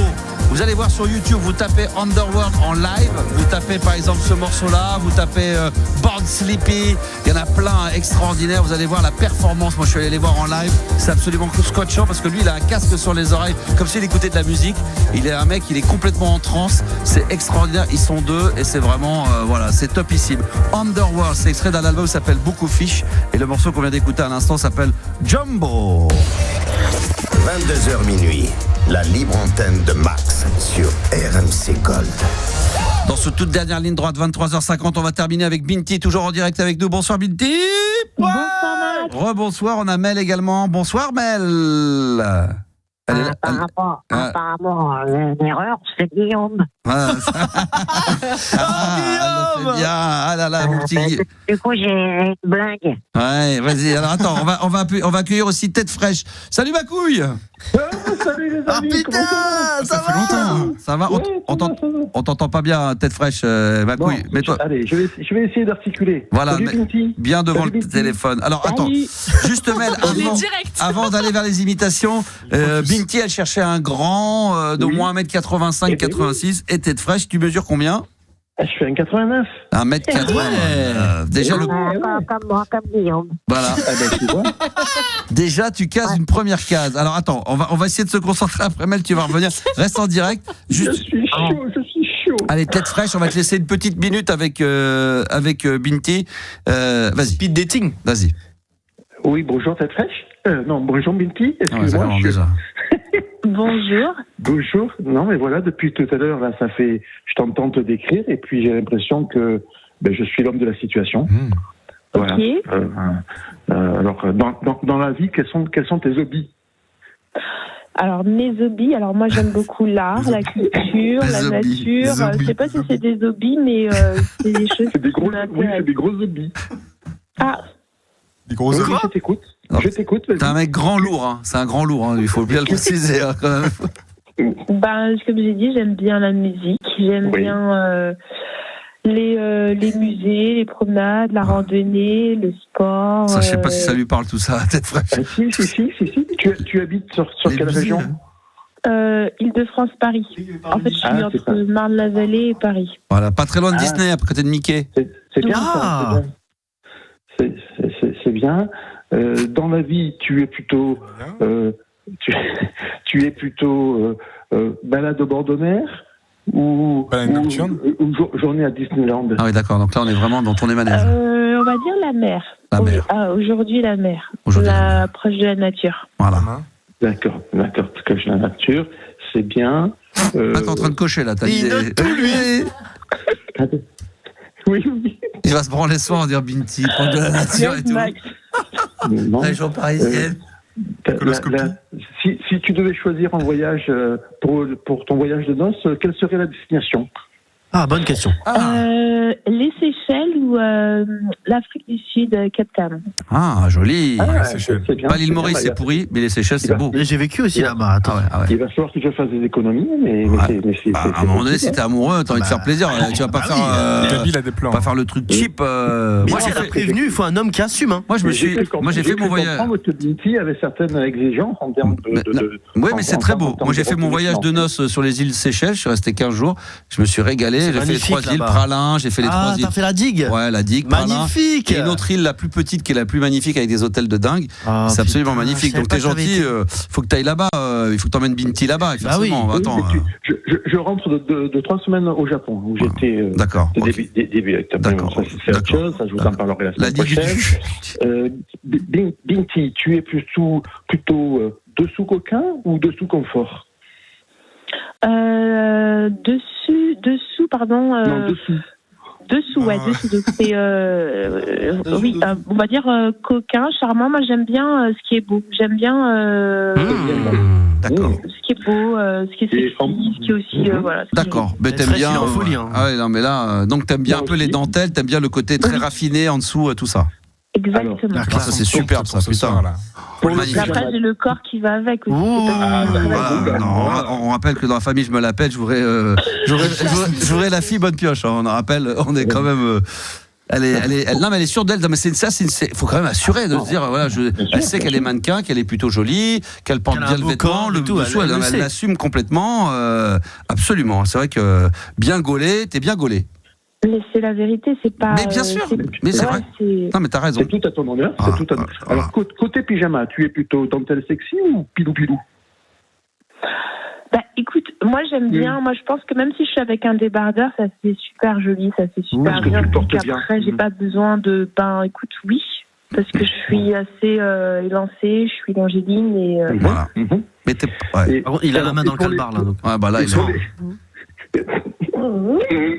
Vous allez voir sur YouTube, vous tapez Underworld en live, vous tapez par exemple ce morceau-là, vous tapez Born Sleepy, il y en a plein extraordinaires, vous allez voir la performance. Moi je suis allé les voir en live, c'est absolument scotchant parce que lui il a un casque sur les oreilles comme s'il écoutait de la musique. Il est un mec, il est complètement en transe, c'est extraordinaire, ils sont deux et c'est vraiment, c'est topissime. Underworld, c'est extrait d'un album qui s'appelle Book of Fish et le morceau qu'on vient d'écouter à l'instant s'appelle Jumbo. 22h minuit, la libre antenne de Max sur RMC Gold. Dans ce toute dernière ligne droite, 23h50, on va terminer avec Binti, toujours en direct avec nous. Bonsoir Binti. Bonsoir Max. Rebonsoir, on a Mel également. Bonsoir Mel. Apparemment, l'erreur, c'est Guillaume. Guillaume. Ah là là, mon petit. Du coup, j'ai une blague. Ouais, vas-y. Alors attends, on va accueillir aussi Tête Fraîche. Salut ma couille. Salut les amis. Putain, ça fait longtemps. Ça va. On t'entend pas bien, Tête Fraîche, ma couille. Mais toi. Allez, je vais essayer d'articuler. Voilà, Salut, bien devant le téléphone. Alors attends, juste Mel, avant d'aller vers les imitations, Binti, elle cherchait un grand d'au moins 1m85, 86. Et Tête Fraîche, tu mesures combien? Je fais 1m89. 1m89. Déjà le. Comme moi, comme Guillaume. Voilà. Tu vois. Déjà, tu cases une première case. Alors attends, on va essayer de se concentrer après. Mel, tu vas revenir. Reste en direct. Je suis chaud. Allez, Tête Fraîche, on va te laisser une petite minute avec Binti. Vas-y. Speed dating. Vas-y. Oui, bonjour Tête Fraîche. Non, bonjour Binti. Excuse-moi. Déjà. Bonjour. Bonjour. Non, mais voilà, depuis tout à l'heure, là, je t'entends te décrire et puis j'ai l'impression que je suis l'homme de la situation. Voilà. Ok. Alors, dans la vie, quels sont tes hobbies? Alors, mes hobbies, moi j'aime beaucoup l'art, la culture, la nature. Je sais pas si c'est des hobbies, mais c'est des choses qui m'intéressent. Oui, c'est des gros hobbies. Ah. Des gros hobbies. Je t'écoute. T'es un mec grand lourd, c'est un grand lourd, il faut bien le préciser quand même. Comme j'ai dit, j'aime bien la musique, j'aime bien les musées, les promenades, la randonnée, le sport. Ça, je sais pas si ça lui parle tout ça, Tête Fraîche. Si. Tu habites sur quelle région? Île-de-France, Paris. En fait, je suis entre Marne-la-Vallée et Paris. Voilà, pas très loin de Disney, à côté de Mickey. C'est bien ça. C'est bien. Dans la vie, tu es plutôt balade au bord de mer ou journée à Disneyland. Ah oui, d'accord. Donc là, on est vraiment dans ton émanège. On va dire la mer. La mer. Aujourd'hui, la mer. Proche de la nature. Voilà. D'accord. Proche de la nature, c'est bien. T'es en train de cocher là. Il note tout, lui. Oui. Il va se branler le soir en dire Binti, proche de la nature et tout. Région parisienne. Si tu devais choisir un voyage pour ton voyage de noces, quelle serait la destination? Ah, bonne question. Les Seychelles ou l'Afrique du Sud, Cape Town. Ah, joli. C'est bien. Pas l'île Maurice, c'est pourri, mais les Seychelles, c'est beau. J'ai vécu aussi là-bas. Il va falloir que je fasse des économies, mais c'est à un moment donné, si t'es amoureux, t'as envie de faire plaisir. Tu vas pas faire le truc cheap. Moi, j'ai prévenu, il faut un homme qui assume. Moi, j'ai fait mon voyage. Votre Binti avait certaines exigences en termes de. Oui, mais c'est très beau. Moi, j'ai fait mon voyage de noces sur les îles Seychelles. Je suis resté 15 jours. Je me suis régalé. J'ai fait les 3 îles, Pralin. J'ai fait les 3 îles. T'as fait la digue? Ouais, la digue. Magnifique. Et une autre île, la plus petite, qui est la plus magnifique, avec des hôtels de dingue. C'est absolument magnifique. Donc, t'es gentil. Faut que t'ailles là-bas. Il faut que t'emmènes Binti là-bas. Ah oui. Attends. Je rentre de 3 semaines au Japon, où j'étais début octobre. D'accord. C'est autre chose, ça je vous en parlerai la semaine prochaine. Binti, tu es plutôt dessous coquin ou dessous confort? Dessous, pardon. Non, dessous. Dessous. Donc c'est, oui, on va dire coquin, charmant. Moi, j'aime bien ce qui est beau. J'aime bien D'accord. ce qui est beau, ce qui est sexy, ce qui est aussi, voilà. D'accord. Mais t'aimes bien. Ah ouais, non, mais là, donc t'aimes bien un peu les dentelles, t'aimes bien le côté très raffiné en dessous, tout ça. Exactement. Ça c'est superbe, ça, putain. Après, j'ai le corps qui va avec aussi. On rappelle que dans la famille, je me l'appelle, je voudrais la fille bonne pioche. On rappelle, on est quand même. Non, mais elle est sûre d'elle. Mais faut quand même assurer de se dire, voilà, elle sait qu'elle est mannequin, qu'elle est plutôt jolie, qu'elle porte bien le vêtement, le dessous, elle l'assume complètement, absolument. C'est vrai que bien gaulé, t'es bien gaulé. Mais c'est la vérité, c'est pas. Mais bien sûr, mais c'est vrai. Non, mais t'as raison. C'est tout à ton honneur. Alors, côté pyjama, tu es plutôt dentelle sexy ou pilou-pilou? Bah, écoute, moi j'aime bien. Moi je pense que même si je suis avec un débardeur, ça fait super joli, ça fait super bien. Donc après, j'ai pas besoin de. Ben, écoute, oui, parce que je suis assez élancée, je suis longiligne et. Voilà. Mais il a la main dans le calbar là. Donc. Ouais, bah là, il est.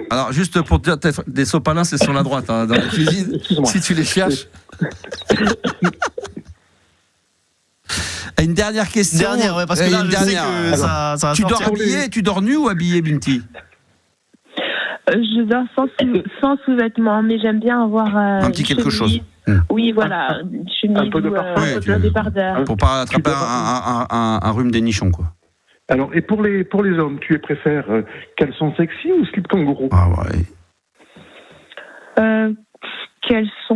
Alors, juste pour te dire, des sopalins, c'est sur la droite, dans la cuisine. Si tu les cherches. Une dernière question. Parce que là, je sais que ça tu dors habillé, tu dors nu ou habillé, Binti? Je dors sans sous-vêtements, mais j'aime bien avoir un petit quelque chose. Oui, voilà, chemise un peu de parfum, un débardeur. Pour pas attraper un rhume des nichons, quoi. Alors, et pour les hommes, tu préfères caleçon sexy ou slip kangourou? Ah ouais. Quels sont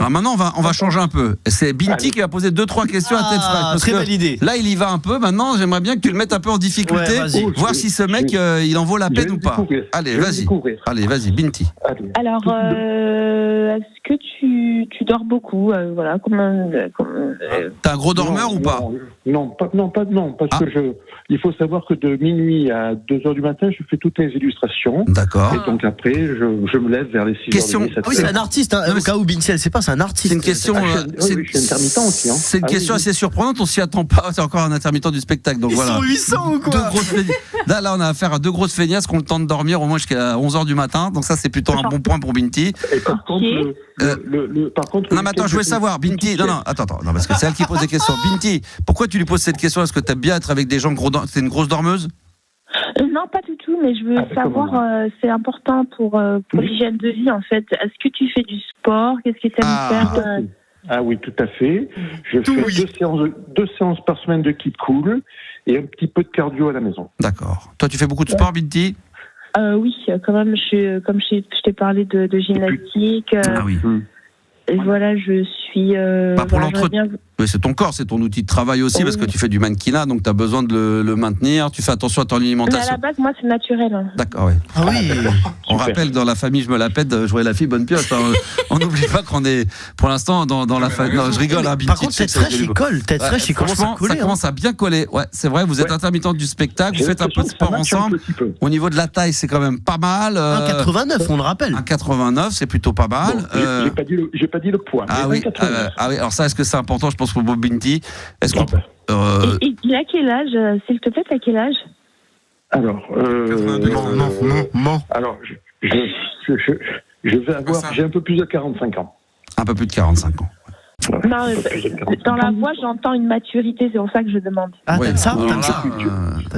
maintenant, on va changer un peu. C'est Binti qui va poser 2-3 questions à tête fraîche. Très belle idée. Là, il y va un peu. Maintenant, j'aimerais bien que tu le mettes un peu en difficulté, voir si ce mec, il en vaut la peine ou pas. Allez, vas-y. Allez, vas-y, Binti. Alors, est-ce que tu dors beaucoup, voilà, T'es un gros dormeur ou pas? Non, parce que il faut savoir que de minuit à 2h du matin, je fais toutes les illustrations. D'accord. Et donc après, je me lève vers les 6h. Oui, c'est un artiste, hein. Au cas où Binti, elle sait pas, c'est un artiste. C'est une question. Je suis intermittent aussi. Hein. C'est une question assez surprenante, on s'y attend pas. C'est encore un intermittent du spectacle. Donc Ils sont 800 ou quoi? Là, on a affaire à 2 grosses feignasses qui ont le temps de dormir au moins jusqu'à 11h du matin. Donc ça, c'est plutôt un bon point pour Binti. Et par contre, non, mais attends, je voulais savoir, Binti. Non, attends, parce que c'est elle qui pose des questions. Binti, pourquoi tu lui poses cette question? Est-ce que tu aimes bien être avec des gens gros? C'est une grosse dormeuse? Non, pas du tout, mais je veux savoir, c'est important pour l'hygiène de vie, en fait. Est-ce que tu fais du sport? Qu'est-ce que tu aimes faire Ah oui, tout à fait. Je fais 2 séances par semaine de Keep Cool et un petit peu de cardio à la maison. D'accord. Toi, tu fais beaucoup de sport, Binti? Oui, quand même, comme je t'ai parlé de gymnastique. Ah oui. Et voilà, je suis. Pour l'entretien. Oui, c'est ton corps, c'est ton outil de travail aussi, parce que tu fais du mannequinat, donc tu as besoin de le maintenir. Tu fais attention à ton alimentation. Mais à la base, moi, c'est naturel. Hein. D'accord, oui. Ah oui. On rappelle, dans la famille, je me la pète, jouer la fille bonne pioche. Hein. On n'oublie pas qu'on est, pour l'instant, dans la famille. Non, je rigole. Hein, par contre, tête fraîche, il colle. Tête fraîche, il commence à coller. Ça commence à bien coller. Ouais, c'est vrai, vous êtes intermittente du spectacle, vous faites un peu de sport ensemble. Au niveau de la taille, c'est quand même pas mal. 1,89, on le rappelle. 1,89, c'est plutôt pas mal. J'ai pas dit le poids. Ah oui, alors ça, est-ce que c'est important, je pense, pour Bob Binti? Est-ce qu'on il a quel âge, s'il te plaît, t'as quel âge? Alors, non. Alors, je vais avoir, j'ai un peu plus de 45 ans. Un peu plus de 45 ans. Non, dans la voix, j'entends une maturité, c'est pour ça que je demande. Ah, t'aimes ça?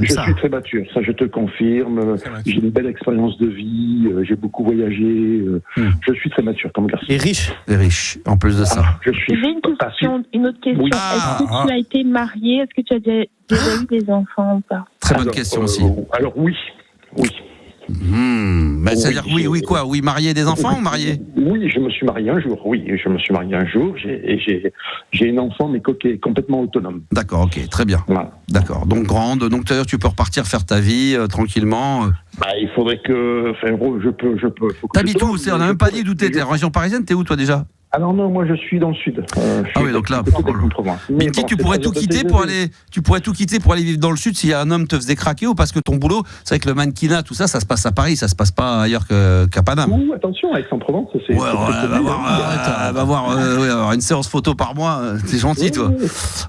Je suis très mature, ça je te confirme. J'ai une belle expérience de vie, j'ai beaucoup voyagé. Je suis très mature comme garçon. Et riche? Et riche, en plus de ça. J'ai une autre question. Oui. Est-ce que tu as été marié? Est-ce que tu as déjà eu des enfants ou pas? Très bonne question aussi. Alors oui. C'est-à-dire oui quoi? Oui, marié des enfants ou marié? Oui, je me suis marié un jour. J'ai une enfant, mais qui est complètement autonome. D'accord, ok, très bien. Voilà. D'accord, donc grande. Donc d'ailleurs, tu peux repartir faire ta vie tranquillement. Il faudrait que. Enfin, je peux. T'habites où? On n'a même pas dit d'où t'étais. En région parisienne, t'es où toi déjà? Alors non, moi je suis dans le sud. Oui, donc là, Binti, tu pourrais tout quitter pour aller vivre dans le sud si un homme te faisait craquer, ou parce que ton boulot, c'est avec le mannequinat, tout ça, ça se passe à Paris, ça se passe pas ailleurs qu'à Paname. Attention, Aix-en-Provence, c'est. Va avoir une séance photo par mois, c'est gentil, toi.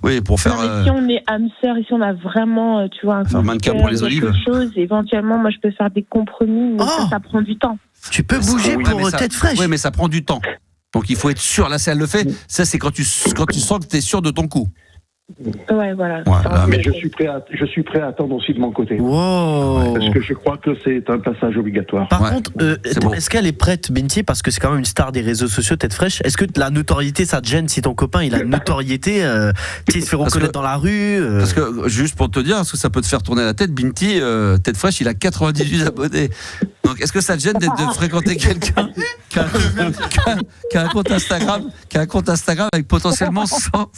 Oui, pour faire. Si on est âme sœur, ici on a vraiment, tu vois, un mannequin pour les olives. Chose, éventuellement, moi je peux faire des compromis, mais ça prend du temps. Tu peux bouger pour tête fraîche. Oui, mais ça prend du temps. Donc il faut être sûr, là, si elle le fait, ça c'est quand tu sens que tu es sûr de ton coup. Ouais, voilà. Mais je suis prêt à attendre aussi de mon côté. Wow. Parce que je crois que c'est un passage obligatoire. Par contre, est-ce qu'elle est prête, Binti, parce que c'est quand même une star des réseaux sociaux, tête fraîche. Est-ce que la notoriété, ça te gêne si ton copain il a une notoriété, il se fait reconnaître dans la rue Parce que, juste pour te dire, est-ce que ça peut te faire tourner la tête, Binti, tête fraîche, il a 98 abonnés. Donc, est-ce que ça te gêne de fréquenter quelqu'un qui a un compte Instagram avec potentiellement 100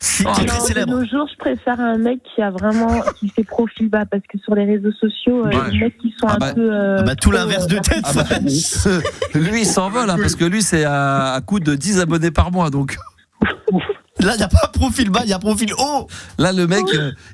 de nos jours, je préfère un mec qui fait profil bas, parce que sur les réseaux sociaux, les mecs qui sont un peu. Tout l'inverse de tête. Lui, il s'envole, parce que lui, c'est à coût de 10 abonnés par mois, donc. Là, il n'y a pas profil bas, il y a profil haut. Là, le mec,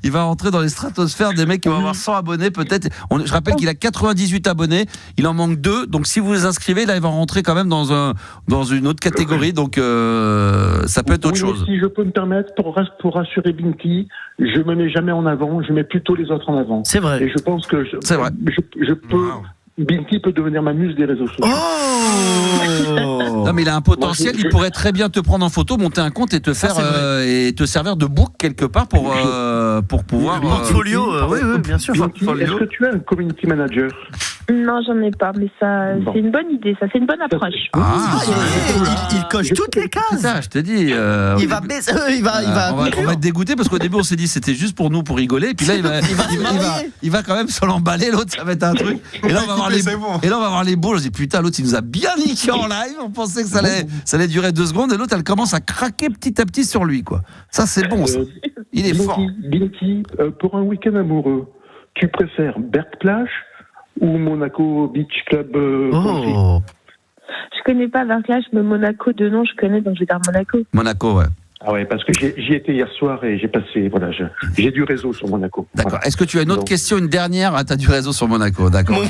il va rentrer dans les stratosphères des mecs qui vont avoir 100 abonnés, peut-être. Je rappelle qu'il a 98 abonnés, il en manque 2. Donc, si vous les inscrivez, là, il va rentrer quand même dans une autre catégorie. Donc, ça peut être autre chose. Si je peux me permettre, pour rassurer Binti, je me mets jamais en avant, je mets plutôt les autres en avant. C'est vrai. Et je pense que je peux. Binti peut devenir ma muse des réseaux sociaux. Non, mais il a un potentiel, il pourrait très bien te prendre en photo, monter un compte et te faire et te servir de book quelque part pour pouvoir. Portfolio, oui, bien sûr. Binti, est-ce que tu as un community manager? Non, j'en ai pas, mais ça, c'est une bonne idée, ça, c'est une bonne approche. Il coche toutes les cases. C'est ça, je te dis. Il va baisser, on va être dégoûté parce qu'au début on s'est dit c'était juste pour nous pour rigoler, et puis là il va quand même se l'emballer, l'autre ça va être un truc. Et là on va voir les boules. On se dit putain, l'autre il nous a bien niqué en live. On pensait que ça allait durer 2 secondes, et l'autre elle commence à craquer petit à petit sur lui, quoi. Ça c'est bon, ça. Il est fort. Binti, pour un week-end amoureux, tu préfères Berck-Plage ou Monaco Beach Club? Je connais pas Berck-Plage, mais Monaco de nom je connais, donc je vais dire Monaco. Monaco, ouais. Ah ouais, parce que j'y étais hier soir et j'ai du réseau sur Monaco. D'accord. Voilà. Est-ce que tu as une autre question, une dernière? T'as du réseau sur Monaco, d'accord.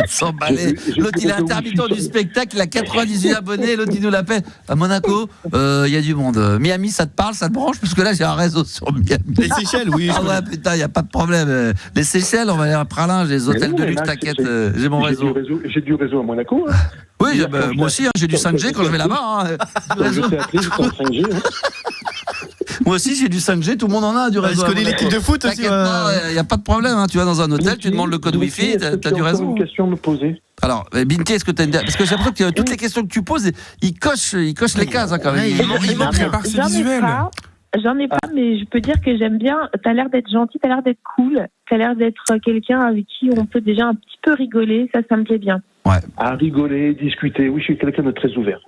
S'emballer. L'autre il est intermittent du spectacle, il a 98 abonnés, l'autre il nous l'appelle. À Monaco, il y a du monde. Miami, ça te parle, ça te branche? Parce que là j'ai un réseau sur Miami. Les Seychelles, oui. Ah ouais, putain, il n'y a pas de problème. Les Seychelles, on va aller à Pralin, j'ai les hôtels de luxe, t'inquiète, j'ai mon réseau. J'ai du réseau à Monaco. Oui, moi aussi, j'ai du 5G quand je vais là-bas. Moi aussi, j'ai du 5G, tout le monde en a du réseau. Je connais l'équipe de foot aussi. Il n'y a pas de problème, tu vas dans un hôtel, tu demandes le code Wi-Fi, t'as du réseau. Une question à me poser. Alors, Binti, est-ce que tu as une... Parce que j'ai l'impression que toutes les questions que tu poses, ils cochent les cases quand même. Il manque la partie visuelle. J'en ai pas, mais je peux dire que j'aime bien. T'as l'air d'être gentil, t'as l'air d'être cool, t'as l'air d'être quelqu'un avec qui on peut déjà un petit peu rigoler. Ça me plaît bien. Ouais. À rigoler, discuter. Oui, je suis quelqu'un de très ouvert.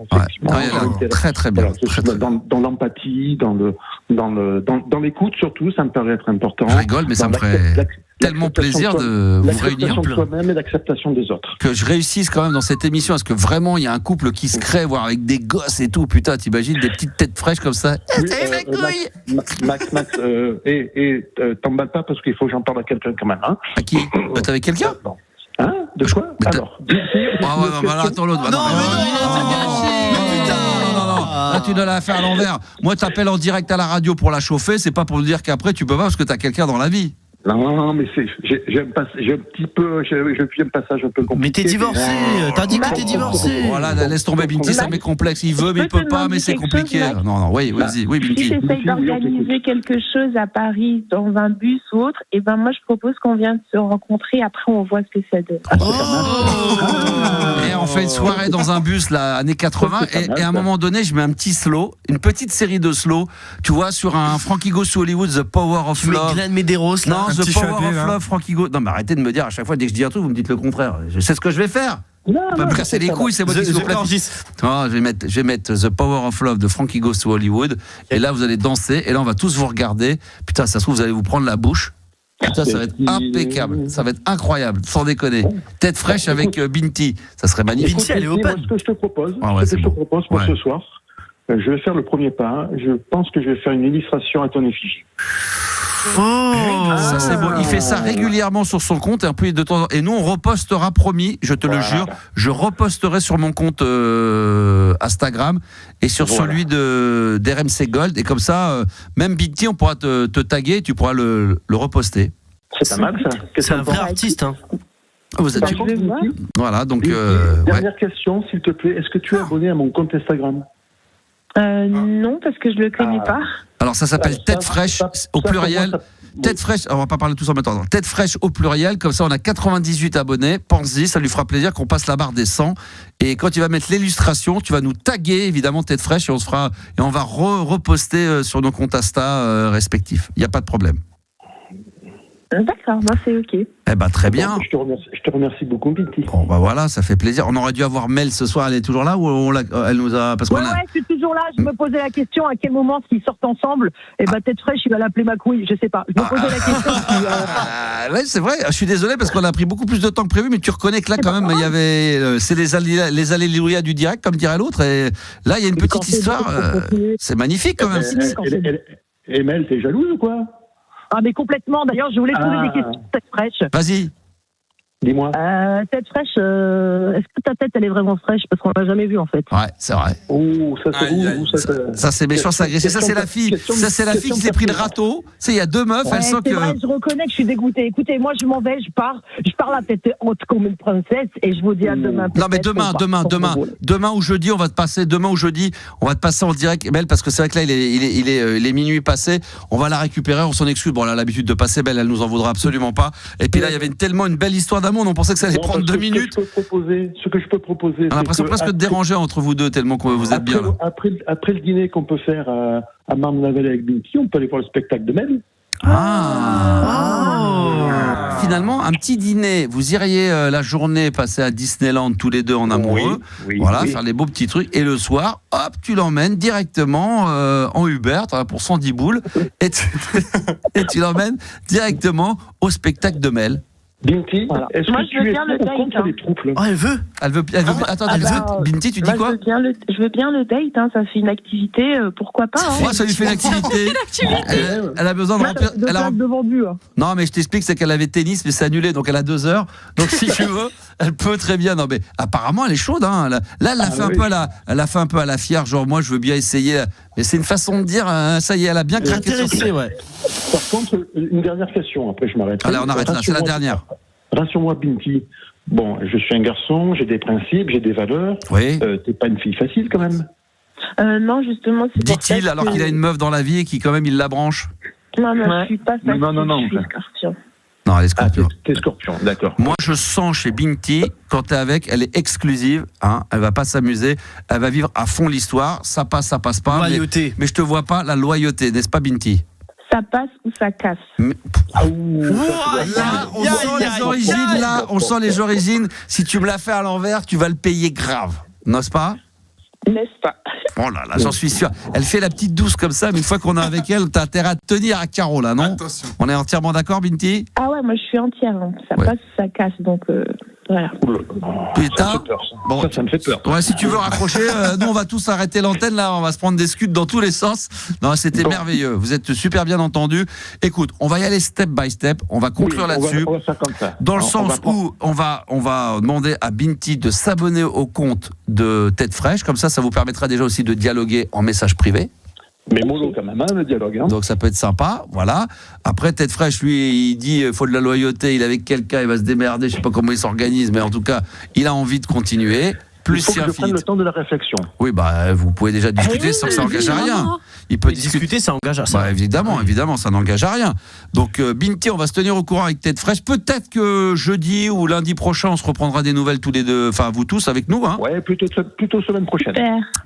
Très très bien. Dans l'empathie, dans l'écoute surtout, ça me paraît être important. Je rigole, mais ça me ferait tellement plaisir de vous réunir. L'acceptation de soi-même et l'acceptation des autres. Que je réussisse quand même dans cette émission, parce que vraiment il y a un couple qui se crée, voire avec des gosses et tout. Putain, t'imagines des petites têtes fraîches comme ça. Max, t'emballes pas parce qu'il faut que j'en parle à quelqu'un quand même. À qui? T'es avec quelqu'un? Hein? De quoi? Alors. Attends l'autre. Non. Là, tu dois la faire à l'envers. Moi, t'appelles en direct à la radio pour la chauffer, c'est pas pour dire qu'après tu peux pas parce que t'as quelqu'un dans la vie. Non, mais j'aime pas, j'ai un petit peu, j'ai un passage un peu compliqué. Mais t'es divorcé, t'as dit que t'es divorcé. Voilà, laisse tomber Binti, ça m'est complexe. Il veut, mais il peut pas, mais c'est compliqué. Non, oui, vas-y, oui, Binti. Si t'essayes d'organiser quelque chose à Paris dans un bus ou autre, et ben moi je propose qu'on vienne se rencontrer, après on voit ce que ça donne. Et on fait une soirée dans un bus, là, années 80, et à un moment donné, je mets un petit slow, une petite série de slow, tu vois, sur un Frankie Goes to Hollywood, The Power of Love. Glenn Medeiros, là. Non, The Power of Love, Frankie Goes. Non, mais arrêtez de me dire à chaque fois, dès que je dis un truc, vous me dites le contraire. Je sais ce que je vais faire. Pas me casser les couilles, c'est moi qui vous platine. Je vais mettre The Power of Love de Frankie Goes to Hollywood, et là, vous allez danser, et là, on va tous vous regarder. Putain, ça se trouve, vous allez vous prendre la bouche. Putain, ça va être impeccable, ça va être incroyable, sans déconner. Tête fraîche avec Binti, ça serait magnifique. Binti, elle est open. Ce que je te propose, pour ce soir, je vais faire le premier pas. Je pense que je vais faire une illustration à ton effigie. Ça c'est beau. Il fait ça régulièrement sur son compte, et un peu de temps. Et nous on repostera, promis, je te le jure, je reposterai sur mon compte Instagram et sur celui d'RMC Gold, et comme ça, même Binti, on pourra te taguer, tu pourras le reposter. C'est pas mal ça. C'est un vrai artiste, hein. Vous êtes Voilà, donc. Dernière question, s'il te plaît, est-ce que tu es abonné à mon compte Instagram? Non, parce que je le connais pas. Alors ça s'appelle tête fraîche au pluriel. Tête fraîche, on va pas parler tous en même temps. Tête fraîche au pluriel, comme ça on a 98 abonnés. Pense-y, ça lui fera plaisir qu'on passe la barre des 100. Et quand tu vas mettre l'illustration, tu vas nous taguer évidemment Tête fraîche et on va reposter sur nos comptes Insta respectifs. Il n'y a pas de problème. D'accord, c'est ok. Eh ben très bien. Je te remercie beaucoup, Binti. Bon bah voilà, ça fait plaisir. On aurait dû avoir Mel ce soir. Elle est toujours là ou elle nous a parce qu'on a... Ouais, je suis toujours là. Je me posais la question à quel moment s'ils sortent ensemble. Et Tête fraîche, il va l'appeler ma couille. Je sais pas. Je me posais la question. Ouais, c'est vrai. Je suis désolé parce qu'on a pris beaucoup plus de temps que prévu, mais tu reconnais que là quand même il y avait c'est les alléluia du direct comme dirait l'autre. Et là il y a une petite histoire. C'est magnifique quand même. Et Mel, t'es jalouse ou quoi? Ah mais complètement, d'ailleurs je voulais poser des questions Tête fraîche. Vas-y. Dis-moi. Tête fraîche, est-ce que ta tête elle est vraiment fraîche? Parce qu'on l'a jamais vue en fait. Ouais, c'est vrai. Oh, ça c'est vous. Ça c'est méchant, c'est agressif. Ça c'est la fille. Ça c'est la fille qui s'est pris le râteau. Tu sais, il y a deux meufs, elles sentent que. Vrai, je reconnais que je suis dégoûtée. Écoutez, moi je m'en vais, je pars la tête haute comme une princesse et je vous dis à demain. Non mais demain ou jeudi, on va te passer. Demain ou jeudi, on va te passer en direct, Belle, parce que c'est vrai que là il est minuit passé. On va la récupérer, on s'en excuse. Bon, elle a l'habitude de passer, Belle, elle nous en voudra absolument pas. Et puis là, il y avait tellement une belle histoire d'amour, on pensait que ça allait prendre 2 minutes. Ce que je peux proposer. On a l'impression presque de déranger entre vous deux, tellement que vous êtes bien là. Après le dîner qu'on peut faire à Marne-la-Vallée avec Binti, on peut aller voir le spectacle de Mel. Finalement, un petit dîner, vous iriez la journée passer à Disneyland tous les deux en amoureux, faire les beaux petits trucs, et le soir, hop, tu l'emmènes directement en Uber, pour 110 boules, et tu l'emmènes directement au spectacle de Mel. Binti, est-ce moi, que tu es contre les troupes là? Elle veut. Attends, Binti, tu dis quoi? Je veux bien le date, ça fait une activité, pourquoi pas. Moi, ça lui fait une activité. Elle a besoin de remplir. Non, mais je t'explique, c'est qu'elle avait tennis, mais c'est annulé, donc elle a 2 heures. Donc si tu veux, elle peut très bien. Non, mais apparemment, elle est chaude. Là, elle l'a fait un peu à la fière, genre moi, je veux bien essayer. Mais c'est une façon de dire, ça y est, elle a bien craqué. Par contre, une dernière question, après je m'arrête. Allez, on arrête là, c'est la dernière. Rassure-moi, Binti. Bon, je suis un garçon, j'ai des principes, j'ai des valeurs. Oui. T'es pas une fille facile quand même. Non, justement, c'est dit-il alors qu'il a une meuf dans la vie et qui quand même il la branche. Non, je suis pas facile. Non. Je suis scorpion. Non, elle est scorpion. T'es scorpion, d'accord. Moi, je sens chez Binti, quand t'es avec, elle est exclusive. Elle va pas s'amuser. Elle va vivre à fond l'histoire. Ça passe pas. Loyauté. Mais je te vois pas la loyauté, n'est-ce pas, Binti? Ça passe ou ça casse. On sent les origines. Si tu me la fais à l'envers, tu vas le payer grave. N'est-ce pas? N'est-ce pas? Oh là là, j'en suis sûr. Elle fait la petite douce comme ça, mais une fois qu'on est avec elle, t'as intérêt à tenir à carreau là, non? Attention. On est entièrement d'accord, Binti? Ah ouais, moi je suis entière. Ça passe ou ça casse, donc voilà. Putain. Ça me fait peur. Ouais, si tu veux raccrocher, nous on va tous arrêter l'antenne là, on va se prendre des scuds dans tous les sens. Non, c'était merveilleux. Vous êtes super bien entendus. Écoute, on va y aller step by step. On va conclure là-dessus. On va faire comme ça. Dans le sens où on va demander à Binti de s'abonner au compte de Tête fraîche. Comme ça vous permettra déjà aussi de dialoguer en message privé. Mais mollo quand même, le dialogue. Donc ça peut être sympa, voilà. Après, Tête fraîche, lui, il dit il faut de la loyauté, il est avec quelqu'un, il va se démerder, je sais pas comment il s'organise, mais en tout cas, il a envie de continuer. Plus il faut que je prenne le temps de la réflexion. Oui, vous pouvez déjà discuter sans que ça engage à rien. Il peut discuter, ça engage à ça. Évidemment, ça n'engage à rien. Donc, Binti, on va se tenir au courant avec Tête fraîche. Peut-être que jeudi ou lundi prochain, on se reprendra des nouvelles tous les deux, enfin, vous tous avec nous. Ouais, plutôt semaine prochaine.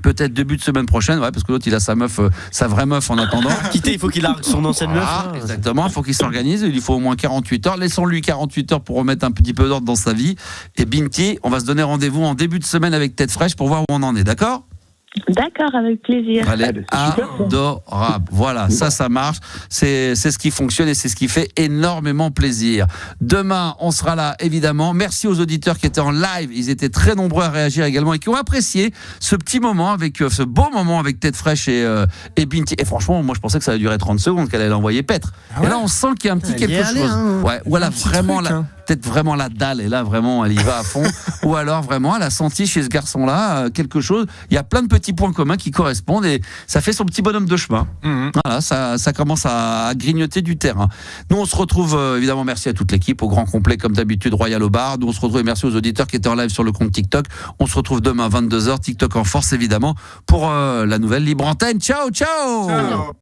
Peut-être début de semaine prochaine, parce que l'autre, il a sa meuf, sa vraie meuf en attendant. Il faut qu'il largue son ancienne meuf. Exactement, il faut qu'il s'organise. Il lui faut au moins 48 heures. Laissons-lui 48 heures pour remettre un petit peu d'ordre dans sa vie. Et Binti, on va se donner rendez-vous en début de semaine avec Tête fraîche pour voir où on en est, d'accord? D'accord, avec plaisir. Elle est adorable. Voilà, ça marche. C'est ce qui fonctionne et c'est ce qui fait énormément plaisir. Demain, on sera là, évidemment. Merci aux auditeurs qui étaient en live. Ils étaient très nombreux à réagir également et qui ont apprécié ce petit moment ce beau moment avec Tête fraîche et Binti. Et franchement, moi, je pensais que ça allait durer 30 secondes, qu'elle allait l'envoyer paître. Et là, on sent qu'il y a un petit quelque chose. Ouais, voilà, vraiment peut-être vraiment la dalle, et là vraiment elle y va à fond, ou alors vraiment elle a senti chez ce garçon-là quelque chose. Il y a plein de petits points communs qui correspondent et ça fait son petit bonhomme de chemin. Voilà, ça commence à grignoter du terrain. Nous on se retrouve évidemment, merci à toute l'équipe, au grand complet comme d'habitude, Royal au bar. Nous on se retrouve et merci aux auditeurs qui étaient en live sur le compte TikTok. On se retrouve demain 22h, TikTok en force évidemment, pour la nouvelle Libre Antenne. Ciao, ciao.